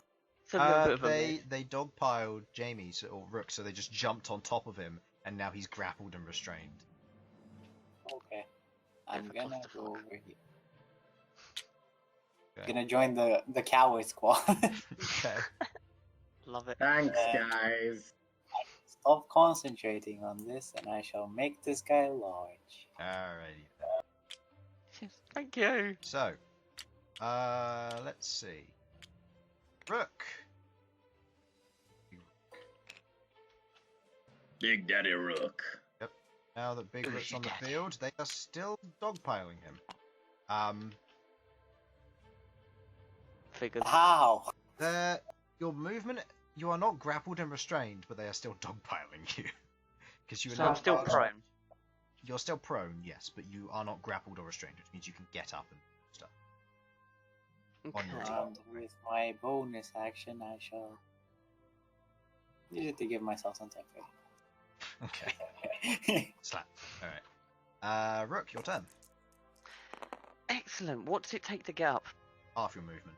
It's a little bit of a mess. They dogpiled Jamie or Rook, so they just jumped on top of him, and now he's grappled and restrained. Okay. I'm Bit of a gonna go clusterfuck. over here. Okay. Gonna join the cowboy squad. Okay. Love it. Thanks, Yeah. guys. Stop concentrating on this, and I shall make this guy large. Alrighty. Yes, thank you. So, let's see. Rook. Big Daddy Rook. Now that Big Who's Rook's your on the daddy? field, they are still dogpiling him. Figures. How? Your movement, you are not grappled and restrained, but they are still dogpiling you. Because you are So not I'm still prone. You're still prone, yes, but you are not grappled or restrained, which means you can get up and stuff. On your Okay. turn. With my bonus action, I shall need to give myself some time. Okay, slap. Alright. Rook, your turn. Excellent. What does it take to get up? Half your movement.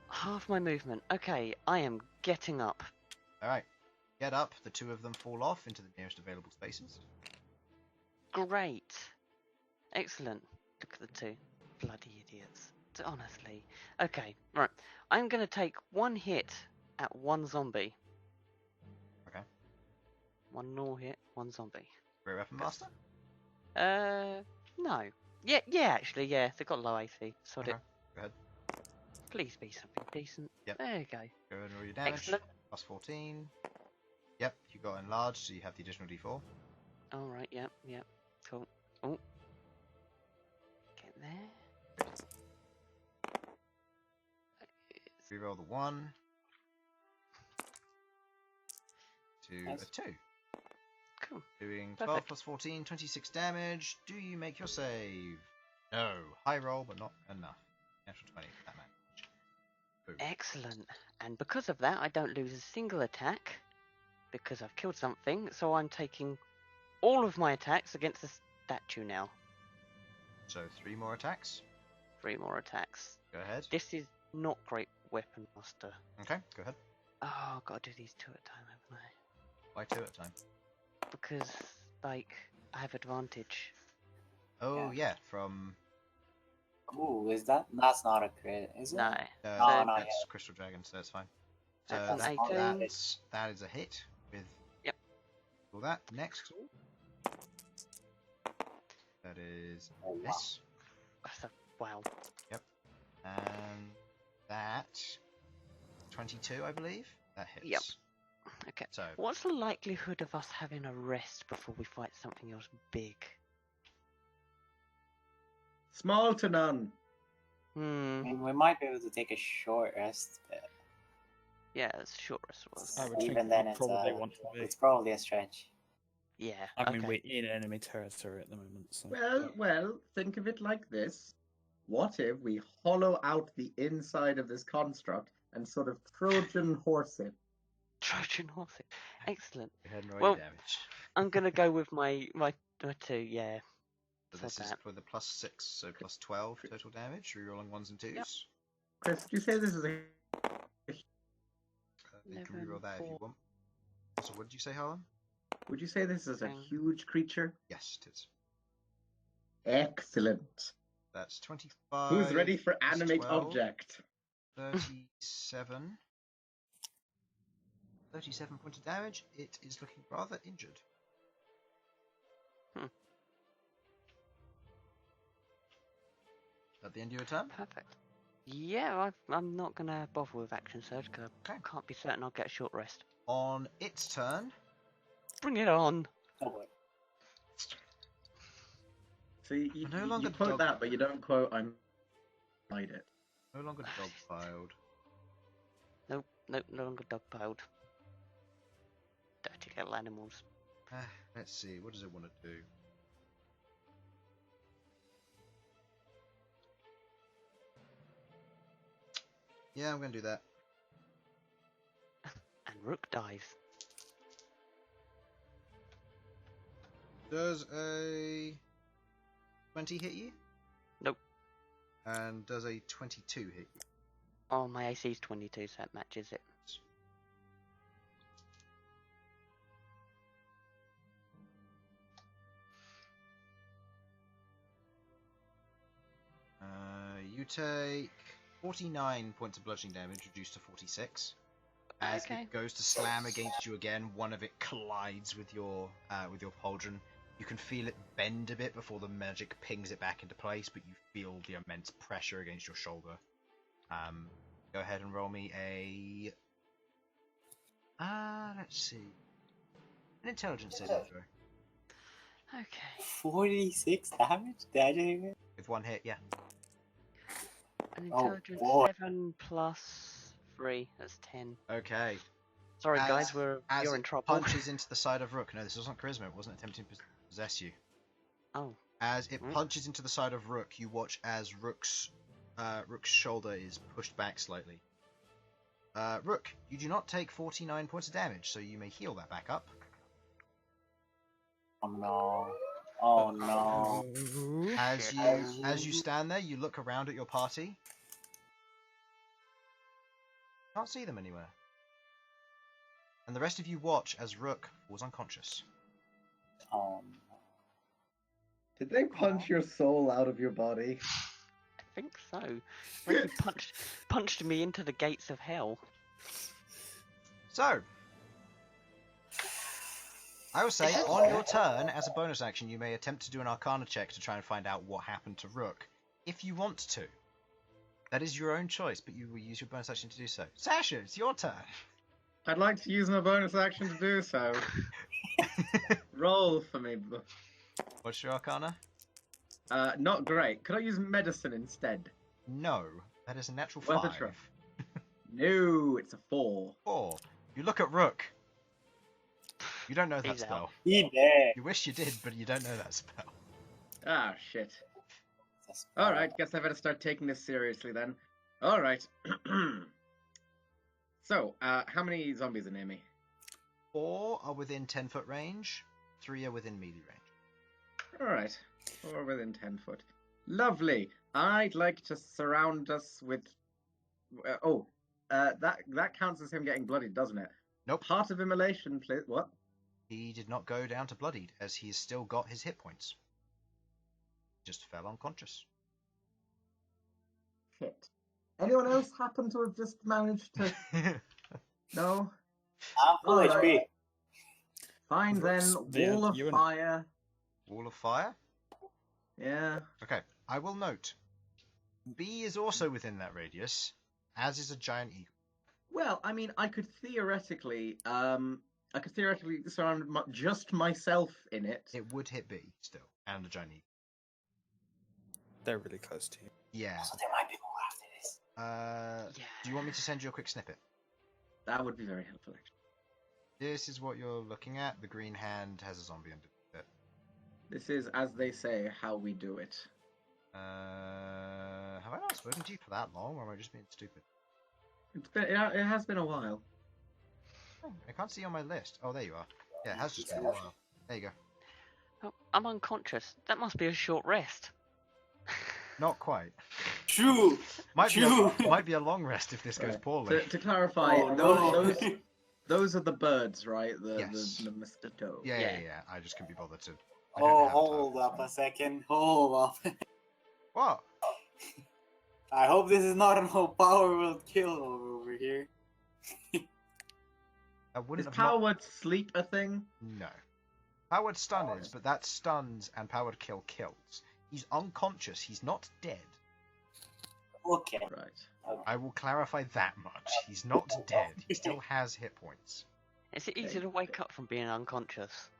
Half my movement. Okay, I am getting up. Alright. Get up, the two of them fall off into the nearest available spaces. Great. Excellent. Look at the two. Bloody idiots. Honestly. Okay, right. I'm going to take one hit at one zombie. Okay. One null hit, one zombie. Great Weapon Master? No. Yeah, actually, yeah. They've got low AC. Sod it. Okay, go ahead. Please be something decent. Yep. There you go. Go ahead and roll your damage. Excellent. Plus 14. Yep, you got enlarged, so you have the additional d4. Alright, yep. Cool. Oh. Get there. Reroll the 1. To Nice. a 2. Cool. Doing 12 Perfect. plus 14, 26 damage. Do you make your save? No. High roll, but not enough. Natural 20 for that damage. Boom. Excellent. And because of that, I don't lose a single attack. Because I've killed something. So I'm taking all of my attacks against the statue now. So 3 more attacks. 3 more attacks. Go ahead. This is not Great Weapon Master. Okay, go ahead. Oh, I've got to do these 2 at a time, haven't I? Why 2 at a time? Because, like, I have advantage. Oh, yeah, from... Ooh, is that? That's not a crit, is it? No. No, So- not that's yet. Crystal Dragon, so that's fine. So That's an That's 18. that is a hit with... Yep. All that. Next. That is Oh, wow. this. That's a, wow. And that... 22, I believe. That hits. Yep. Okay. So, What's the likelihood of us having a rest before we fight something else big? Small to none. I Hmm. mean, we might be able to take a short rest, but Yeah, it's short rest was. I would think even we then, it's probably want to be. it's probably a stretch. Yeah. I mean, okay. we're in enemy territory at the moment, so. Well, think of it like this. What if we hollow out the inside of this construct and sort of Trojan horse it? Trojan horse it. Excellent. go ahead and roll Well, your damage. I'm gonna go with my 2. Yeah. So for this is that. for the plus 6, so plus 12 total damage. Rerolling 1s and 2s. Yep. Chris, did you say this is a You can 11, reroll that if you 4. want. So what did you say, Harlan? Would you say this is a Um, huge creature? Yes, it is. Excellent. That's 25. Who's ready for plus animate 12, object? 37. 37 points of damage. It is looking rather injured. Hmm. At the end of your turn? Perfect. Yeah, I'm not gonna bother with action surge because I Okay. can't be certain I'll get a short rest. On its turn, Bring it on. Oh boy. So you, No you longer quote dog- that, but you don't quote I'm hide it. no longer dogpiled. Nope, no longer dogpiled. Dirty little animals. Let's see, what does it want to do? Yeah, I'm going to do that. And Rook dies. Does a 20 hit you? Nope. And does a 22 hit you? Oh, my AC is 22, so that matches it. You take 49 points of bludgeoning damage, reduced to 46. As Okay. it goes to slam against you again, one of it collides with your pauldron. You can feel it bend a bit before the magic pings it back into place, but you feel the immense pressure against your shoulder. Go ahead and roll me a... let's see. An intelligence saving throw. Okay. 46 damage? Did I just hear it? With one hit, yeah. An Oh, intelligence boy. 7 plus 3. That's 10. Okay. Sorry, As- guys, As you're it in trouble. punches into the side of Rook. No, this wasn't charisma. It wasn't attempting to possess you. Oh. As it Mm. punches into the side of Rook, you watch as Rook's shoulder is pushed back slightly. Rook, you do not take 49 points of damage, so you may heal that back up. Oh no. Oh no. As you stand there, you look around at your party. Can't see them anywhere. And the rest of you watch as Rook falls unconscious. Oh no. Did they punch your soul out of your body? I think so. Like you punched me into the gates of hell. So, I will say, on your turn, as a bonus action, you may attempt to do an Arcana check to try and find out what happened to Rook, if you want to. That is your own choice, but you will use your bonus action to do so. Sasha, it's your turn. I'd like to use my bonus action to do so. Roll for me. What's your Arcana? Not great. Could I use medicine instead? No, that is a natural Worth a 5. try. No, it's a 4. 4. You look at Rook. You don't know that He's out. spell. He dead. You wish you did, but you don't know that spell. Ah, shit. Alright, guess I better start taking this seriously then. Alright. So, how many zombies are near me? 4 are within 10-foot range. 3 are within melee range. Alright. 4 within 10 foot. Lovely. I'd like to surround us with... that counts as him getting bloodied, doesn't it? Nope. Heart of Immolation, please. What? He did not go down to bloodied, as he has still got his hit points. Just fell unconscious. Shit. Anyone else happen to have just managed to... No? I'm full Alright. HP. Fine then. Yeah, Wall of you and- Fire. Wall of Fire? Yeah. Okay, I will note. B is also within that radius, as is a giant eagle. Well, I mean, I could theoretically surround just myself in it. It would hit B still, and a giant eagle. They're really close to you. Yeah. So there might be more after this. Yeah. Do you want me to send you a quick snippet? That would be very helpful, actually. This is what you're looking at. The green hand has a zombie under it. This is, as they say, how we do it. Have I not spoken to you for that long, or am I just being stupid? It has been a while. Oh, I can't see on my list. Oh, there you are. Yeah, it has just been a while. There you go. Oh, I'm unconscious. That must be a short rest. Not quite. True. Might True. be a long rest if this goes Right. poorly. To clarify, Oh, no. those are the birds, right? Yes. The mosquito. Yeah. I just couldn't be bothered to. I don't Oh, have hold time. up a second. Hold up. What? I hope this is not an all power will kill over here. I wouldn't Is have not- powered sleep a thing? No. Powered stun is, but that stuns and powered kill kills. He's unconscious. He's not dead. Okay. Right. I will clarify that much. He's not dead. He still has hit points. Is it easy to wake up from being unconscious?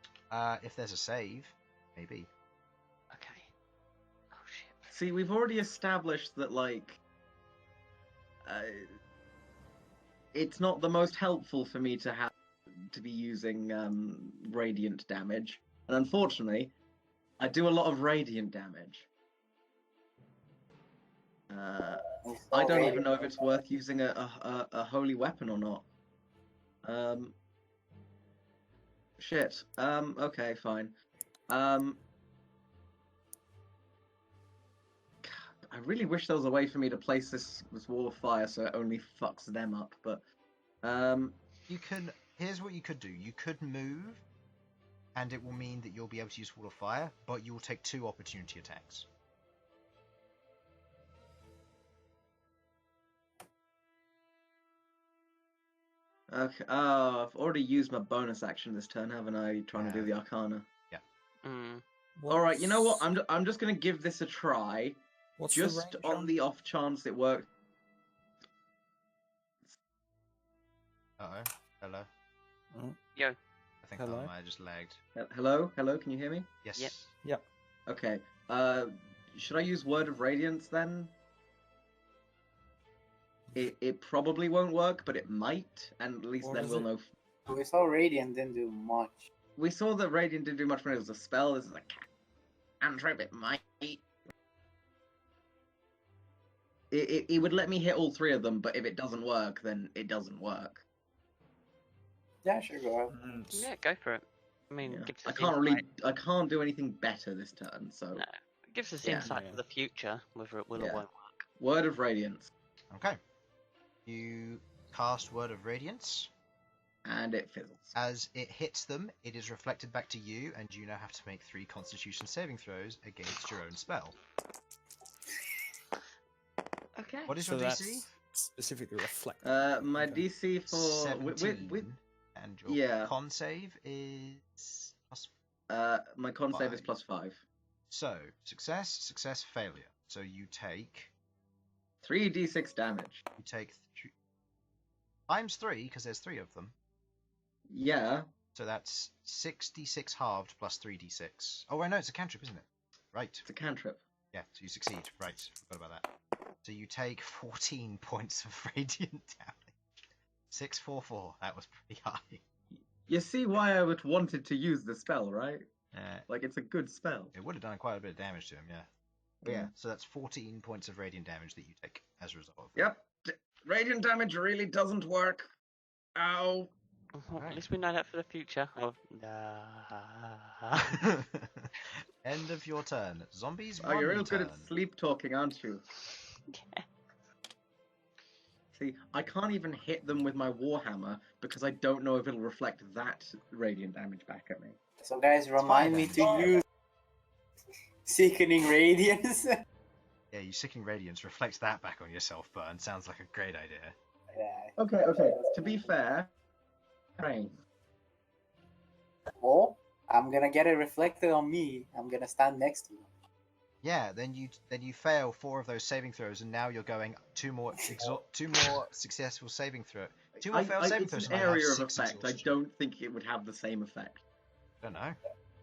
If there's a save, maybe. Okay. Oh shit. See, we've already established that, it's not the most helpful for me to be using radiant damage, and unfortunately, I do a lot of radiant damage. I don't even know if it's worth using a holy weapon or not. Shit. Okay, fine. God, I really wish there was a way for me to place this wall of fire so it only fucks them up, but You can. Here's what you could do. You could move, and it will mean that you'll be able to use Wall of Fire, but you will take 2 opportunity attacks. Okay. Oh, I've already used my bonus action this turn, haven't I? Trying to do the Arcana. Mm. All right. You know what? I'm just gonna give this a try, What's just the range on the off chance it works. Uh-oh. Hello. Yo. I think Hello? I just lagged. Hello? Hello? Can you hear me? Yes. Yep. Yep. Okay. Should I use Word of Radiance then? It probably won't work, but it might, and at least What then is we'll it? know. We saw Radiant didn't do much. We saw that Radiant didn't do much when it was a spell. This is a cantrip. It might. It would let me hit all three of them, but if it doesn't work, then it doesn't work. Yeah, sure, go ahead. Yeah, go for it. I mean, Yeah. gives I us can't insight. I can't do anything better this turn. So No, it gives us Yeah. insight Yeah. for the future, whether it will or Yeah. won't work. Word of Radiance, Okay. You cast Word of Radiance. and it fizzles. As it hits them, it is reflected back to you, and you now have to make 3 Constitution saving throws against your own spell. Okay. What is So your DC? that's specifically reflect. My Okay. DC for 17. with And your yeah. con save is plus. my con save is 5. +5. So, success, failure. So you take 3d6 damage. times 3 because there's 3 of them. Yeah. So that's 66 halved plus 3d6. Oh, wait, no, it's a cantrip, isn't it? Right. It's a cantrip. Yeah, so you succeed. Right, forgot about that. So you take 14 points of radiant damage. 644. That was pretty high. You see why I would wanted to use the spell, right? Uh, Like, it's a good spell. it would have done quite a bit of damage to him, yeah. But yeah, so that's 14 points of radiant damage that you take as a result of that. Yep. Radiant damage really doesn't work. Ow. Well, Right. At least we know that for the future. Oh, End of your turn. Zombies, Oh, you're run real good turn. at sleep talking, aren't you? yeah. See, I can't even hit them with my Warhammer because I don't know if it'll reflect that radiant damage back at me. So guys, remind me then. to use Sickening Radiance. Yeah, you Sicking Radiance reflects that back on yourself, Bern. Sounds like a great idea. Yeah. Okay. To be fair, rain. Oh, I'm gonna get it reflected on me. I'm gonna stand next to you. Yeah, then you fail 4 of those saving throws, and now you're going 2 more successful saving throw. 2 more failed saving it's throws. an and I have area of 6 effect. I exhaustion. don't think it would have the same effect. Don't know.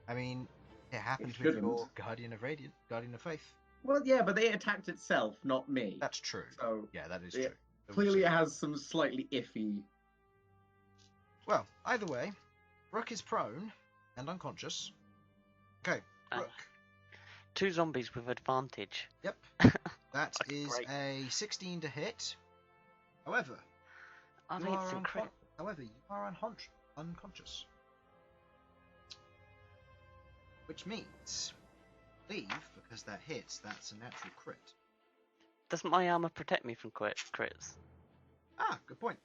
I mean, it happened It with shouldn't. your Guardian of Radiant, Guardian of Faith. Well, yeah, but it attacked itself, not me. That's true. So Yeah, that is yeah, true. But we'll clearly see. it has some slightly iffy. Well, either way, Rook is prone and unconscious. Okay, Ah. Rook. 2 zombies with advantage. Yep. That is Great. a 16 to hit. However, Oh, you they hit are some crit. however, you are unconscious. Which means, leave, because that hits, that's a natural crit. Doesn't my armor protect me from crits? Ah, good point.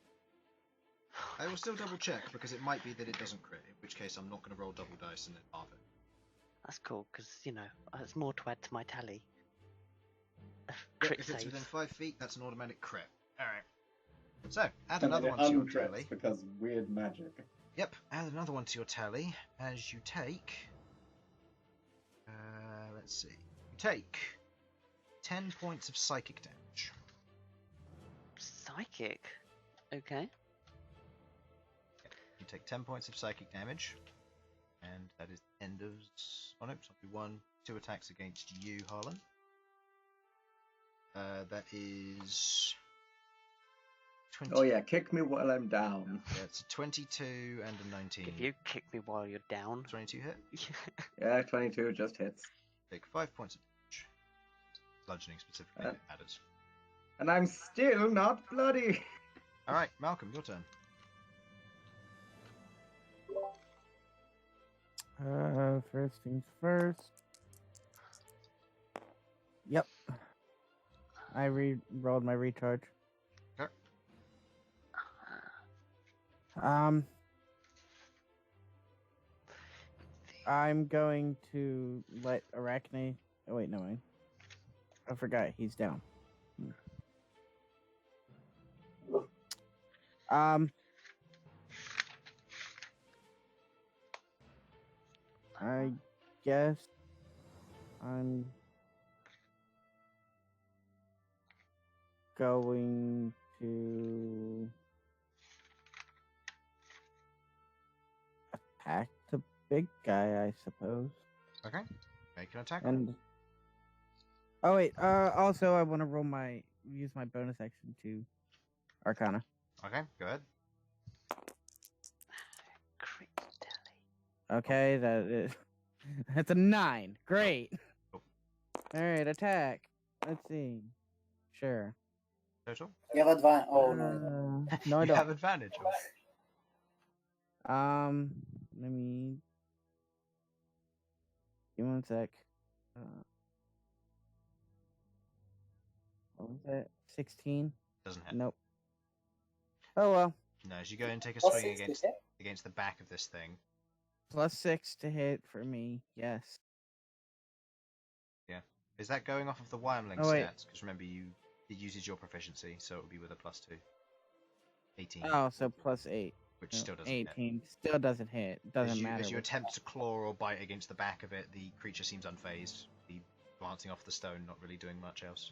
I will still double check, because it might be that it doesn't crit, in which case I'm not going to roll double dice and then halve it. That's cool, because, you know, it's more to add to my tally. Yep, Crit if it's saves. within 5 feet, that's an automatic crit. Alright. So, add another one to your tally. because weird magic. Yep, add another one to your tally as you take. Let's see. You take 10 points of psychic damage. Psychic? Okay. You take 10 points of psychic damage, and that is the end of. Oh no, sorry, 2 attacks against you, Harlan. That is 20. Oh yeah, kick me while I'm down. Yeah, it's a 22 and a 19. If you kick me while you're down. 22 hit. Yeah, 22 just hits. Take 5 points of damage. Bludgeoning specifically matters. And I'm still not bloody. Alright, Malcolm, your turn. First things first. Yep. I rolled my recharge. Okay. I'm going to let Arachne. Oh wait, no, I forgot he's down. I guess I'm going to attack the big guy, I suppose. Okay. Make an attack roll. And oh wait, also I want to use my bonus action to Arcana. Okay, go ahead. Crit Deli. Okay, that's a 9. Great. Cool. All right, attack. Let's see. Sure. Total? You have advantage. Oh no. No, I You don't. have advantage. Let me. Give me 1 sec. What was that? 16? Doesn't hit. Nope. Oh well. No, as you go and take a Plus swing 6 to hit? against the back of this thing. +6 to hit for me. Yes. Is that going off of the Wyrmling Oh, wait. stats? Because remember, it uses your proficiency, so it would be with a +2. 18. Oh, so +8. Which No, still doesn't hit. 18. Still doesn't hit. Doesn't matter. As you what- attempt to claw or bite against the back of it, the creature seems unfazed. The glancing off the stone, not really doing much else.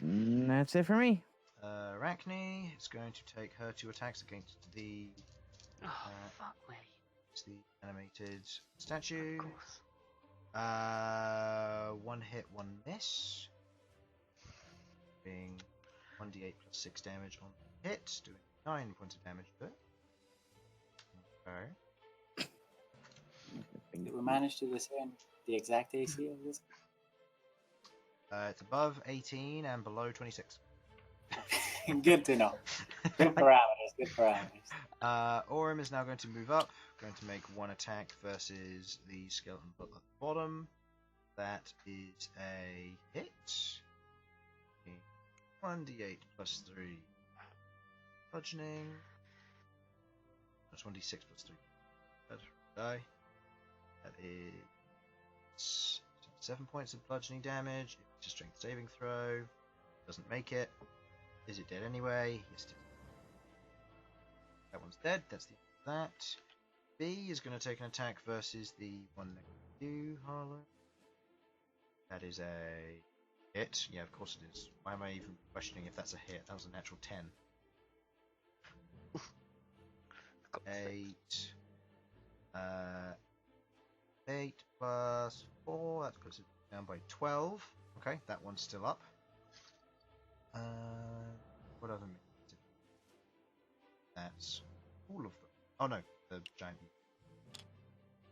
That's it for me. Arachne is going to take her 2 attacks against the Oh, fuck me. animated statue. Of course. 1 hit, 1 miss. Being 1d8 plus 6 damage on the hit, doing 9 points of damage to it. Okay. Did we manage to discern the exact AC of this? It's above 18 and below 26. Good to know. Good parameters. Good parameters. Aurum is now going to move up, going to make 1 attack versus the skeleton at the bottom. That is a hit. 1d8 plus 3 bludgeoning. That's 1d6 plus 3. That's die. That is 7 points of bludgeoning damage. It's a strength saving throw. Doesn't make it. Is it dead anyway? Yes, it is. That one's dead. That's the end of that. B is going to take an attack versus the one next to you, Harlan. That is a hit. Yeah, of course it is. Why am I even questioning if that's a hit? That was a natural 10. 8. 8 plus 4. That puts it down by 12. Okay, that one's still up. What other means? That's all of them. Oh no, the giant eagle.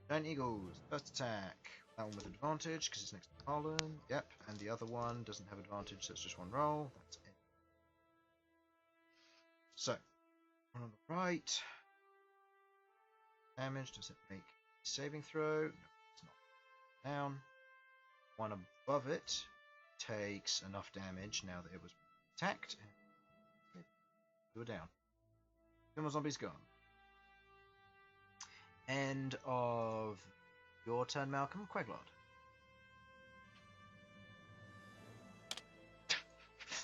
Giant eagles, first attack. That one with advantage because it's next to Harlan. Yep, and the other one doesn't have advantage, so it's just 1 roll. That's it. So, one on the right. Damage, does it make a saving throw? No, it's not. Down. One above it takes enough damage now that it was attacked. And you are down. No more zombies gone. End of your turn, Malcom. Queglod.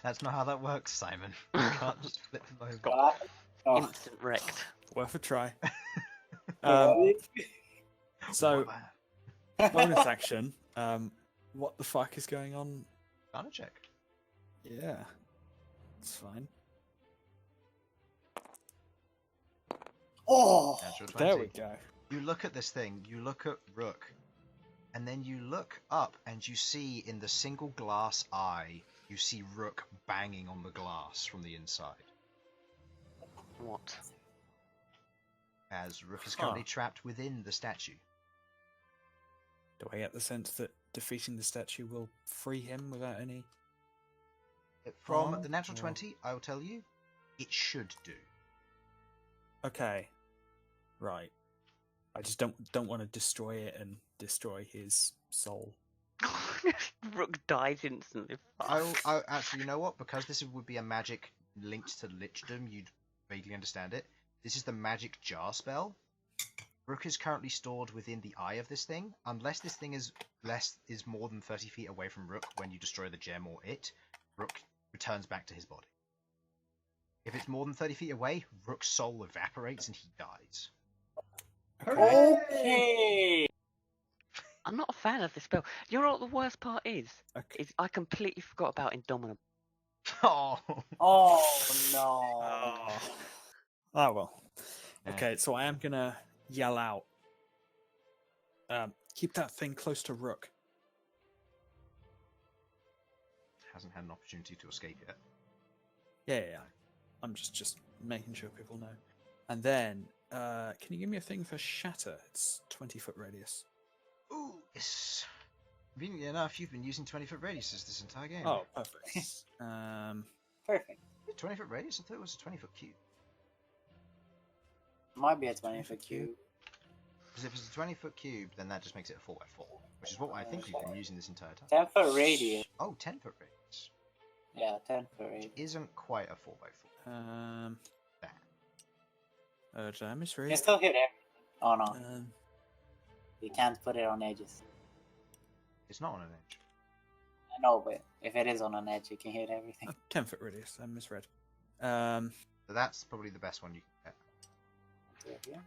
That's not how that works, Simon. You can't just flip them over. Oh. Instant wrecked. Worth a try. Uh, So, Wow. bonus action. What the fuck is going on? Advantage check. Yeah, it's fine. Oh, Natural 20. There we go. You look at this thing, you look at Rook, and then you look up and you see in the single glass eye, you see Rook banging on the glass from the inside. What? As Rook is currently trapped within the statue. Do I get the sense that defeating the statue will free him without any? From Oh, the natural well. 20, I will tell you, it should do. Okay, right. I just don't want to destroy it and destroy his soul. Rook dies instantly. I actually, you know what? Because this would be a magic linked to Lichdom, you'd vaguely understand it. This is the magic jar spell. Rook is currently stored within the eye of this thing. Unless this thing is more than 30 feet away from Rook when you destroy the gem or it, Rook returns back to his body. If it's more than 30 feet away, Rook's soul evaporates and he dies. okay. I'm not a fan of this spell. You know what the worst part is? Okay. Is I completely forgot about Indomitable. Oh. Oh no. Oh well. Yeah. Okay, so I am gonna yell out. Keep that thing close to Rook. Hasn't had an opportunity to escape yet. Yeah. I'm just making sure people know. And then, can you give me a thing for Shatter? It's 20-foot radius. Ooh, yes. Conveniently enough, you've been using 20-foot radiuses this entire game. Oh, perfect. Perfect. 20-foot radius? I thought it was a 20-foot cube. Might be a 20-foot cube. Because if it's a 20-foot cube, then that just makes it a 4x4, which is what I think we've been using this entire time. 10-foot radius. Oh, 10-foot radius. Yeah, 10-foot radius. Isn't quite a 4x4. Did I misread? You can still hit it. Oh no, Um, you can't put it on edges. It's not on an edge. I know, but if it is on an edge, you can hit everything. 10-foot radius. I misread. So that's probably the best one you can get. Yeah.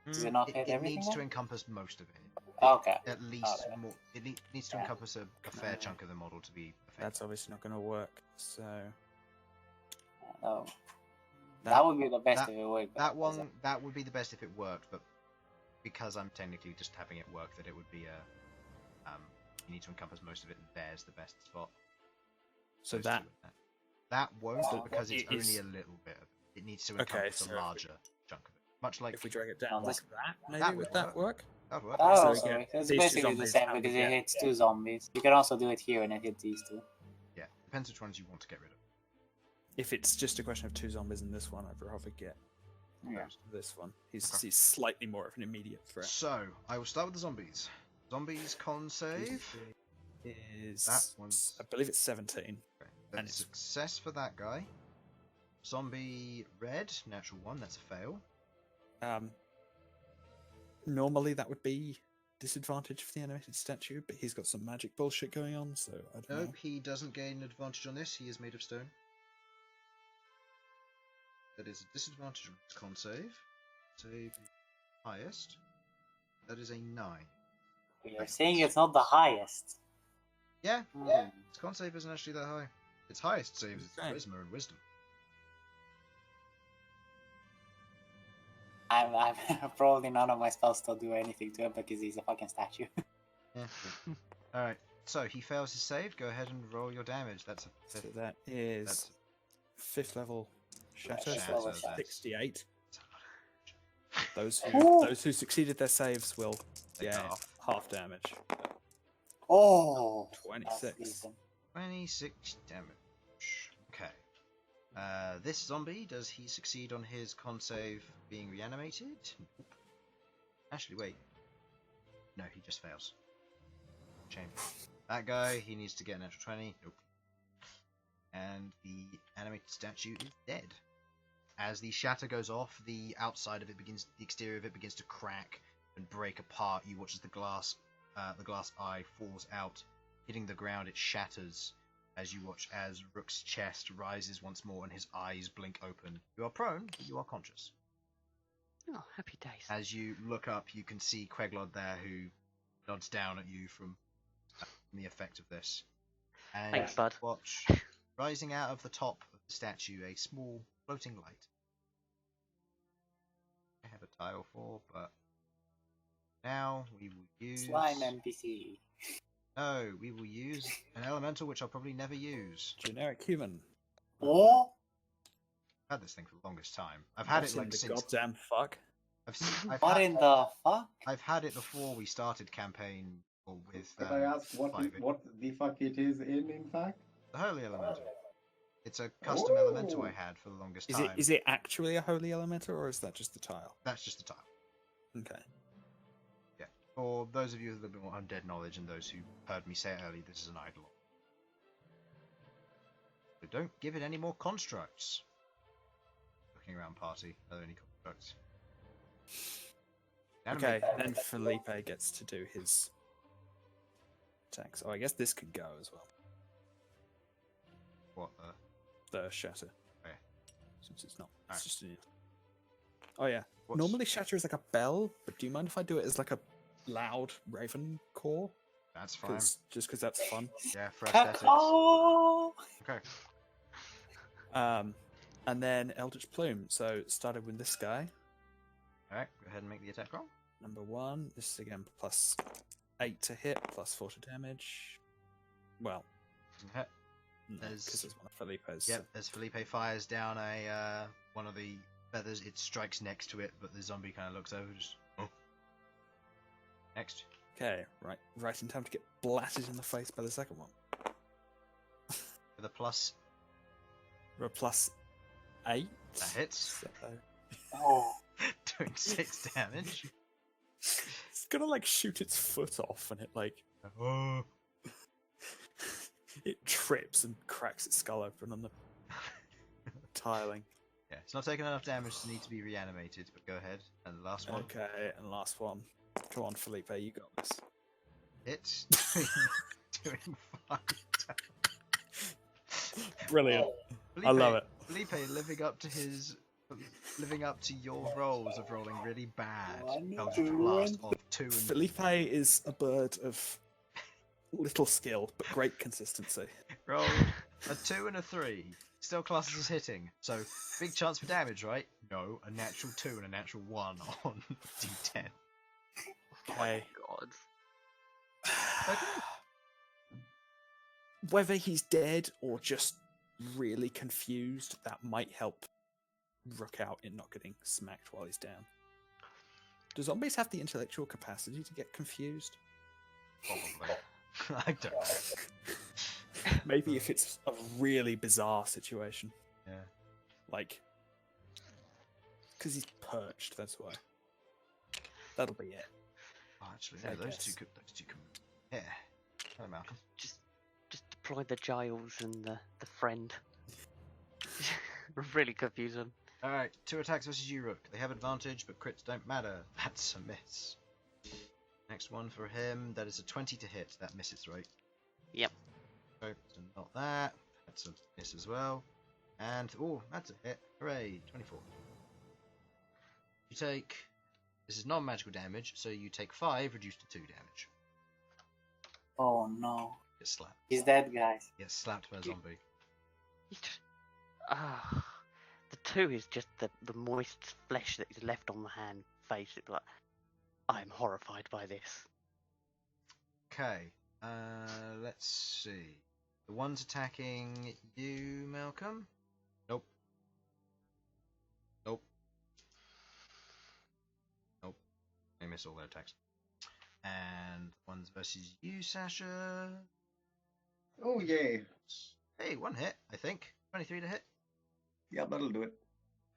Does it not hit It everything? needs to then? encompass most of it. Okay. At least Okay. more. It needs to Yeah. encompass a fair chunk of the model to be effective. That's obviously not going to work. So No. That would be the best that- if it worked. That one, that would be the best if it worked, but because I'm technically just having it work, that it would be a. You need to encompass most of it. There's the best spot. So Those that two and that won't So because it's it is- only a little bit of it. It needs to Okay, encompass so a larger chunk of it. Much like if we drag it down like that, maybe That would would that work? that would work. That So also again, works. It's these two basically the zombies same have to because get- it hits two zombies. You can also do it here and it hits these two. Yeah, depends which ones you want to get rid of. If it's just a question of two zombies in this one, I'd rather get Yeah. this one. He's Okay. he's slightly more of an immediate threat. So I will start with the zombies. Zombies con save. Is That one's- I believe it's 17. Okay, And that's it's- success for that guy. Zombie red, natural 1. That's a fail. Normally that would be disadvantage for the animated statue, but he's got some magic bullshit going on, so I don't know. Nope, he doesn't gain advantage on this. He is made of stone. That is a disadvantage on his con save. Save highest. That is a 9. You're saying it's not the highest. Yeah, Hmm. his con save isn't actually that high. Its highest save is Okay. charisma and wisdom. I'm probably none of my spells still do anything to him because he's a fucking statue. Yeah. Alright, so he fails his save. Go ahead and roll your damage. That's a So fifth. that is That's 5th level shatter, Fifth so level that's shatter. 68. that's a lot of damage. Those who succeeded their saves will Take get half. half damage. Oh, 26. that's decent. 26 damage. Okay. This zombie, does he succeed on his con save being reanimated? Nope. Actually, wait. No, he just fails. Shame. That guy, he needs to get an natural 20. Nope. And the animated statue is dead. As the shatter goes off, the outside of it begins, the exterior of it begins to crack and break apart. You watch as the glass eye falls out, hitting the ground. It shatters as you watch as Rook's chest rises once more and his eyes blink open. You are prone, but you are conscious. Oh, happy days. As you look up, you can see Queglod there, who nods down at you from the effect of this. And Thanks, bud. watch, rising out of the top of the statue, a small floating light. I have a tile for, but now we will use... Slime NPC. No, we will use an elemental which I'll probably never use. Generic human. Oh, I've had this thing for the longest time. I've had What it in like the since... goddamn fuck. what in the fuck? I've had it before we started campaign with... Could I ask what the 5e. fuck it is in fact? The Holy Elemental. It's a custom elemental I had for the longest time. Is it actually a holy elemental, or is that just the tile? That's just a tile. Okay. Yeah. For those of you with a little bit more undead knowledge and those who heard me say it earlier, this is an idol. So don't give it any more constructs. Looking around party, are there any constructs? Okay, then Felipe gets to do his attacks. Oh, I guess this could go as well. What? The shatter. Okay. Since it's not. Alright. It's just an... Oh yeah. What's- Normally shatter is like a bell, but do you mind if I do it as like a loud raven call. That's fine. Just because that's fun. Yeah, for aesthetics. Caw-caw! Okay. And then Eldritch Plume. So started with this guy. Alright, go ahead and make the attack roll. Number 1. This is again plus 8 to hit, plus 4 to damage. Well, Doesn't hit. because it's one of Felipe's. Yep, as Felipe fires down one of the feathers, it strikes next to it, but the zombie kind of looks over, just... Oh. Next. Okay, right in time to get blasted in the face by the second one. With a plus, We're plus 8. that hits, So Oh, doing 6 damage. it's gonna like shoot its foot off, and it like Oh. it trips and cracks its skull open on the tiling. Yeah, it's not taking enough damage to need to be reanimated, but go ahead. And the last one. Okay, and last one. Come on, Felipe, you got this. Hits. Doing 5 damage. Brilliant. Felipe, I love it. Felipe living up to your roles of rolling really bad What are you Eldritch doing? Blast of 2 and Felipe is a bird of little skill, but great consistency. rolled a 2 and a 3. Still classes as hitting. So, big chance for damage, right? No, a natural 2 and a natural 1 on D10. Okay. God. Whether he's dead or just really confused, that might help Rook out in not getting smacked while he's down. Do zombies have the intellectual capacity to get confused? Probably. I don't know. Maybe if it's a really bizarre situation. Yeah. Like, because he's perched, that's why. That'll be it. Oh, actually, I no, those guess. two could. Yeah. Hello, Malcolm. Just deploy the Giles and the friend. Really confuse them. Alright, 2 attacks versus you, Rook. They have advantage, but crits don't matter. That's a miss. Next one for him, that is a 20 to hit. That misses, right? Yep. So not that. That's a miss as well. And, oh, that's a hit. Hooray, 24. You take... This is non-magical damage, so you take 5, reduced to 2 damage. oh no. Get slapped. He's dead, guys. Get slapped by a zombie. He's just... the 2 is just the moist flesh that is left on the hand face. It's like, I'm horrified by this. Okay, let's see. The one's attacking you, Malcolm? Nope. Nope. Nope. They miss all their attacks. And one's versus you, Sasha. Oh, yay. Hey, 1 hit, I think. 23 to hit. Yeah, that'll do it.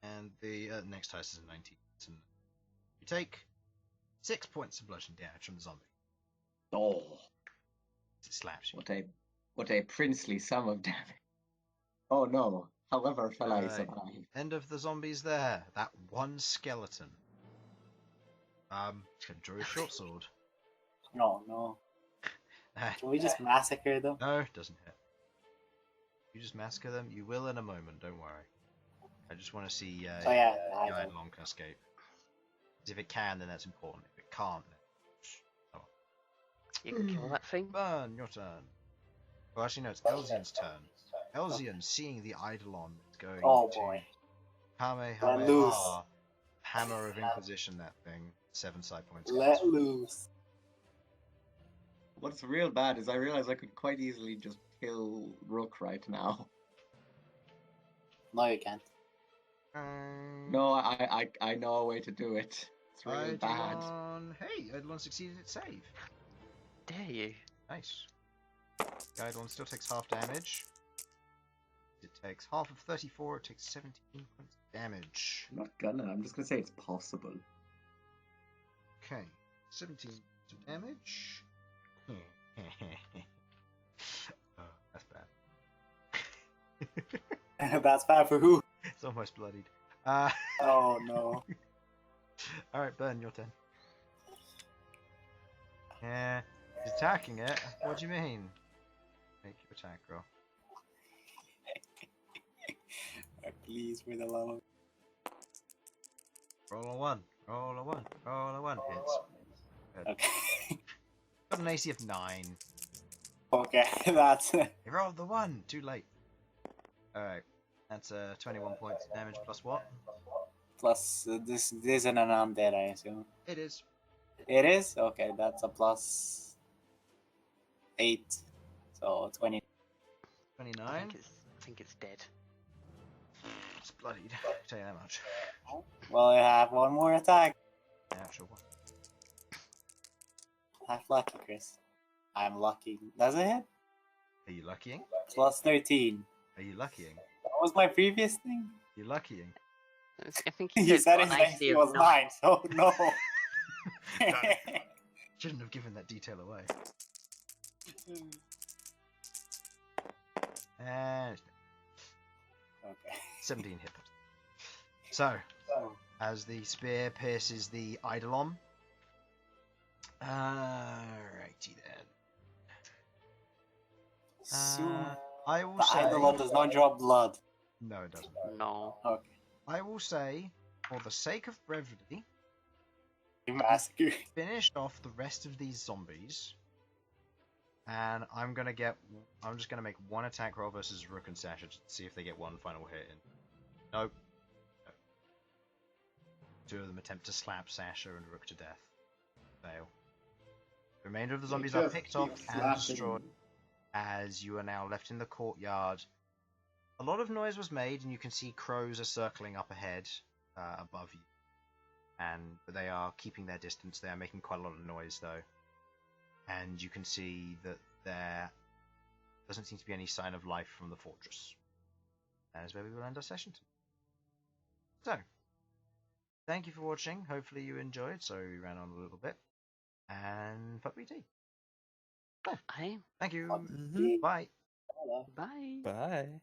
And the next dice is a 19. So you take 6 points of bludgeoning damage from the zombie. Oh, It slaps you. what a princely sum of damage. Oh no, however shall I Right. survive? End of the zombies there. That one skeleton. It's gonna draw a short sword. Oh no. Can we just massacre them? No, it doesn't hit. You just massacre them. You will in a moment. Don't worry. I just want to see Oh yeah, the I Iron Long can escape. 'Cause if it can, then that's important. If it can't, then... Oh. You can kill that thing. Bern, your turn. Well, actually, no, it's Elsyan's turn. Elsyan, seeing the Eidolon, is going Oh to boy. Kamehameha, loose. Hammer of Inquisition, that thing. 7 side points. Let loose. What's real bad is I realize I could quite easily just kill Rook right now. No, you can't. No, I know a way to do it. It's real bad. Eidolon... Hey, Eidolon succeeded its save. Dare you? Nice. The Eidolon still takes half damage. It takes half of 34, it takes 17 points of damage. I'm not gonna, I'm just gonna say it's possible. Okay, 17 points of damage. Oh, that's bad. That's bad for who? It's almost bloodied. Oh no. Alright, Bern, your turn. Yeah, he's attacking it. What do you mean? Make your attack roll. Please, for the love of... Roll a 1. Roll a 1. Roll a 1. Hits. Okay. Got an AC of 9. Okay, that's You rolled the 1. Too late. Alright. That's 21 points of damage plus what? plus this isn't an undead, I assume. It is. It is? Okay, that's a plus 8. So 20. I 29. think it's dead. It's bloodied. I'll tell you that much. Well, I have one more attack. Yeah, sure. Half lucky, Chris. I'm lucky. Does it hit? Are you luckying? Plus 13. Are you luckying? What was my previous thing? You're luckying. I think he You said said got his an AC AC of was 9. 9, so no. Shouldn't have given that detail away. And Okay. 17 hit points. So, Oh. as the spear pierces the Eidolon. Alrighty then. Soon. I will The say... Eidolon does not draw blood. No, it doesn't. No. Okay. I will say, for the sake of brevity, You massacre. finish off the rest of these zombies. And I'm just gonna make one attack roll versus Rook and Sasha to see if they get one final hit in. Nope. No. 2 of them attempt to slap Sasha and Rook to death. Fail. The remainder of the zombies are picked off and destroyed as you are now left in the courtyard. A lot of noise was made, and you can see crows are circling up ahead, above you. But they are keeping their distance. They are making quite a lot of noise, though. And you can see that there doesn't seem to be any sign of life from the fortress. That is where we will end our session. So, thank you for watching. Hopefully you enjoyed. Sorry we ran on a little bit. And fuck BT. Hey, Thank you. Mhm. Bye. bye. Bye.